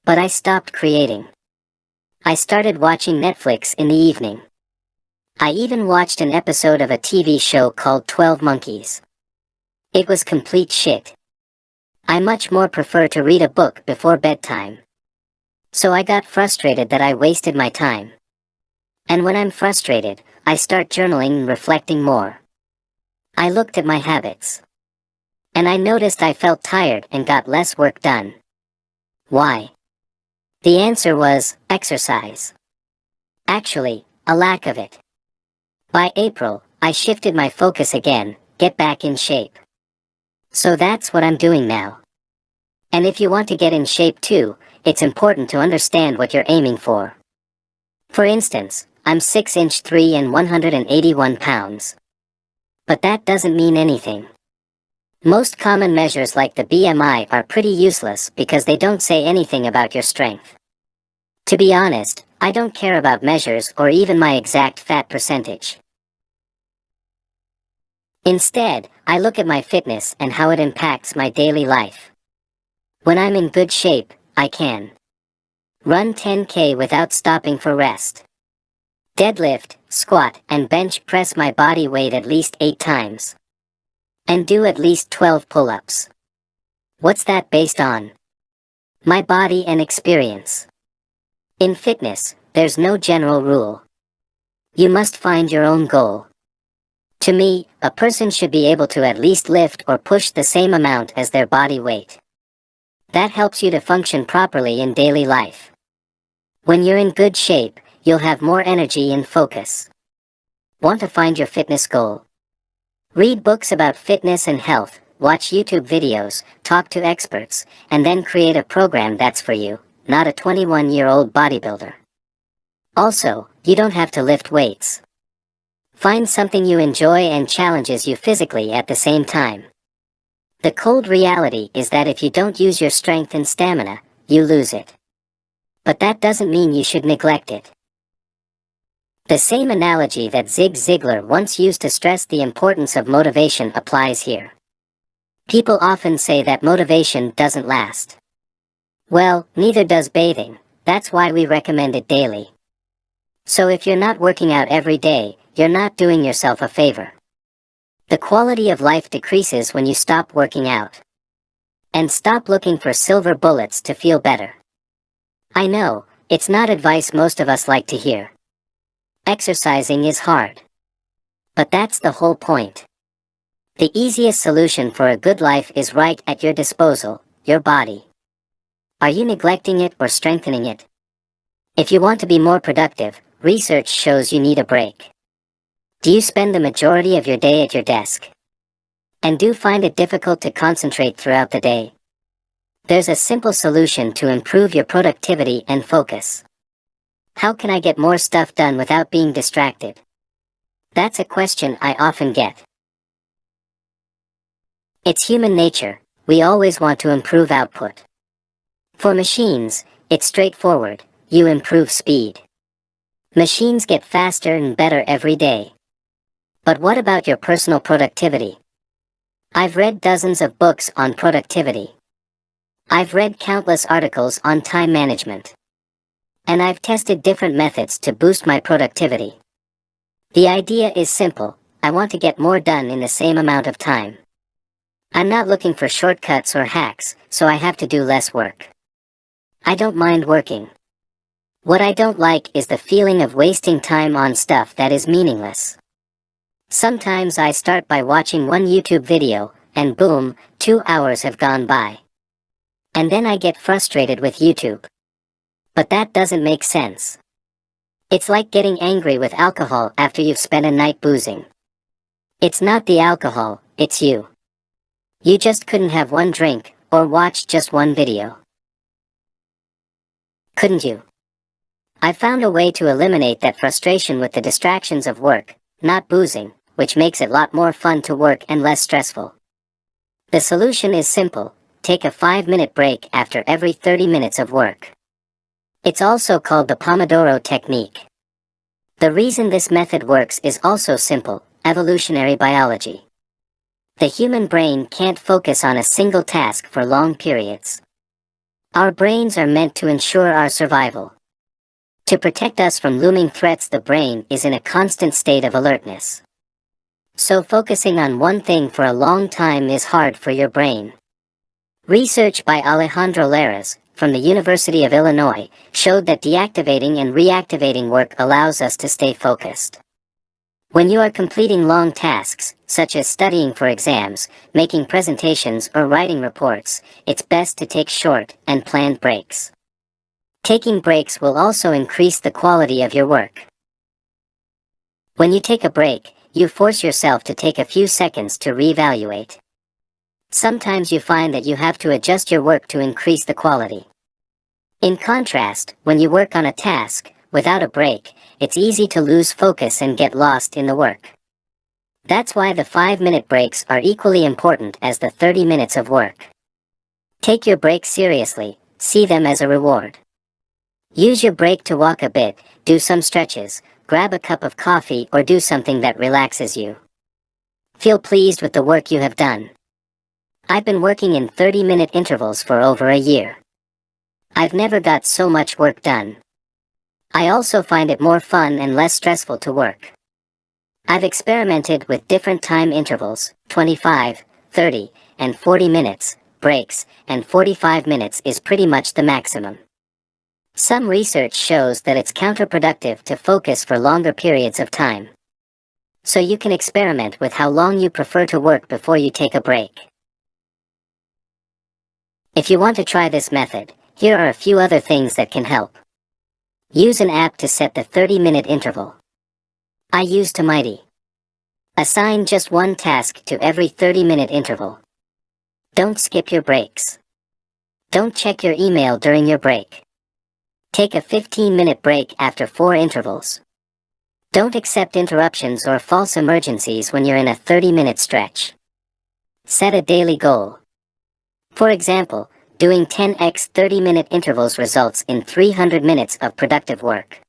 But I stopped creating. I started watching Netflix in the evening. I even watched an episode of a TV show called 12 Monkeys. It was complete shit. I much more prefer to read a book before bedtime. So I got frustrated that I wasted my time. And when I'm frustrated, I start journaling and reflecting more. I looked at my habits. And I noticed I felt tired and got less work done. Why? The answer was exercise. Actually, a lack of it. By April, I shifted my focus again, get back in shape. So that's what I'm doing now. And if you want to get in shape too, it's important to understand what you're aiming for. For instance, I'm 6'3" and 181 pounds. But that doesn't mean anything. Most common measures like the BMI are pretty useless because they don't say anything about your strength. To be honest, I don't care about measures or even my exact fat percentage. Instead, I look at my fitness and how it impacts my daily life. When I'm in good shape, I can run 10K without stopping for rest. Deadlift, squat, and bench press my body weight at least 8 times. And do at least 12 pull-ups. What's that based on? My body and experience. In fitness, there's no general rule. You must find your own goal. To me, a person should be able to at least lift or push the same amount as their body weight. That helps you to function properly in daily life. When you're in good shape, you'll have more energy and focus. Want to find your fitness goal? Read books about fitness and health, watch YouTube videos, talk to experts, and then create a program that's for you, not a 21-year-old bodybuilder. Also, you don't have to lift weights. Find something you enjoy and challenges you physically at the same time. The cold reality is that if you don't use your strength and stamina, you lose it. But that doesn't mean you should neglect it. The same analogy that Zig Ziglar once used to stress the importance of motivation applies here. People often say that motivation doesn't last. Well, neither does bathing, that's why we recommend it daily. So if you're not working out every day, you're not doing yourself a favor. The quality of life decreases when you stop working out. And stop looking for silver bullets to feel better. I know, it's not advice most of us like to hear. Exercising is hard. But that's the whole point. The easiest solution for a good life is right at your disposal, your body. Are you neglecting it or strengthening it? If you want to be more productive, research shows you need a break. Do you spend the majority of your day at your desk? And do you find it difficult to concentrate throughout the day? There's a simple solution to improve your productivity and focus. How can I get more stuff done without being distracted? That's a question I often get. It's human nature, we always want to improve output. For machines, it's straightforward, you improve speed. Machines get faster and better every day. But what about your personal productivity? I've read dozens of books on productivity. I've read countless articles on time management. And I've tested different methods to boost my productivity. The idea is simple. I want to get more done in the same amount of time. I'm not looking for shortcuts or hacks, so I have to do less work. I don't mind working. What I don't like is the feeling of wasting time on stuff that is meaningless. Sometimes I start by watching one YouTube video, and boom, 2 hours have gone by. And then I get frustrated with YouTube. But that doesn't make sense. It's like getting angry with alcohol after you've spent a night boozing. It's not the alcohol, it's you. You just couldn't have one drink, or watch just one video. Couldn't you? I found a way to eliminate that frustration with the distractions of work, not boozing, which makes it a lot more fun to work and less stressful. The solution is simple: take a 5-minute break after every 30 minutes of work. It's also called the Pomodoro technique. The reason this method works is also simple: evolutionary biology. The human brain can't focus on a single task for long periods. Our brains are meant to ensure our survival. To protect us from looming threats, the brain is in a constant state of alertness. So focusing on one thing for a long time is hard for your brain. Research by Alejandro Leras, from the University of Illinois, showed that deactivating and reactivating work allows us to stay focused. When you are completing long tasks, such as studying for exams, making presentations, or writing reports, it's best to take short and planned breaks. Taking breaks will also increase the quality of your work. When you take a break, you force yourself to take a few seconds to reevaluate. Sometimes you find that you have to adjust your work to increase the quality. In contrast, when you work on a task, without a break, it's easy to lose focus and get lost in the work. That's why the 5-minute breaks are equally important as the 30 minutes of work. Take your breaks seriously, see them as a reward. Use your break to walk a bit, do some stretches, grab a cup of coffee, or do something that relaxes you. Feel pleased with the work you have done. I've been working in 30-minute intervals for over a year. I've never got so much work done. I also find it more fun and less stressful to work. I've experimented with different time intervals, 25, 30, and 40 minutes, breaks, and 45 minutes is pretty much the maximum. Some research shows that it's counterproductive to focus for longer periods of time. So you can experiment with how long you prefer to work before you take a break. If you want to try this method, here are a few other things that can help. Use an app to set the 30-minute interval. I use Mighty. Assign just one task to every 30-minute interval. Don't skip your breaks. Don't check your email during your break. Take a 15-minute break after 4 intervals. Don't accept interruptions or false emergencies when you're in a 30-minute stretch. Set a daily goal. For example, doing 10x 30-minute intervals results in 300 minutes of productive work.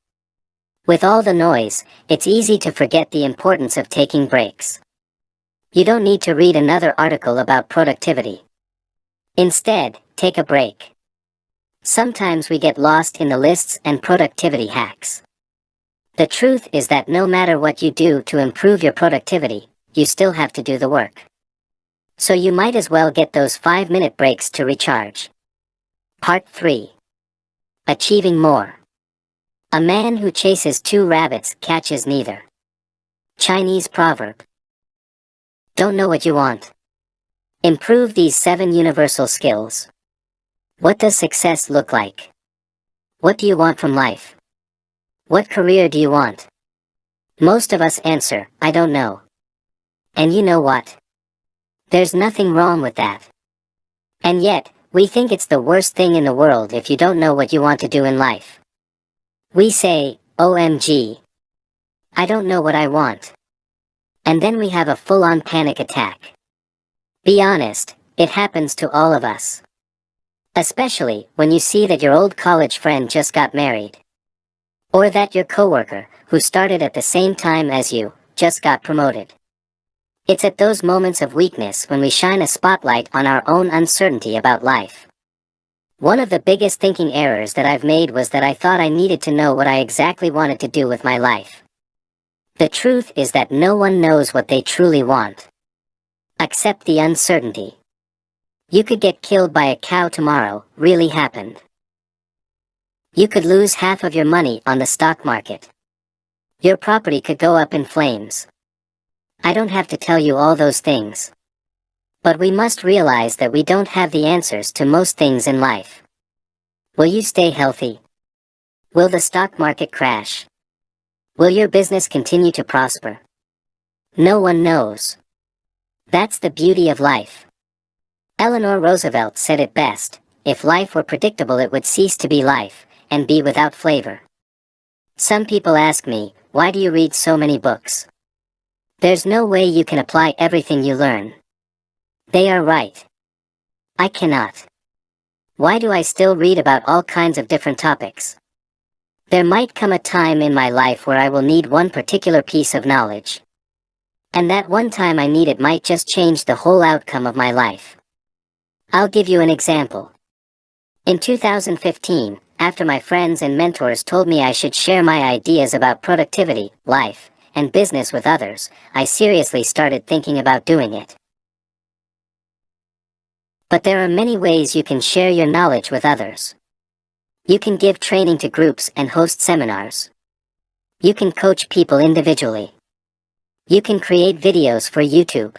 With all the noise, it's easy to forget the importance of taking breaks. You don't need to read another article about productivity. Instead, take a break. Sometimes we get lost in the lists and productivity hacks. The truth is that no matter what you do to improve your productivity, you still have to do the work. So you might as well get those 5-minute breaks to recharge. Part 3. Achieving more. A man who chases 2 rabbits catches neither. Chinese proverb. Don't know what you want? Improve these 7 universal skills. What does success look like? What do you want from life? What career do you want? Most of us answer, I don't know. And you know what? There's nothing wrong with that. And yet, we think it's the worst thing in the world if you don't know what you want to do in life. We say, OMG. I don't know what I want. And then we have a full-on panic attack. Be honest, it happens to all of us. Especially when you see that your old college friend just got married. Or that your coworker, who started at the same time as you, just got promoted. It's at those moments of weakness when we shine a spotlight on our own uncertainty about life. One of the biggest thinking errors that I've made was that I thought I needed to know what I exactly wanted to do with my life. The truth is that no one knows what they truly want. Accept the uncertainty. You could get killed by a cow tomorrow, really happened. You could lose half of your money on the stock market. Your property could go up in flames. I don't have to tell you all those things. But we must realize that we don't have the answers to most things in life. Will you stay healthy? Will the stock market crash? Will your business continue to prosper? No one knows. That's the beauty of life. Eleanor Roosevelt said it best, if life were predictable it would cease to be life, and be without flavor. Some people ask me, why do you read so many books? There's no way you can apply everything you learn. They are right. I cannot. Why do I still read about all kinds of different topics? There might come a time in my life where I will need one particular piece of knowledge. And that one time I need it might just change the whole outcome of my life. I'll give you an example. In 2015, after my friends and mentors told me I should share my ideas about productivity, life, and business with others, I seriously started thinking about doing it. But there are many ways you can share your knowledge with others. You can give training to groups and host seminars. You can coach people individually. You can create videos for YouTube.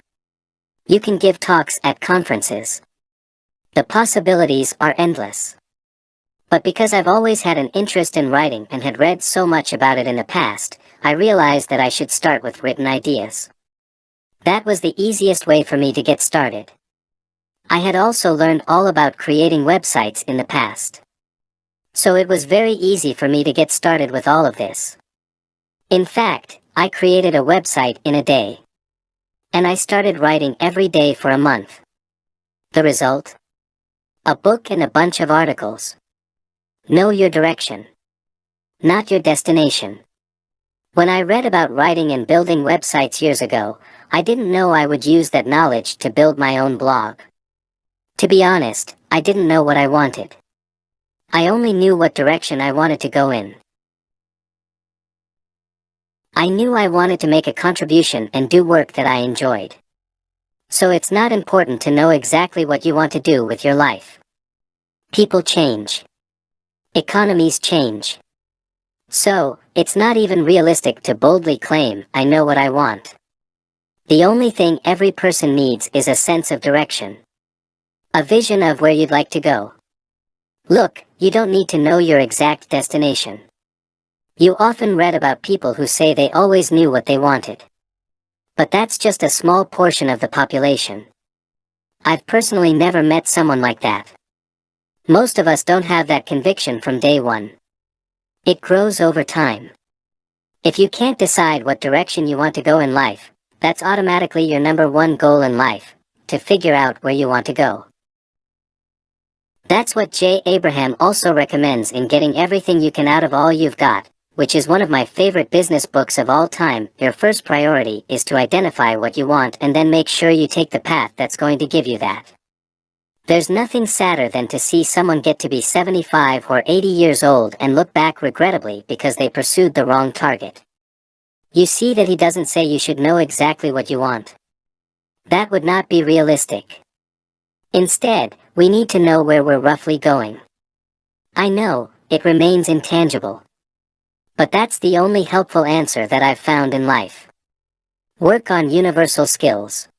You can give talks at conferences. The possibilities are endless. But because I've always had an interest in writing and had read so much about it in the past, I realized that I should start with written ideas. That was the easiest way for me to get started. I had also learned all about creating websites in the past. So it was very easy for me to get started with all of this. In fact, I created a website in a day. And I started writing every day for a month. The result? A book and a bunch of articles. Know your direction. Not your destination. When I read about writing and building websites years ago, I didn't know I would use that knowledge to build my own blog. To be honest, I didn't know what I wanted. I only knew what direction I wanted to go in. I knew I wanted to make a contribution and do work that I enjoyed. So it's not important to know exactly what you want to do with your life. People change. Economies change. So, it's not even realistic to boldly claim, I know what I want. The only thing every person needs is a sense of direction. A vision of where you'd like to go. Look, you don't need to know your exact destination. You often read about people who say they always knew what they wanted. But that's just a small portion of the population. I've personally never met someone like that. Most of us don't have that conviction from day one. It grows over time. If you can't decide what direction you want to go in life, that's automatically your number one goal in life, to figure out where you want to go. That's what J. Abraham also recommends in Getting Everything You Can Out of All You've Got, which is one of my favorite business books of all time. Your first priority is to identify what you want and then make sure you take the path that's going to give you that. There's nothing sadder than to see someone get to be 75 or 80 years old and look back regrettably because they pursued the wrong target. You see that he doesn't say you should know exactly what you want. That would not be realistic. Instead, we need to know where we're roughly going. I know, it remains intangible. But that's the only helpful answer that I've found in life. Work on universal skills.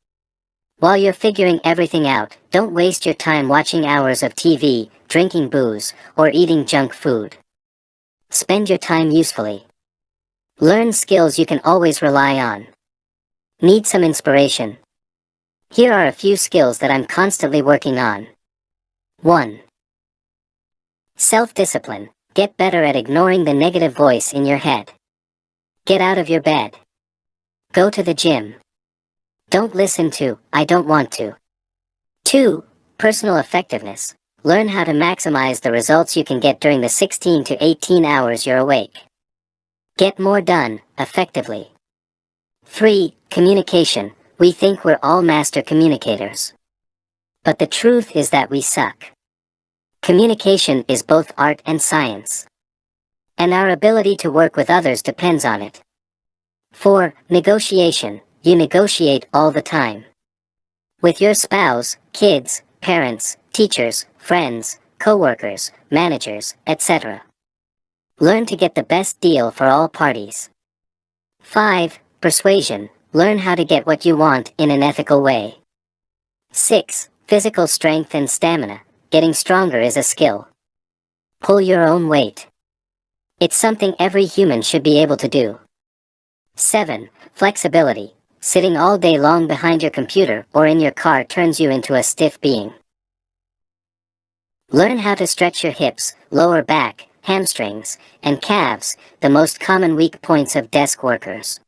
While you're figuring everything out, don't waste your time watching hours of TV, drinking booze, or eating junk food. Spend your time usefully. Learn skills you can always rely on. Need some inspiration? Here are a few skills that I'm constantly working on. 1. Self-discipline. Get better at ignoring the negative voice in your head. Get out of your bed. Go to the gym. Don't listen to, I don't want to. 2. Personal effectiveness. Learn how to maximize the results you can get during the 16 to 18 hours you're awake. Get more done, effectively. 3. Communication. We think we're all master communicators. But the truth is that we suck. Communication is both art and science. And our ability to work with others depends on it. 4. Negotiation. You negotiate all the time. With your spouse, kids, parents, teachers, friends, co-workers, managers, etc. Learn to get the best deal for all parties. 5. Persuasion. Learn how to get what you want in an ethical way. 6. Physical strength and stamina. Getting stronger is a skill. Pull your own weight. It's something every human should be able to do. 7. Flexibility. Sitting all day long behind your computer or in your car turns you into a stiff being. Learn how to stretch your hips, lower back, hamstrings, and calves, the most common weak points of desk workers.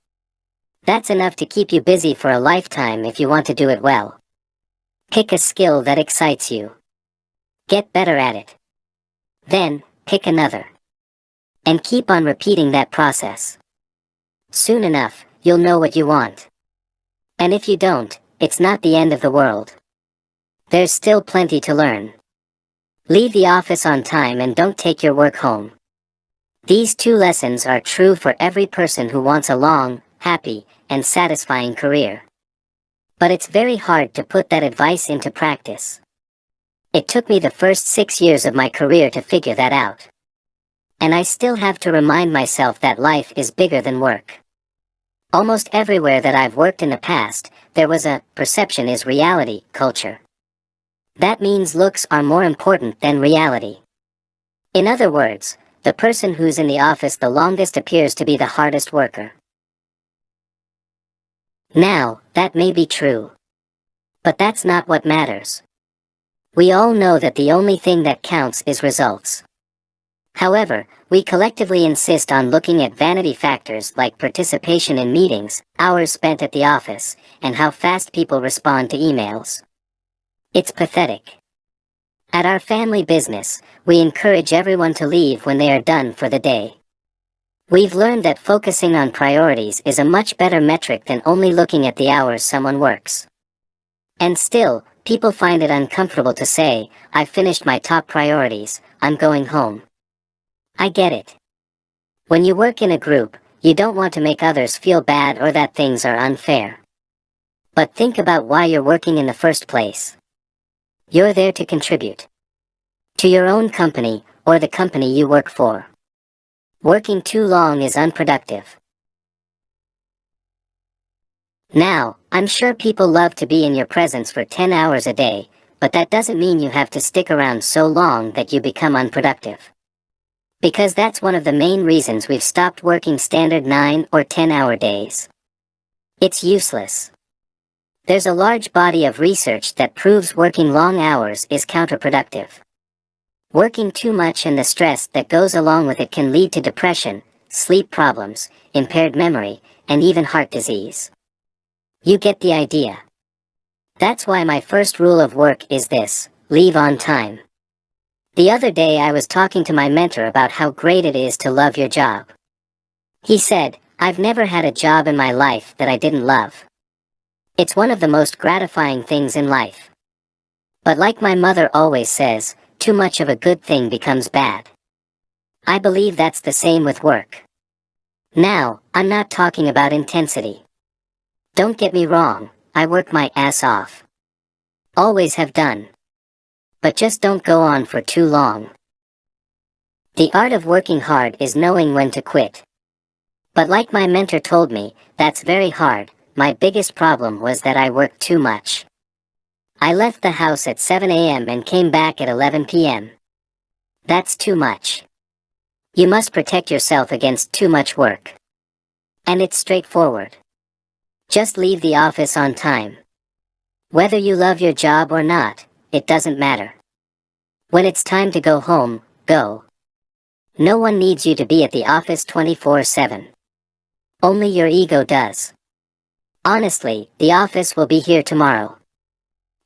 That's enough to keep you busy for a lifetime if you want to do it well. Pick a skill that excites you. Get better at it. Then, pick another. And keep on repeating that process. Soon enough, you'll know what you want. And if you don't, it's not the end of the world. There's still plenty to learn. Leave the office on time and don't take your work home. These 2 lessons are true for every person who wants a long, happy, and satisfying career. But it's very hard to put that advice into practice. It took me the first 6 years of my career to figure that out. And I still have to remind myself that life is bigger than work. Almost everywhere that I've worked in the past, there was a perception is reality culture. That means looks are more important than reality. In other words, the person who's in the office the longest appears to be the hardest worker. Now, that may be true. But that's not what matters. We all know that the only thing that counts is results. However, we collectively insist on looking at vanity factors like participation in meetings, hours spent at the office, and how fast people respond to emails. It's pathetic. At our family business, we encourage everyone to leave when they are done for the day. We've learned that focusing on priorities is a much better metric than only looking at the hours someone works. And still, people find it uncomfortable to say, "I've finished my top priorities, I'm going home." I get it. When you work in a group, you don't want to make others feel bad or that things are unfair. But think about why you're working in the first place. You're there to contribute. To your own company, or the company you work for. Working too long is unproductive. Now, I'm sure people love to be in your presence for 10 hours a day, but that doesn't mean you have to stick around so long that you become unproductive. Because that's one of the main reasons we've stopped working standard 9 or 10-hour days. It's useless. There's a large body of research that proves working long hours is counterproductive. Working too much and the stress that goes along with it can lead to depression, sleep problems, impaired memory, and even heart disease. You get the idea. That's why my first rule of work is this: leave on time. The other day I was talking to my mentor about how great it is to love your job. He said, "I've never had a job in my life that I didn't love. It's one of the most gratifying things in life. But like my mother always says, too much of a good thing becomes bad." I believe that's the same with work. Now, I'm not talking about intensity. Don't get me wrong, I work my ass off. Always have done. But just don't go on for too long. The art of working hard is knowing when to quit. But like my mentor told me, that's very hard. My biggest problem was that I worked too much. I left the house at 7 a.m. and came back at 11 p.m. That's too much. You must protect yourself against too much work. And it's straightforward. Just leave the office on time. Whether you love your job or not, it doesn't matter. When it's time to go home, go. No one needs you to be at the office 24/7. Only your ego does. Honestly, the office will be here tomorrow.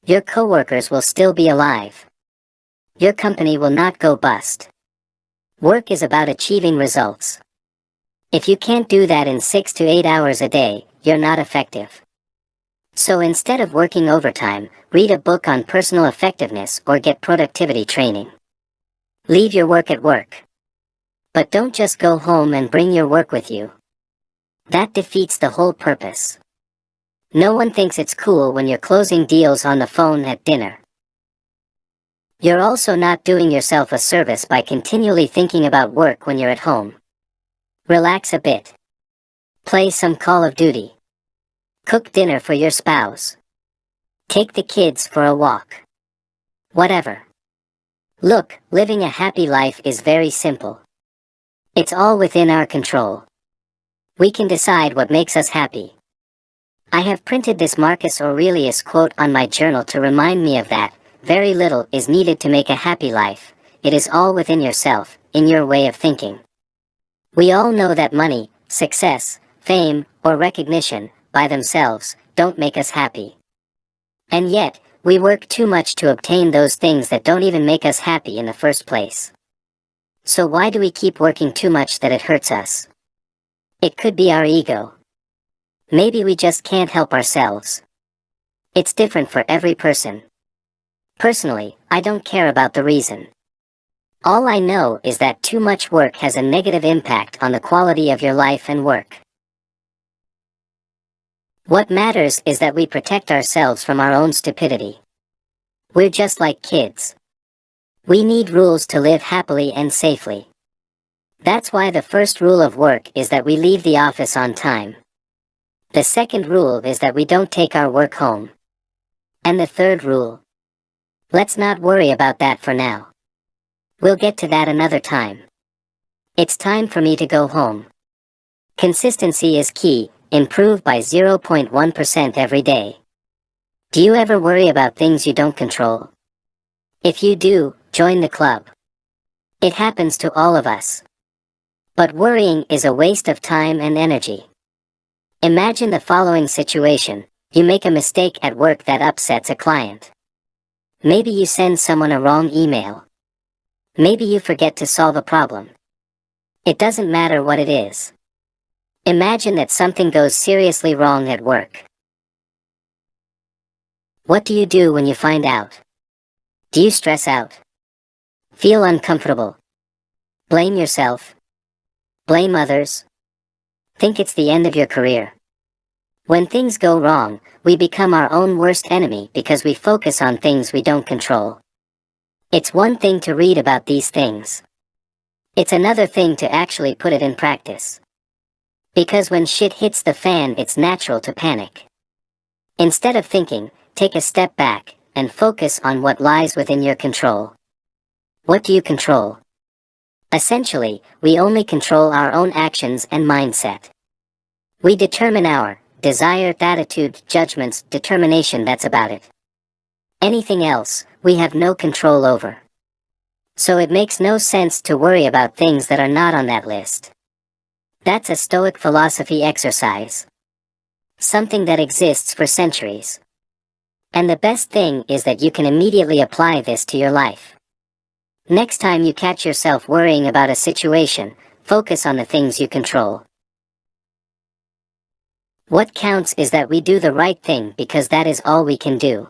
Your coworkers will still be alive. Your company will not go bust. Work is about achieving results. If you can't do that in 6 to 8 hours a day, you're not effective. So instead of working overtime, read a book on personal effectiveness or get productivity training. Leave your work at work. But don't just go home and bring your work with you. That defeats the whole purpose. No one thinks it's cool when you're closing deals on the phone at dinner. You're also not doing yourself a service by continually thinking about work when you're at home. Relax a bit. Play some Call of Duty. Cook dinner for your spouse. Take the kids for a walk. Whatever. Look, living a happy life is very simple. It's all within our control. We can decide what makes us happy. I have printed this Marcus Aurelius quote on my journal to remind me of that. Very little is needed to make a happy life. It is all within yourself, in your way of thinking. We all know that money, success, fame, or recognition, by themselves, don't make us happy. And yet, we work too much to obtain those things that don't even make us happy in the first place. So why do we keep working too much that it hurts us? It could be our ego. Maybe we just can't help ourselves. It's different for every person. Personally, I don't care about the reason. All I know is that too much work has a negative impact on the quality of your life and work. What matters is that we protect ourselves from our own stupidity. We're just like kids. We need rules to live happily and safely. That's why the first rule of work is that we leave the office on time. The second rule is that we don't take our work home. And the third rule? Let's not worry about that for now. We'll get to that another time. It's time for me to go home. Consistency is key. Improve by 0.1% every day. Do you ever worry about things you don't control? If you do, join the club. It happens to all of us. But worrying is a waste of time and energy. Imagine the following situation. You make a mistake at work that upsets a client. Maybe you send someone a wrong email. Maybe you forget to solve a problem. It doesn't matter what it is. Imagine that something goes seriously wrong at work. What do you do when you find out? Do you stress out? Feel uncomfortable? Blame yourself? Blame others? Think it's the end of your career? When things go wrong, we become our own worst enemy because we focus on things we don't control. It's one thing to read about these things. It's another thing to actually put it in practice. Because when shit hits the fan, it's natural to panic. Instead of thinking, take a step back and focus on what lies within your control. What do you control? Essentially, we only control our own actions and mindset. We determine our desired attitude, judgments, determination, that's about it. Anything else, we have no control over. So it makes no sense to worry about things that are not on that list. That's a Stoic philosophy exercise. Something that exists for centuries. And the best thing is that you can immediately apply this to your life. Next time you catch yourself worrying about a situation, focus on the things you control. What counts is that we do the right thing because that is all we can do.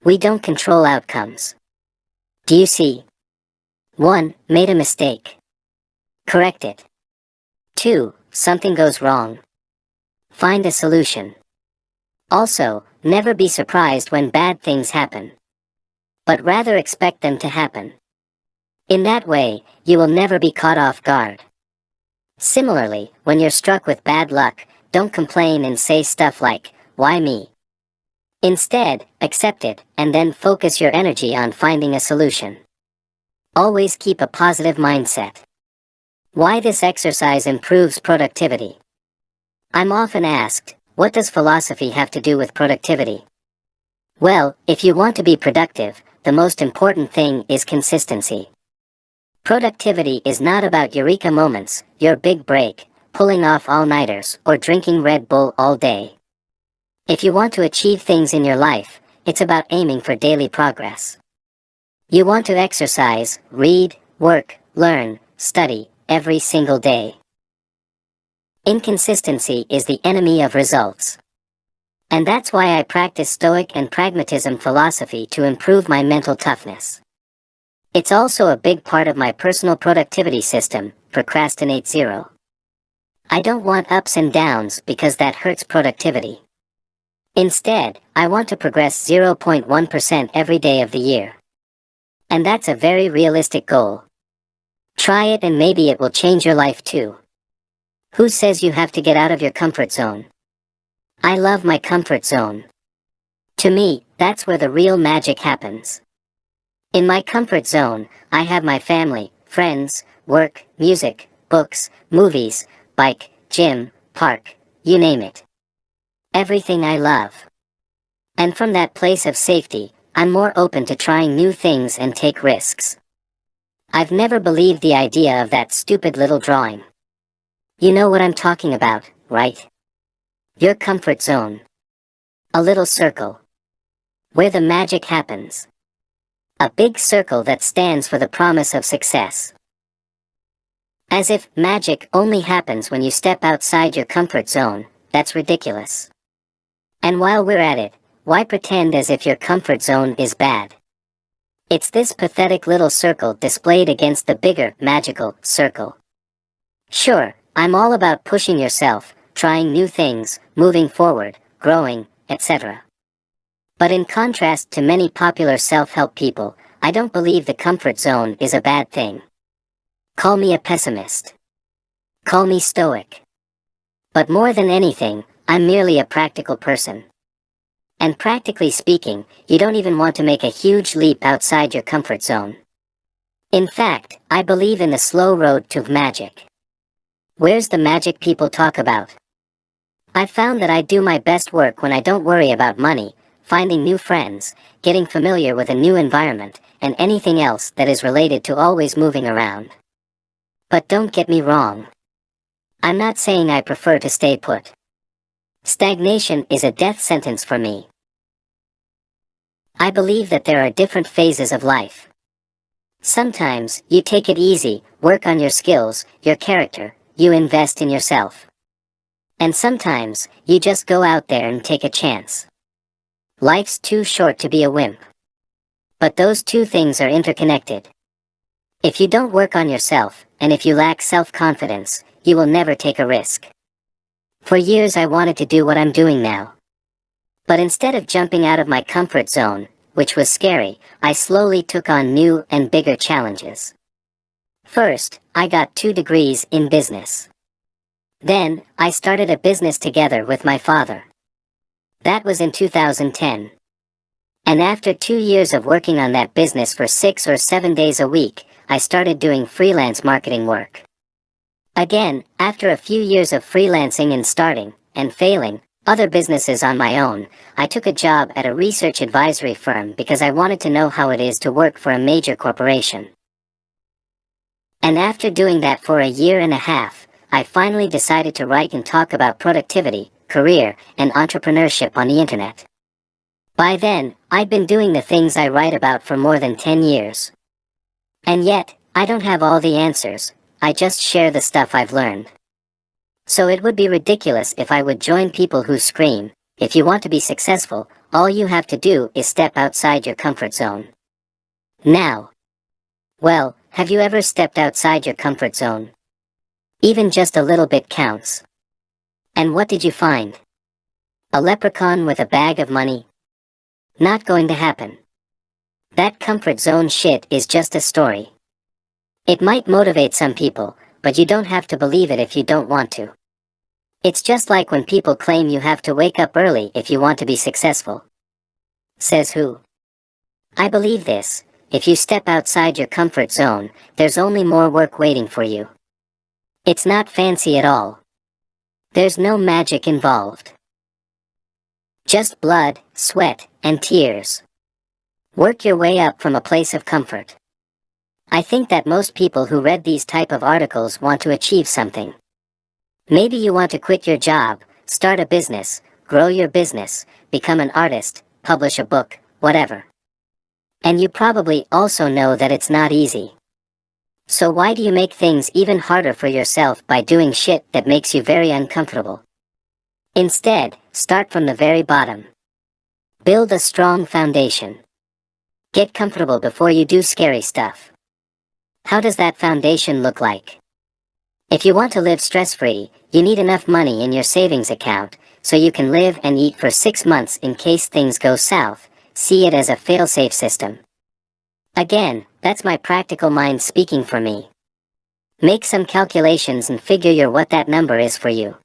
We don't control outcomes. Do you see? 1. Made a mistake. Correct it. 2. Something goes wrong. Find a solution. Also, never be surprised when bad things happen. But rather expect them to happen. In that way, you will never be caught off guard. Similarly, when you're struck with bad luck, don't complain and say stuff like, "Why me?" Instead, accept it, and then focus your energy on finding a solution. Always keep a positive mindset. Why this exercise improves productivity? I'm often asked, what does philosophy have to do with productivity? Well, if you want to be productive, the most important thing is consistency. Productivity is not about eureka moments, your big break, pulling off all-nighters, or drinking Red Bull all day. If you want to achieve things in your life, it's about aiming for daily progress. You want to exercise, read, work, learn, study, every single day. Inconsistency is the enemy of results. And that's why I practice Stoic and pragmatism philosophy to improve my mental toughness. It's also a big part of my personal productivity system, procrastinate zero. I don't want ups and downs because that hurts productivity. Instead, I want to progress 0.1% every day of the year. And that's a very realistic goal. Try it and maybe it will change your life too. Who says you have to get out of your comfort zone? I love my comfort zone. To me, that's where the real magic happens. In my comfort zone, I have my family, friends, work, music, books, movies, bike, gym, park, you name it. Everything I love. And from that place of safety, I'm more open to trying new things and take risks. I've never believed the idea of that stupid little drawing. You know what I'm talking about, right? Your comfort zone. A little circle. Where the magic happens. A big circle that stands for the promise of success. As if magic only happens when you step outside your comfort zone, that's ridiculous. And while we're at it, why pretend as if your comfort zone is bad? It's this pathetic little circle displayed against the bigger, magical circle. Sure, I'm all about pushing yourself, trying new things, moving forward, growing, etc. But in contrast to many popular self-help people, I don't believe the comfort zone is a bad thing. Call me a pessimist. Call me stoic. But more than anything, I'm merely a practical person. And practically speaking, you don't even want to make a huge leap outside your comfort zone. In fact, I believe in the slow road to magic. Where's the magic people talk about? I've found that I do my best work when I don't worry about money, finding new friends, getting familiar with a new environment, and anything else that is related to always moving around. But don't get me wrong. I'm not saying I prefer to stay put. Stagnation is a death sentence for me. I believe that there are different phases of life. Sometimes, you take it easy, work on your skills, your character, you invest in yourself. And sometimes, you just go out there and take a chance. Life's too short to be a wimp. But those two things are interconnected. If you don't work on yourself, and if you lack self-confidence, you will never take a risk. For years I wanted to do what I'm doing now. But instead of jumping out of my comfort zone, which was scary, I slowly took on new and bigger challenges. First, I got 2 degrees in business. Then, I started a business together with my father. That was in 2010. And after 2 years of working on that business for 6 or 7 days a week, I started doing freelance marketing work. Again, after a few years of freelancing and starting, and failing, other businesses on my own, I took a job at a research advisory firm because I wanted to know how it is to work for a major corporation. And after doing that for a year and a half, I finally decided to write and talk about productivity, career, and entrepreneurship on the internet. By then, I'd been doing the things I write about for more than 10 years. And yet, I don't have all the answers, I just share the stuff I've learned. So it would be ridiculous if I would join people who scream, if you want to be successful, all you have to do is step outside your comfort zone. Now. Well, have you ever stepped outside your comfort zone? Even just a little bit counts. And what did you find? A leprechaun with a bag of money? Not going to happen. That comfort zone shit is just a story. It might motivate some people, but you don't have to believe it if you don't want to. It's just like when people claim you have to wake up early if you want to be successful. Says who? I believe this. If you step outside your comfort zone, there's only more work waiting for you. It's not fancy at all. There's no magic involved. Just blood, sweat, and tears. Work your way up from a place of comfort. I think that most people who read these type of articles want to achieve something. Maybe you want to quit your job, start a business, grow your business, become an artist, publish a book, whatever. And you probably also know that it's not easy. So why do you make things even harder for yourself by doing shit that makes you very uncomfortable? Instead, start from the very bottom. Build a strong foundation. Get comfortable before you do scary stuff. How does that foundation look like? If you want to live stress-free, you need enough money in your savings account so you can live and eat for 6 months in case things go south. See it as a fail-safe system. Again, that's my practical mind speaking for me. Make some calculations and figure what that number is for you.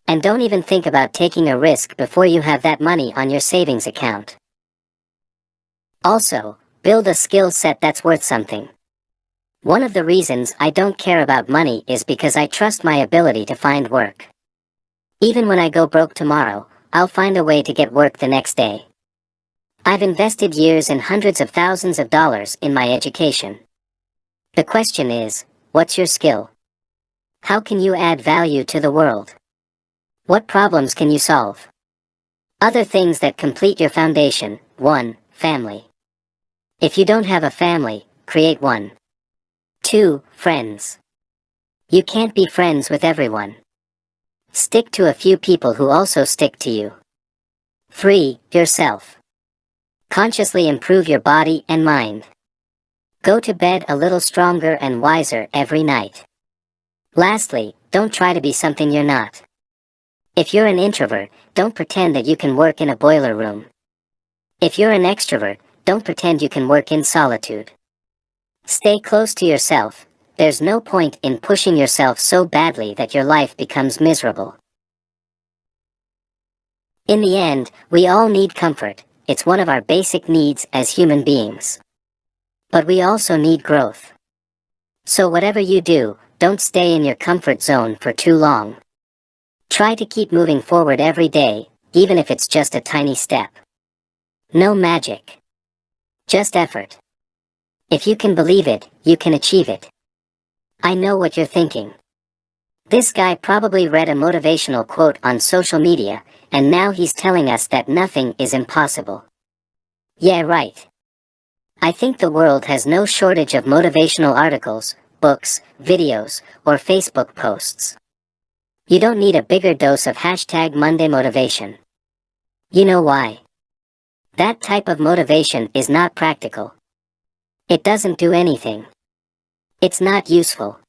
And don't even think about taking a risk before you have that money on your savings account. Also, build a skill set that's worth something. One of the reasons I don't care about money is because I trust my ability to find work. Even when I go broke tomorrow, I'll find a way to get work the next day. I've invested years and hundreds of thousands of dollars in my education. The question is, what's your skill? How can you add value to the world? What problems can you solve? Other things that complete your foundation. 1. Family. If you don't have a family, create one. 2. Friends. You can't be friends with everyone. Stick to a few people who also stick to you. 3. Yourself. Consciously improve your body and mind. Go to bed a little stronger and wiser every night. Lastly, don't try to be something you're not. If you're an introvert, don't pretend that you can work in a boiler room. If you're an extrovert, don't pretend you can work in solitude. Stay close to yourself. There's no point in pushing yourself so badly that your life becomes miserable. In the end, we all need comfort. It's one of our basic needs as human beings. But we also need growth. So whatever you do, don't stay in your comfort zone for too long. Try to keep moving forward every day, even if it's just a tiny step. No magic. Just effort. If you can believe it, you can achieve it. I know what you're thinking. This guy probably read a motivational quote on social media, and now he's telling us that nothing is impossible. Yeah, right. I think the world has no shortage of motivational articles, books, videos, or Facebook posts. You don't need a bigger dose of #Monday motivation. You know why? That type of motivation is not practical. It doesn't do anything. It's not useful.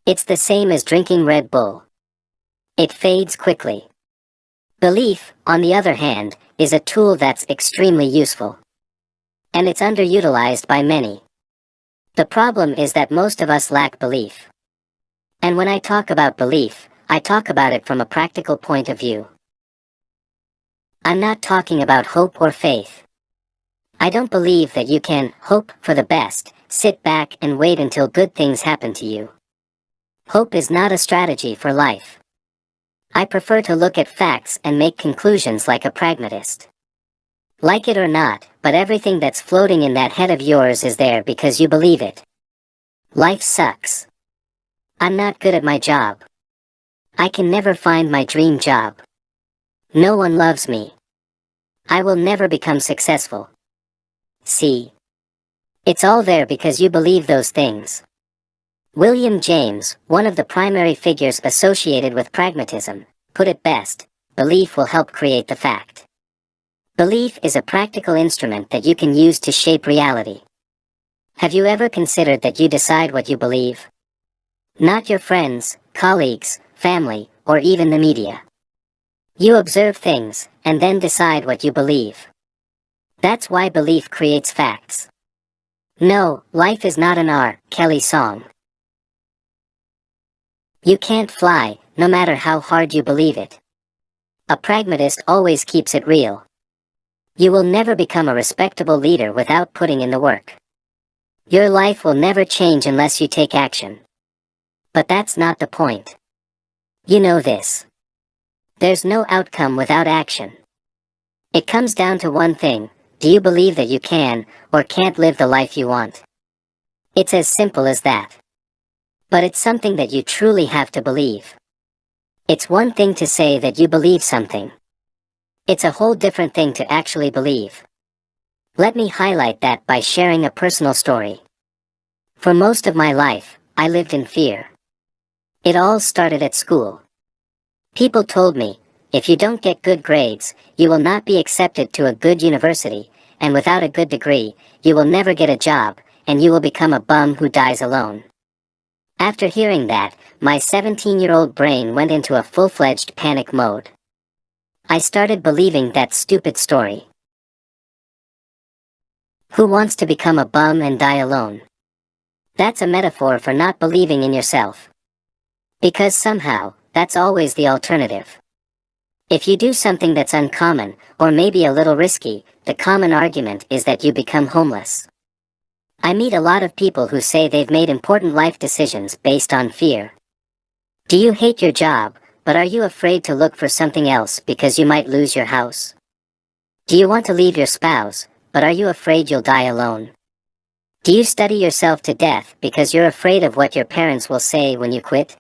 It's the same as drinking Red Bull. It fades quickly. Belief, on the other hand, is a tool that's extremely useful. And it's underutilized by many. The problem is that most of us lack belief. And when I talk about belief, I talk about it from a practical point of view. I'm not talking about hope or faith. I don't believe that you can hope for the best, sit back and wait until good things happen to you. Hope is not a strategy for life. I prefer to look at facts and make conclusions like a pragmatist. Like it or not, but everything that's floating in that head of yours is there because you believe it. Life sucks. I'm not good at my job. I can never find my dream job. No one loves me. I will never become successful. See? It's all there because you believe those things. William James, one of the primary figures associated with pragmatism, put it best: belief will help create the fact. Belief is a practical instrument that you can use to shape reality. Have you ever considered that you decide what you believe? Not your friends, colleagues, family, or even the media. You observe things, and then decide what you believe. That's why belief creates facts. No, life is not an R. Kelly song. You can't fly, no matter how hard you believe it. A pragmatist always keeps it real. You will never become a respectable leader without putting in the work. Your life will never change unless you take action. But that's not the point. You know this. There's no outcome without action. It comes down to one thing: do you believe that you can, or can't live the life you want? It's as simple as that. But it's something that you truly have to believe. It's one thing to say that you believe something. It's a whole different thing to actually believe. Let me highlight that by sharing a personal story. For most of my life, I lived in fear. It all started at school. People told me, if you don't get good grades, you will not be accepted to a good university, and without a good degree, you will never get a job, and you will become a bum who dies alone. After hearing that, my 17-year-old brain went into a full-fledged panic mode. I started believing that stupid story. Who wants to become a bum and die alone? That's a metaphor for not believing in yourself. Because somehow, that's always the alternative. If you do something that's uncommon, or maybe a little risky, the common argument is that you become homeless. I meet a lot of people who say they've made important life decisions based on fear. Do you hate your job, but are you afraid to look for something else because you might lose your house? Do you want to leave your spouse, but are you afraid you'll die alone? Do you study yourself to death because you're afraid of what your parents will say when you quit?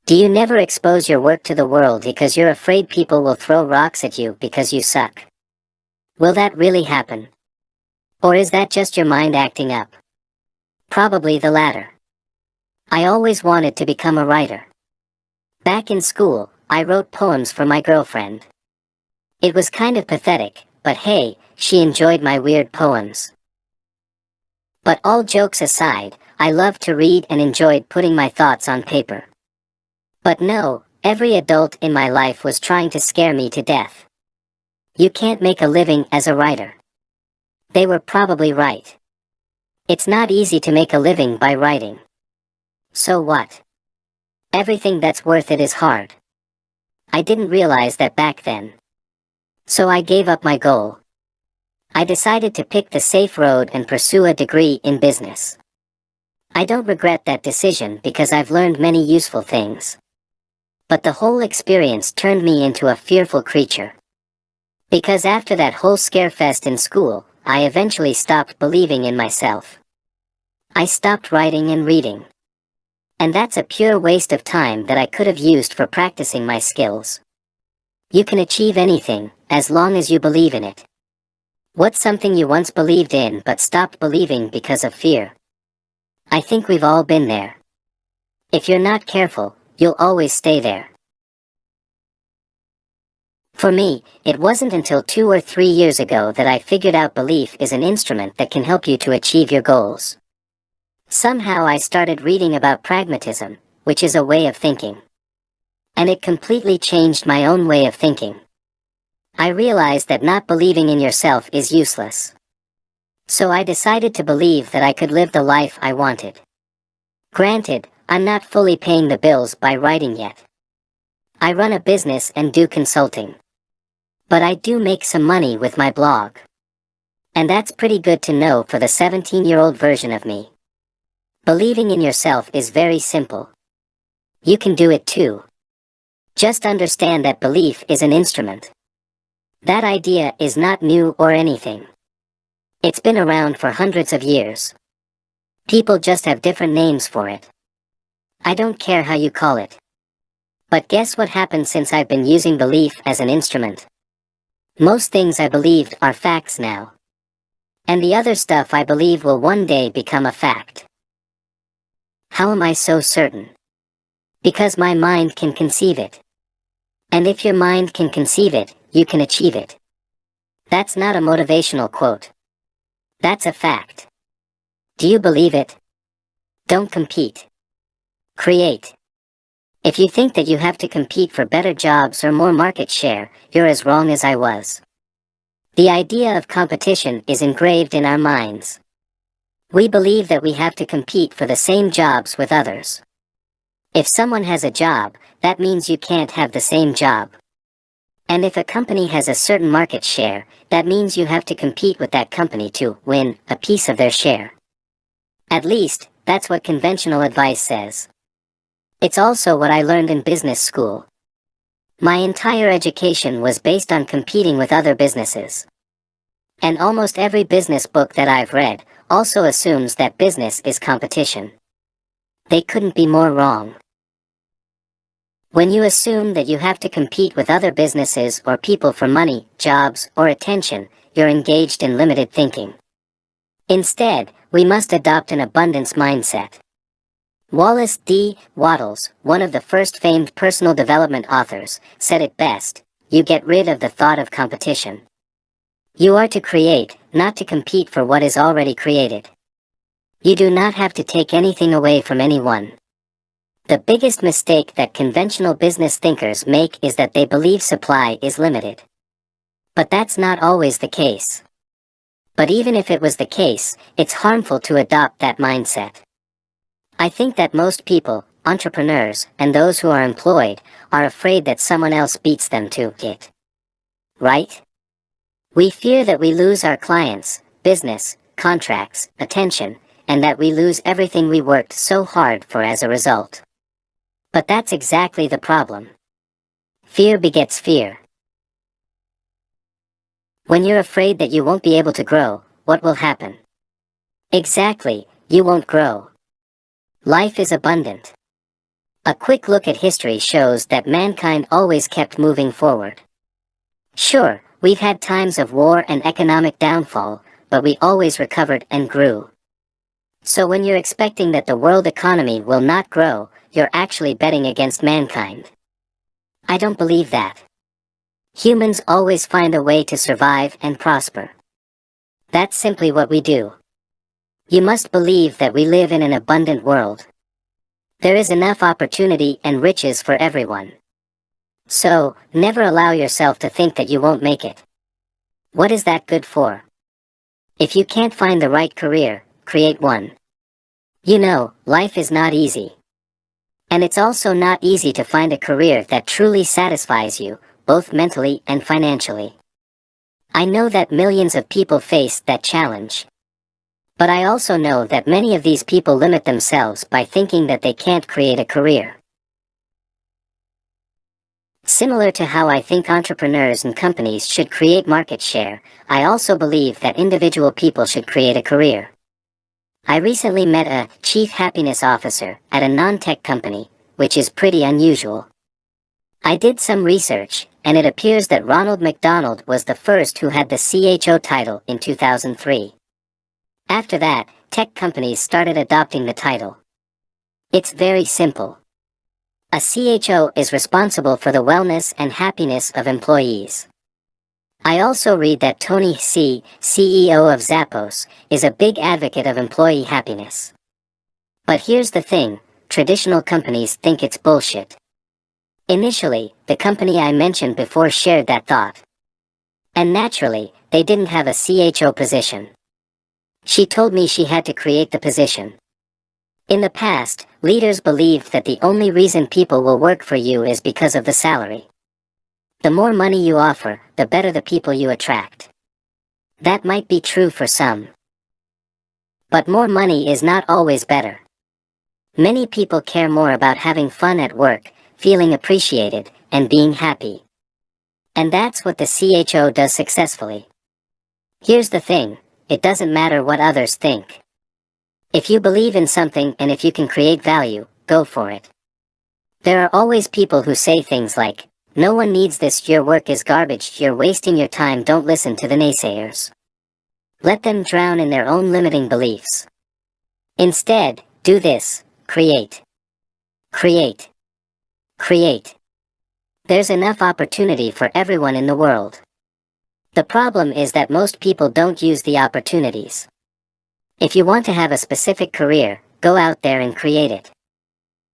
Do you never expose your work to the world because you're afraid people will throw rocks at you because you suck? Will that really happen? Or is that just your mind acting up? Probably the latter. I always wanted to become a writer. Back in school, I wrote poems for my girlfriend. It was kind of pathetic, but hey, she enjoyed my weird poems. But all jokes aside, I loved to read and enjoyed putting my thoughts on paper. But no, every adult in my life was trying to scare me to death. You can't make a living as a writer. They were probably right. It's not easy to make a living by writing. So what? Everything that's worth it is hard. I didn't realize that back then. So I gave up my goal. I decided to pick the safe road and pursue a degree in business. I don't regret that decision because I've learned many useful things. But the whole experience turned me into a fearful creature. Because after that whole scarefest in school, I eventually stopped believing in myself. I stopped writing and reading. And that's a pure waste of time that I could have used for practicing my skills. You can achieve anything, as long as you believe in it. What's something you once believed in but stopped believing because of fear? I think we've all been there. If you're not careful, you'll always stay there. For me, it wasn't until 2 or 3 years ago that I figured out belief is an instrument that can help you to achieve your goals. Somehow I started reading about pragmatism, which is a way of thinking. And it completely changed my own way of thinking. I realized that not believing in yourself is useless. So I decided to believe that I could live the life I wanted. Granted, I'm not fully paying the bills by writing yet. I run a business and do consulting. But I do make some money with my blog. And that's pretty good to know for the 17-year-old version of me. Believing in yourself is very simple. You can do it too. Just understand that belief is an instrument. That idea is not new or anything. It's been around for hundreds of years. People just have different names for it. I don't care how you call it. But guess what happened since I've been using belief as an instrument? Most things I believed are facts now. And the other stuff I believe will one day become a fact. How am I so certain? Because my mind can conceive it. And if your mind can conceive it, you can achieve it. That's not a motivational quote. That's a fact. Do you believe it? Don't compete. Create. If you think that you have to compete for better jobs or more market share, you're as wrong as I was. The idea of competition is engraved in our minds. We believe that we have to compete for the same jobs with others. If someone has a job, that means you can't have the same job. And if a company has a certain market share, that means you have to compete with that company to win a piece of their share. At least, that's what conventional advice says. It's also what I learned in business school. My entire education was based on competing with other businesses. And almost every business book that I've read also assumes that business is competition. They couldn't be more wrong. When you assume that you have to compete with other businesses or people for money, jobs, or attention, you're engaged in limited thinking. Instead, we must adopt an abundance mindset. Wallace D. Wattles, one of the first famed personal development authors, said it best: you get rid of the thought of competition. You are to create, not to compete for what is already created. You do not have to take anything away from anyone. The biggest mistake that conventional business thinkers make is that they believe supply is limited. But that's not always the case. But even if it was the case, it's harmful to adopt that mindset. I think that most people, entrepreneurs, and those who are employed, are afraid that someone else beats them to it. Right? We fear that we lose our clients, business, contracts, attention, and that we lose everything we worked so hard for as a result. But that's exactly the problem. Fear begets fear. When you're afraid that you won't be able to grow, what will happen? Exactly, you won't grow. Life is abundant. A quick look at history shows that mankind always kept moving forward. Sure, we've had times of war and economic downfall, but we always recovered and grew. So when you're expecting that the world economy will not grow, you're actually betting against mankind. I don't believe that. Humans always find a way to survive and prosper. That's simply what we do. You must believe that we live in an abundant world. There is enough opportunity and riches for everyone. So, never allow yourself to think that you won't make it. What is that good for? If you can't find the right career, create one. You know, life is not easy. And it's also not easy to find a career that truly satisfies you, both mentally and financially. I know that millions of people face that challenge. But I also know that many of these people limit themselves by thinking that they can't create a career. Similar to how I think entrepreneurs and companies should create market share, I also believe that individual people should create a career. I recently met a chief happiness officer at a non-tech company, which is pretty unusual. I did some research, and it appears that Ronald McDonald was the first who had the CHO title in 2003. After that, tech companies started adopting the title. It's very simple. A CHO is responsible for the wellness and happiness of employees. I also read that Tony Hsieh, CEO of Zappos, is a big advocate of employee happiness. But here's the thing, traditional companies think it's bullshit. Initially, the company I mentioned before shared that thought. And naturally, they didn't have a CHO position. She told me she had to create the position. In the past, leaders believed that the only reason people will work for you is because of the salary. The more money you offer, the better the people you attract. That might be true for some. But more money is not always better. Many people care more about having fun at work, feeling appreciated, and being happy. And that's what the CHO does successfully. Here's the thing. It doesn't matter what others think. If you believe in something and if you can create value, go for it. There are always people who say things like, "No one needs this, your work is garbage, you're wasting your time." Don't listen to the naysayers. Let them drown in their own limiting beliefs. Instead, do this: create. Create. Create. There's enough opportunity for everyone in the world. The problem is that most people don't use the opportunities. If you want to have a specific career, go out there and create it.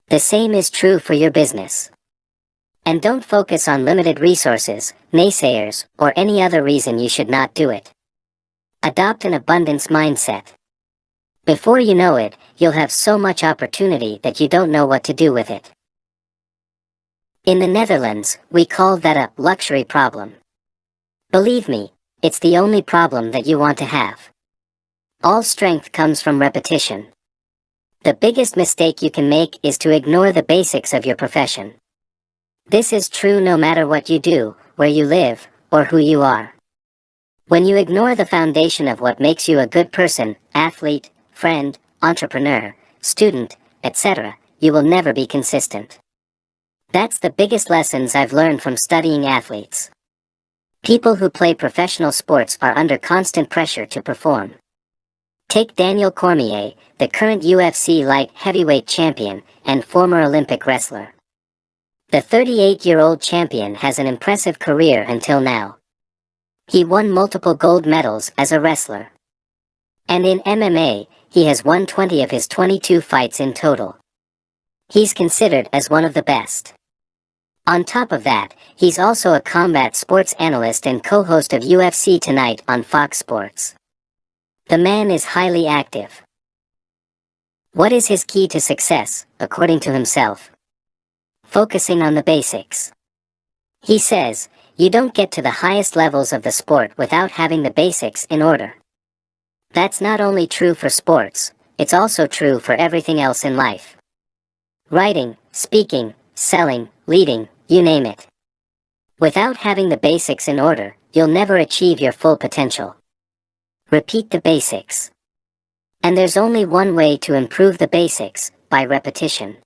The same is true for your business. And don't focus on limited resources, naysayers, or any other reason you should not do it. Adopt an abundance mindset. Before you know it, you'll have so much opportunity that you don't know what to do with it. In the Netherlands, we call that a luxury problem. Believe me, it's the only problem that you want to have. All strength comes from repetition. The biggest mistake you can make is to ignore the basics of your profession. This is true no matter what you do, where you live, or who you are. When you ignore the foundation of what makes you a good person, athlete, friend, entrepreneur, student, etc., you will never be consistent. That's the biggest lessons I've learned from studying athletes. People who play professional sports are under constant pressure to perform. Take Daniel Cormier, the current UFC light heavyweight champion and former Olympic wrestler. The 38-year-old champion has an impressive career until now. He won multiple gold medals as a wrestler. And in MMA, he has won 20 of his 22 fights in total. He's considered as one of the best. On top of that, he's also a combat sports analyst and co-host of UFC Tonight on Fox Sports. The man is highly active. What is his key to success, according to himself? Focusing on the basics. He says, you don't get to the highest levels of the sport without having the basics in order. That's not only true for sports, it's also true for everything else in life. Writing, speaking, selling, leading, you name it. Without having the basics in order, you'll never achieve your full potential. Repeat the basics. And there's only one way to improve the basics, by repetition.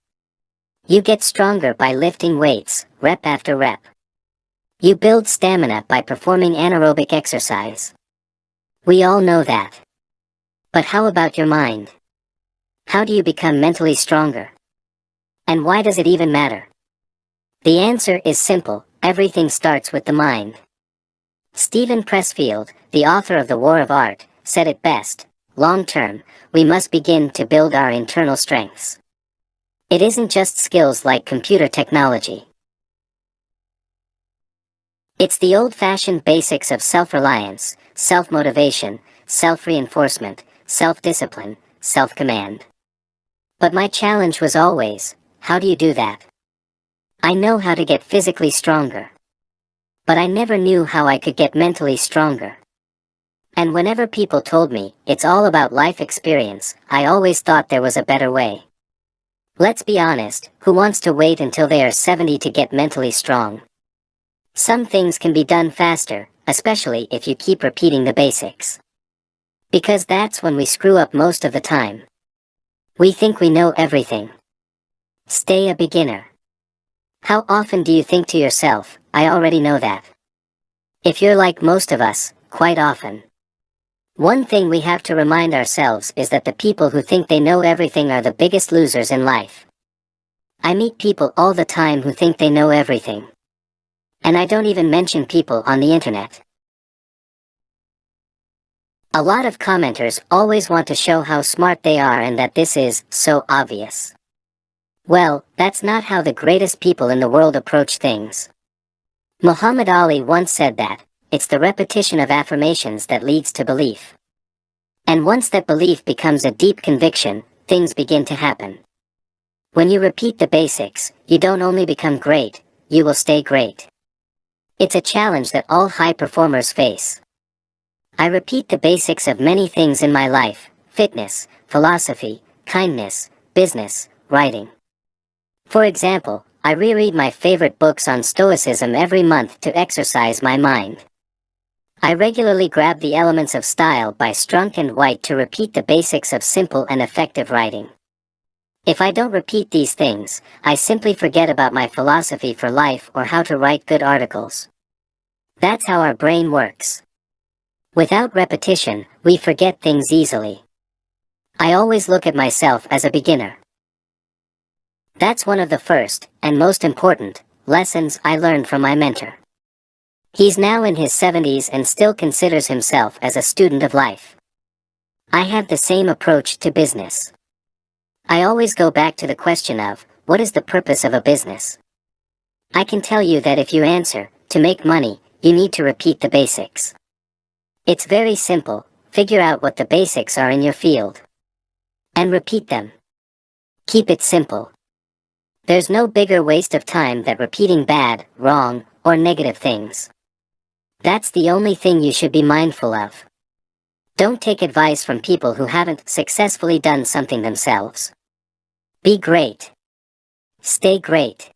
You get stronger by lifting weights, rep after rep. You build stamina by performing anaerobic exercise. We all know that. But how about your mind? How do you become mentally stronger? And why does it even matter? The answer is simple, everything starts with the mind. Stephen Pressfield, the author of The War of Art, said it best, long term, we must begin to build our internal strengths. It isn't just skills like computer technology. It's the old-fashioned basics of self-reliance, self-motivation, self-reinforcement, self-discipline, self-command. But my challenge was always, how do you do that? I know how to get physically stronger. But I never knew how I could get mentally stronger. And whenever people told me, it's all about life experience, I always thought there was a better way. Let's be honest, who wants to wait until they are 70 to get mentally strong? Some things can be done faster, especially if you keep repeating the basics. Because that's when we screw up most of the time. We think we know everything. Stay a beginner. How often do you think to yourself, I already know that? If you're like most of us, quite often. One thing we have to remind ourselves is that the people who think they know everything are the biggest losers in life. I meet people all the time who think they know everything. And I don't even mention people on the internet. A lot of commenters always want to show how smart they are and that this is so obvious. Well, that's not how the greatest people in the world approach things. Muhammad Ali once said that, it's the repetition of affirmations that leads to belief. And once that belief becomes a deep conviction, things begin to happen. When you repeat the basics, you don't only become great, you will stay great. It's a challenge that all high performers face. I repeat the basics of many things in my life, fitness, philosophy, kindness, business, writing. For example, I reread my favorite books on Stoicism every month to exercise my mind. I regularly grab the elements of style by Strunk and White to repeat the basics of simple and effective writing. If I don't repeat these things, I simply forget about my philosophy for life or how to write good articles. That's how our brain works. Without repetition, we forget things easily. I always look at myself as a beginner. That's one of the first, and most important, lessons I learned from my mentor. He's now in his 70s and still considers himself as a student of life. I have the same approach to business. I always go back to the question of, what is the purpose of a business? I can tell you that if you answer, to make money, you need to repeat the basics. It's very simple, figure out what the basics are in your field. And repeat them. Keep it simple. There's no bigger waste of time than repeating bad, wrong, or negative things. That's the only thing you should be mindful of. Don't take advice from people who haven't successfully done something themselves. Be great. Stay great.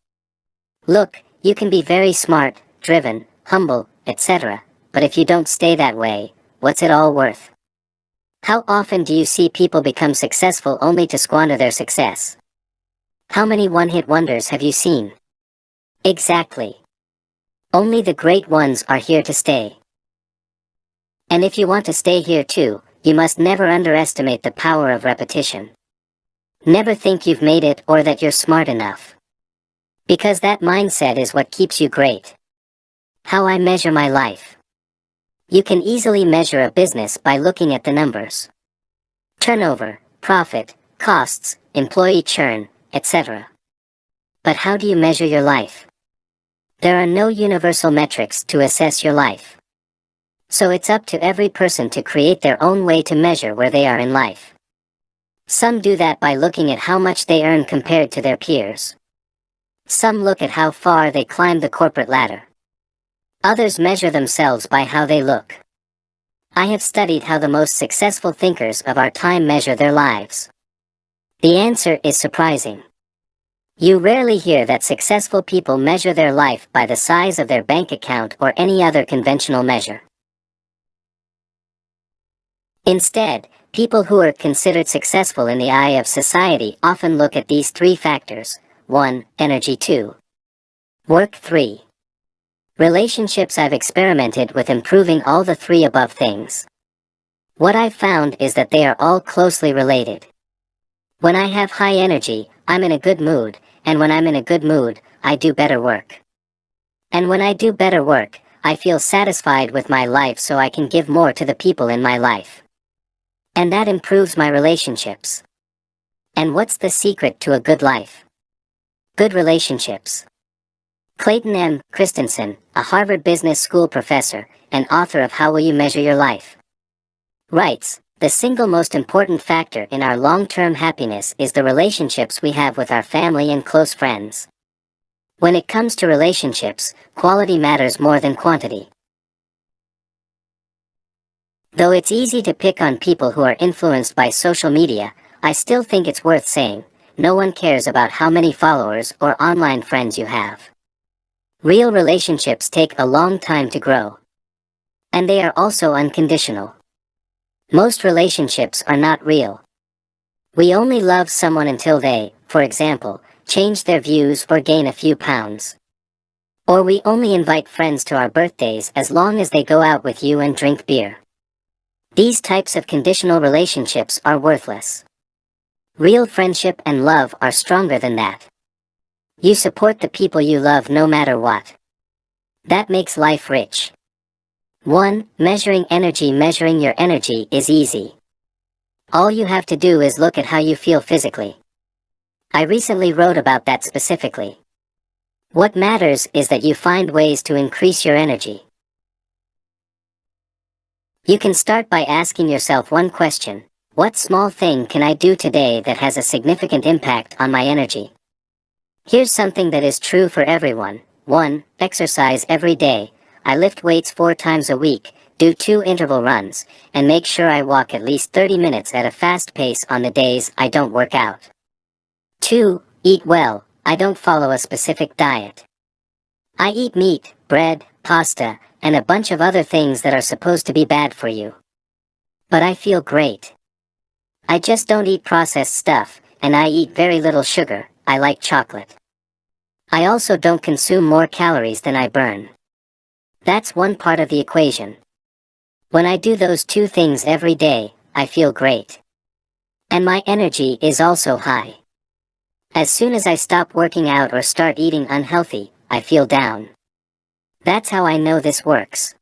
Look, you can be very smart, driven, humble, etc., but if you don't stay that way, what's it all worth? How often do you see people become successful only to squander their success? How many one-hit wonders have you seen? Exactly. Only the great ones are here to stay. And if you want to stay here too, you must never underestimate the power of repetition. Never think you've made it or that you're smart enough. Because that mindset is what keeps you great. How I measure my life. You can easily measure a business by looking at the numbers. Turnover, profit, costs, employee churn, etc. But how do you measure your life? There are no universal metrics to assess your life. So it's up to every person to create their own way to measure where they are in life. Some do that by looking at how much they earn compared to their peers. Some look at how far they climb the corporate ladder. Others measure themselves by how they look. I have studied how the most successful thinkers of our time measure their lives. The answer is surprising. You rarely hear that successful people measure their life by the size of their bank account or any other conventional measure. Instead, people who are considered successful in the eye of society often look at these three factors: 1. Energy. 2. Work. 3. Relationships. I've experimented with improving all the three above things. What I've found is that they are all closely related. When I have high energy, I'm in a good mood, and when I'm in a good mood, I do better work. And when I do better work, I feel satisfied with my life, so I can give more to the people in my life. And that improves my relationships. And what's the secret to a good life? Good relationships. Clayton M. Christensen, a Harvard Business School professor and author of How Will You Measure Your Life, writes, "The single most important factor in our long-term happiness is the relationships we have with our family and close friends. When it comes to relationships, quality matters more than quantity." Though it's easy to pick on people who are influenced by social media, I still think it's worth saying, no one cares about how many followers or online friends you have. Real relationships take a long time to grow. And they are also unconditional. Most relationships are not real. We only love someone until they, for example, change their views or gain a few pounds. Or we only invite friends to our birthdays as long as they go out with you and drink beer. These types of conditional relationships are worthless. Real friendship and love are stronger than that. You support the people you love no matter what. That makes life rich. 1. Measuring energy. Measuring your energy is easy. All you have to do is look at how you feel physically. I recently wrote about that specifically. What matters is that you find ways to increase your energy. You can start by asking yourself one question: what small thing can I do today that has a significant impact on my energy? Here's something that is true for everyone. 1. Exercise every day. I lift weights 4 times a week, do 2 interval runs, and make sure I walk at least 30 minutes at a fast pace on the days I don't work out. 2. Eat well. I don't follow a specific diet. I eat meat, bread, pasta, and a bunch of other things that are supposed to be bad for you. But I feel great. I just don't eat processed stuff, and I eat very little sugar. I like chocolate. I also don't consume more calories than I burn. That's one part of the equation. When I do those 2 things every day, I feel great. And my energy is also high. As soon as I stop working out or start eating unhealthy, I feel down. That's how I know this works.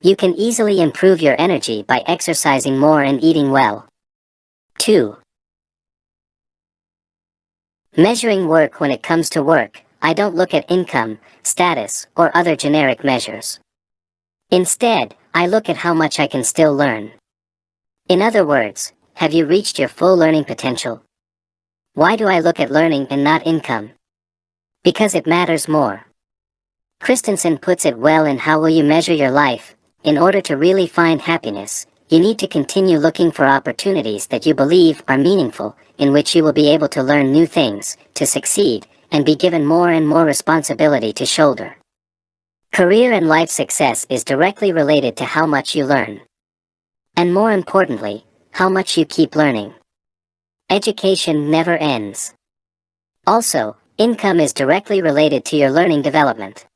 You can easily improve your energy by exercising more and eating well. 2. Measuring work. When it comes to work, I don't look at income, status, or other generic measures. Instead, I look at how much I can still learn. In other words, have you reached your full learning potential? Why do I look at learning and not income? Because it matters more. Christensen puts it well in How Will You Measure Your Life? In order to really find happiness, you need to continue looking for opportunities that you believe are meaningful, in which you will be able to learn new things, to succeed, and be given more and more responsibility to shoulder. Career and life success is directly related to how much you learn. And more importantly, how much you keep learning. Education never ends. Also, income is directly related to your learning development.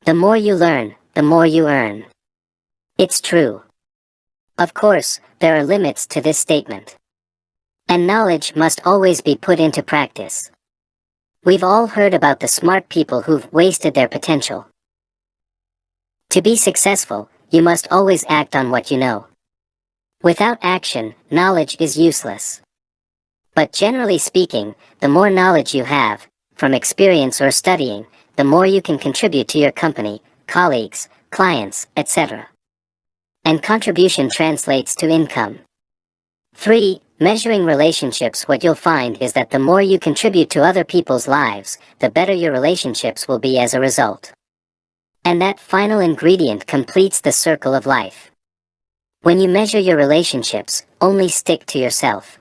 The more you learn, the more you earn. It's true. Of course, there are limits to this statement. And knowledge must always be put into practice. We've all heard about the smart people who've wasted their potential. To be successful, you must always act on what you know. Without action, knowledge is useless. But generally speaking, the more knowledge you have, from experience or studying, the more you can contribute to your company, colleagues, clients, etc. And contribution translates to income. 3. Measuring relationships. What you'll find is that the more you contribute to other people's lives, the better your relationships will be as a result. And that final ingredient completes the circle of life. When you measure your relationships, only stick to yourself.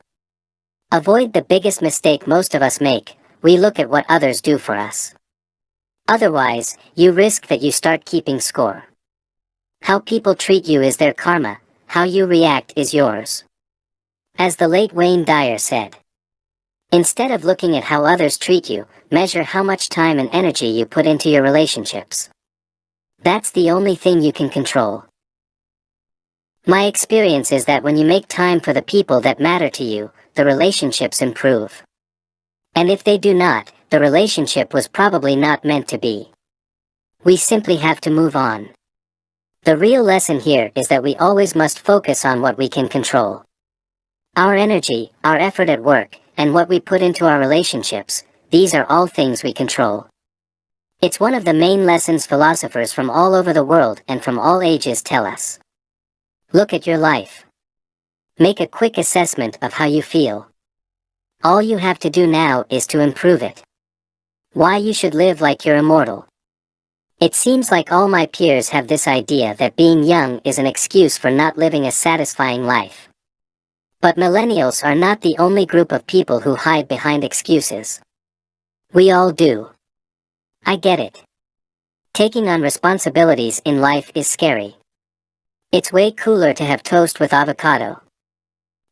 Avoid the biggest mistake most of us make: we look at what others do for us. Otherwise, you risk that you start keeping score. How people treat you is their karma, how you react is yours. As the late Wayne Dyer said, instead of looking at how others treat you, measure how much time and energy you put into your relationships. That's the only thing you can control. My experience is that when you make time for the people that matter to you, the relationships improve. And if they do not, the relationship was probably not meant to be. We simply have to move on. The real lesson here is that we always must focus on what we can control. Our energy, our effort at work, and what we put into our relationships, these are all things we control. It's one of the main lessons philosophers from all over the world and from all ages tell us. Look at your life. Make a quick assessment of how you feel. All you have to do now is to improve it. Why you should live like you're immortal. It seems like all my peers have this idea that being young is an excuse for not living a satisfying life. But millennials are not the only group of people who hide behind excuses. We all do. I get it. Taking on responsibilities in life is scary. It's way cooler to have toast with avocado.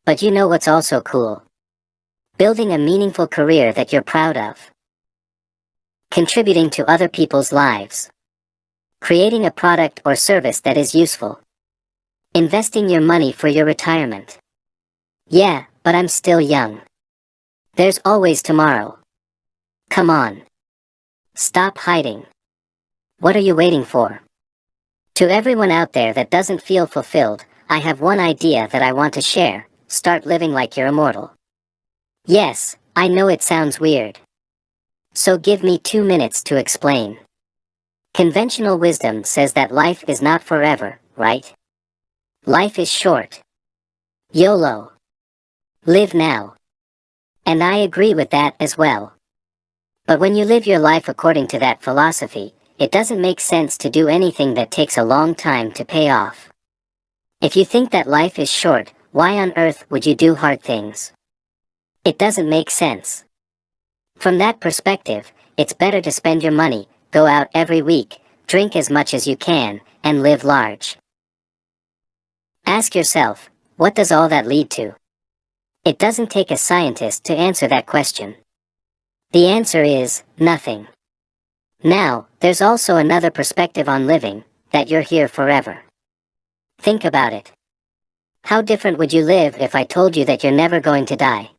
But you know what's also cool? Building a meaningful career that you're proud of. Contributing to other people's lives. Creating a product or service that is useful. Investing your money for your retirement. Yeah, but I'm still young. There's always tomorrow. Come on. Stop hiding. What are you waiting for? To everyone out there that doesn't feel fulfilled, I have one idea that I want to share: start living like you're immortal. Yes, I know it sounds weird. So give me 2 minutes to explain. Conventional wisdom says that life is not forever, right? Life is short. YOLO. Live now. And I agree with that as well. But when you live your life according to that philosophy, it doesn't make sense to do anything that takes a long time to pay off. If you think that life is short, why on earth would you do hard things? It doesn't make sense. From that perspective, it's better to spend your money, go out every week, drink as much as you can, and live large. Ask yourself, what does all that lead to? It doesn't take a scientist to answer that question. The answer is nothing. Now, there's also another perspective on living, that you're here forever. Think about it. How different would you live if I told you that you're never going to die?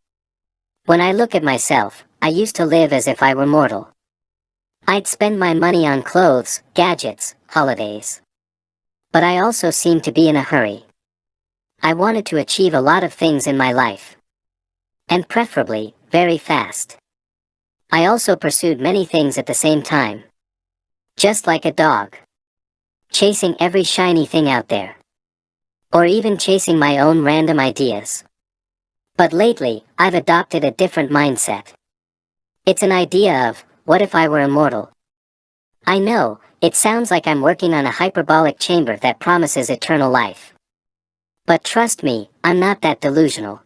When I look at myself, I used to live as if I were mortal. I'd spend my money on clothes, gadgets, holidays. But I also seemed to be in a hurry. I wanted to achieve a lot of things in my life. And preferably, very fast. I also pursued many things at the same time. Just like a dog. Chasing every shiny thing out there. Or even chasing my own random ideas. But lately, I've adopted a different mindset. It's an idea of, what if I were immortal? I know, it sounds like I'm working on a hyperbolic chamber that promises eternal life. But trust me, I'm not that delusional.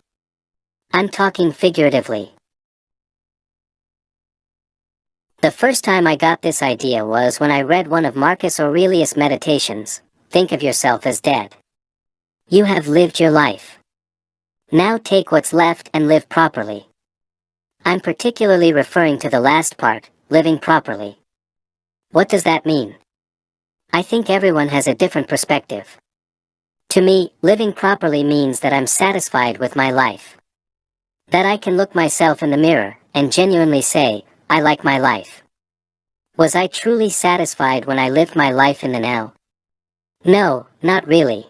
I'm talking figuratively. The first time I got this idea was when I read one of Marcus Aurelius' meditations. Think of yourself as dead. You have lived your life. Now take what's left and live properly. I'm particularly referring to the last part, living properly. What does that mean? I think everyone has a different perspective. To me, living properly means that I'm satisfied with my life. That I can look myself in the mirror and genuinely say, I like my life. Was I truly satisfied when I lived my life in the now? No, not really.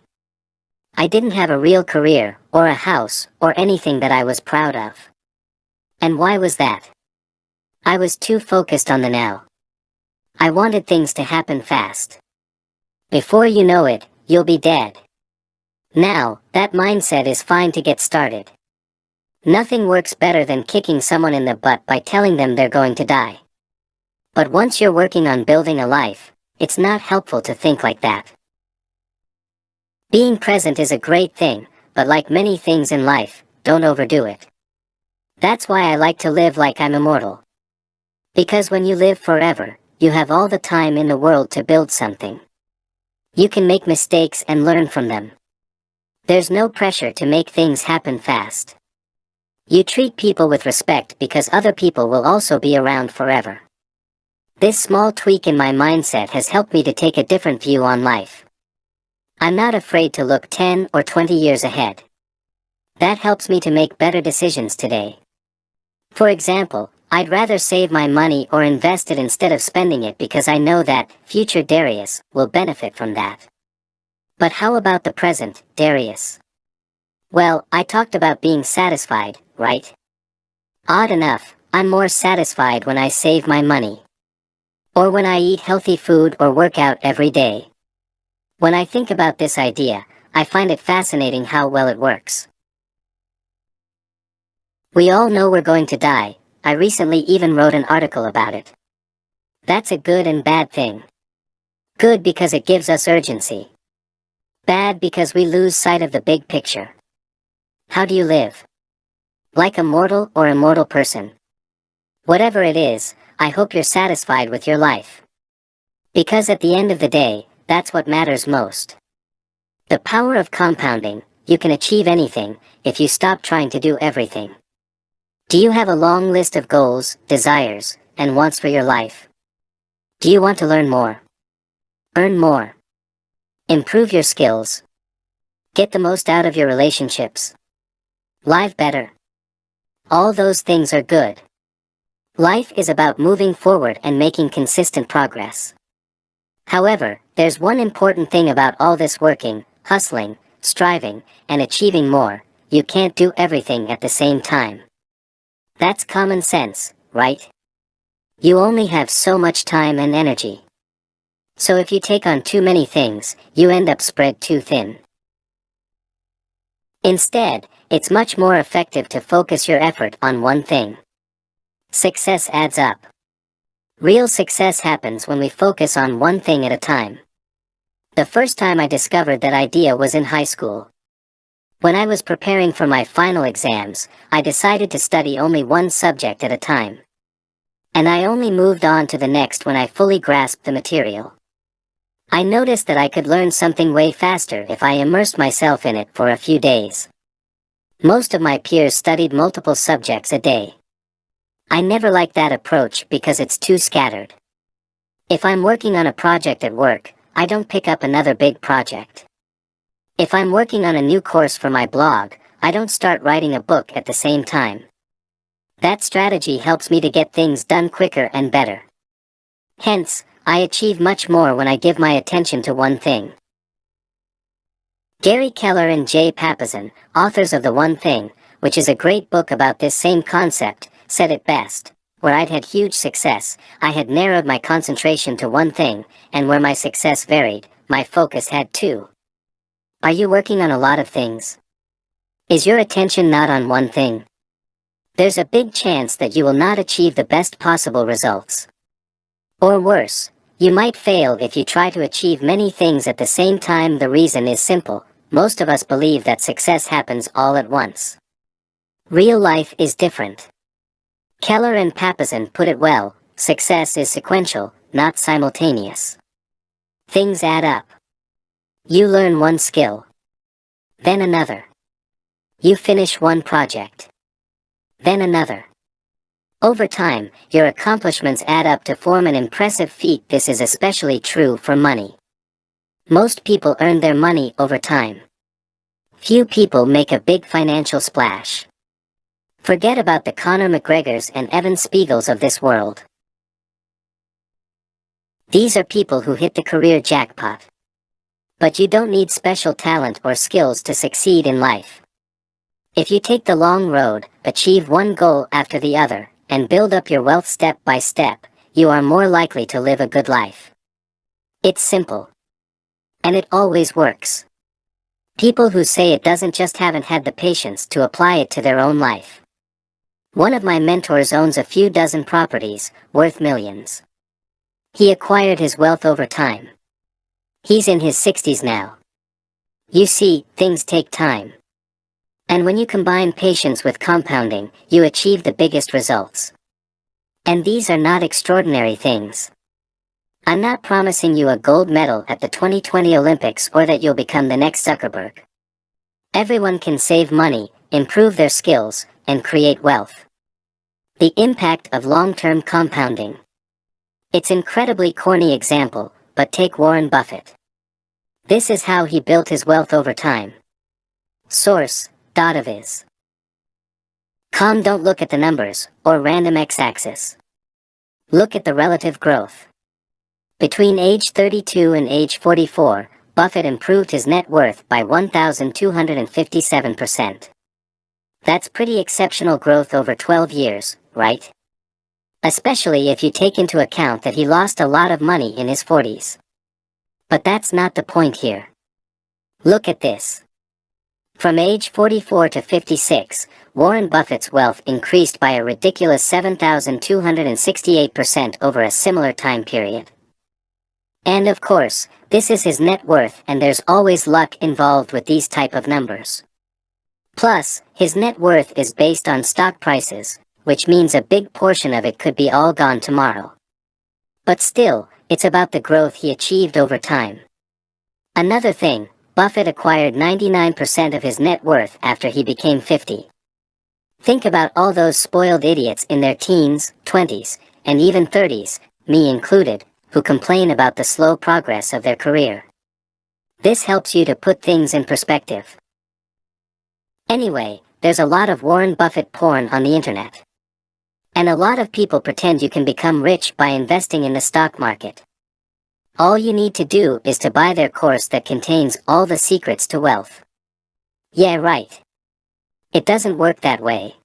I didn't have a real career, or a house, or anything that I was proud of. And why was that? I was too focused on the now. I wanted things to happen fast. Before you know it, you'll be dead. Now, that mindset is fine to get started. Nothing works better than kicking someone in the butt by telling them they're going to die. But once you're working on building a life, it's not helpful to think like that. Being present is a great thing, but like many things in life, don't overdo it. That's why I like to live like I'm immortal. Because when you live forever, you have all the time in the world to build something. You can make mistakes and learn from them. There's no pressure to make things happen fast. You treat people with respect because other people will also be around forever. This small tweak in my mindset has helped me to take a different view on life. I'm not afraid to look 10 or 20 years ahead. That helps me to make better decisions today. For example, I'd rather save my money or invest it instead of spending it because I know that future Darius will benefit from that. But how about the present, Darius? Well, I talked about being satisfied, right? Odd enough, I'm more satisfied when I save my money. Or when I eat healthy food or work out every day. When I think about this idea, I find it fascinating how well it works. We all know we're going to die. I recently even wrote an article about it. That's a good and bad thing. Good because it gives us urgency. Bad because we lose sight of the big picture. How do you live? Like a mortal or immortal person? Whatever it is, I hope you're satisfied with your life. Because at the end of the day, that's what matters most. The power of compounding, you can achieve anything if you stop trying to do everything. Do you have a long list of goals, desires, and wants for your life? Do you want to learn more? Earn more? Improve your skills? Get the most out of your relationships? Live better? All those things are good. Life is about moving forward and making consistent progress. However, there's one important thing about all this working, hustling, striving, and achieving more: you can't do everything at the same time. That's common sense, right? You only have so much time and energy. So if you take on too many things, you end up spread too thin. Instead, it's much more effective to focus your effort on one thing. Success adds up. Real success happens when we focus on one thing at a time. The first time I discovered that idea was in high school. When I was preparing for my final exams, I decided to study only one subject at a time. And I only moved on to the next when I fully grasped the material. I noticed that I could learn something way faster if I immersed myself in it for a few days. Most of my peers studied multiple subjects a day. I never liked that approach because it's too scattered. If I'm working on a project at work, I don't pick up another big project. If I'm working on a new course for my blog, I don't start writing a book at the same time. That strategy helps me to get things done quicker and better. Hence, I achieve much more when I give my attention to one thing. Gary Keller and Jay Papasan, authors of The One Thing, which is a great book about this same concept, said it best: where I'd had huge success, I had narrowed my concentration to one thing, and where my success varied, my focus had too. Are you working on a lot of things? Is your attention not on one thing? There's a big chance that you will not achieve the best possible results. Or worse, you might fail if you try to achieve many things at the same time. The reason is simple: most of us believe that success happens all at once. Real life is different. Keller and Papasan put it well: success is sequential, not simultaneous. Things add up. You learn one skill. Then another. You finish one project. Then another. Over time, your accomplishments add up to form an impressive feat. This is especially true for money. Most people earn their money over time. Few people make a big financial splash. Forget about the Conor McGregors and Evan Spiegels of this world. These are people who hit the career jackpot. But you don't need special talent or skills to succeed in life. If you take the long road, achieve one goal after the other, and build up your wealth step by step, you are more likely to live a good life. It's simple. And it always works. People who say it doesn't just haven't had the patience to apply it to their own life. One of my mentors owns a few dozen properties, worth millions. He acquired his wealth over time. He's in his 60s now. You see, things take time. And when you combine patience with compounding, you achieve the biggest results. And these are not extraordinary things. I'm not promising you a gold medal at the 2020 Olympics or that you'll become the next Zuckerberg. Everyone can save money, improve their skills, and create wealth. The impact of long-term compounding. It's an incredibly corny example, but take Warren Buffett. This is how he built his wealth over time. Source, .aviz. Don't look at the numbers, or random x-axis. Look at the relative growth. Between age 32 and age 44, Buffett improved his net worth by 1,257%. That's pretty exceptional growth over 12 years, right? Especially if you take into account that he lost a lot of money in his 40s. But that's not the point here. Look at this. From age 44 to 56, Warren Buffett's wealth increased by a ridiculous 7,268% over a similar time period. And of course, this is his net worth, and there's always luck involved with these type of numbers. Plus, his net worth is based on stock prices, which means a big portion of it could be all gone tomorrow. But still, it's about the growth he achieved over time. Another thing, Buffett acquired 99% of his net worth after he became 50. Think about all those spoiled idiots in their teens, 20s, and even 30s, me included, who complain about the slow progress of their career. This helps you to put things in perspective. Anyway, there's a lot of Warren Buffett porn on the internet. And a lot of people pretend you can become rich by investing in the stock market. All you need to do is to buy their course that contains all the secrets to wealth. Yeah, right. It doesn't work that way.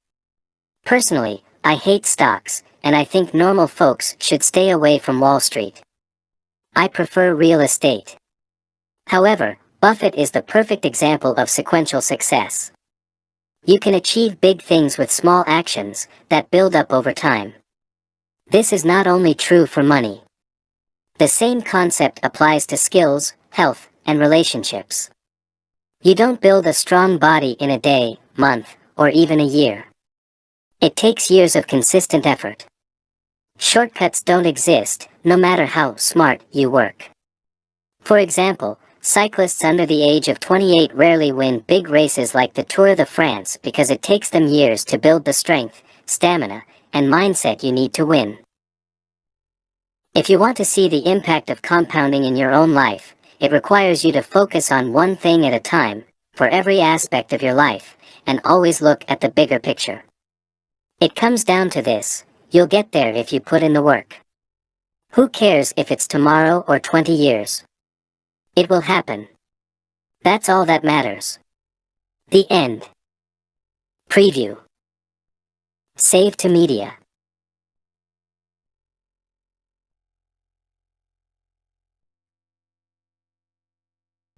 Personally, I hate stocks, and I think normal folks should stay away from Wall Street. I prefer real estate. However, Buffett is the perfect example of sequential success. You can achieve big things with small actions that build up over time. This is not only true for money. The same concept applies to skills, health, and relationships. You don't build a strong body in a day, month, or even a year. It takes years of consistent effort. Shortcuts don't exist, no matter how smart you work. For example, cyclists under the age of 28 rarely win big races like the Tour de France because it takes them years to build the strength, stamina, and mindset you need to win. If you want to see the impact of compounding in your own life, it requires you to focus on one thing at a time, for every aspect of your life, and always look at the bigger picture. It comes down to this: you'll get there if you put in the work. Who cares if it's tomorrow or 20 years? It will happen. That's all that matters. The end. Preview. Save to media.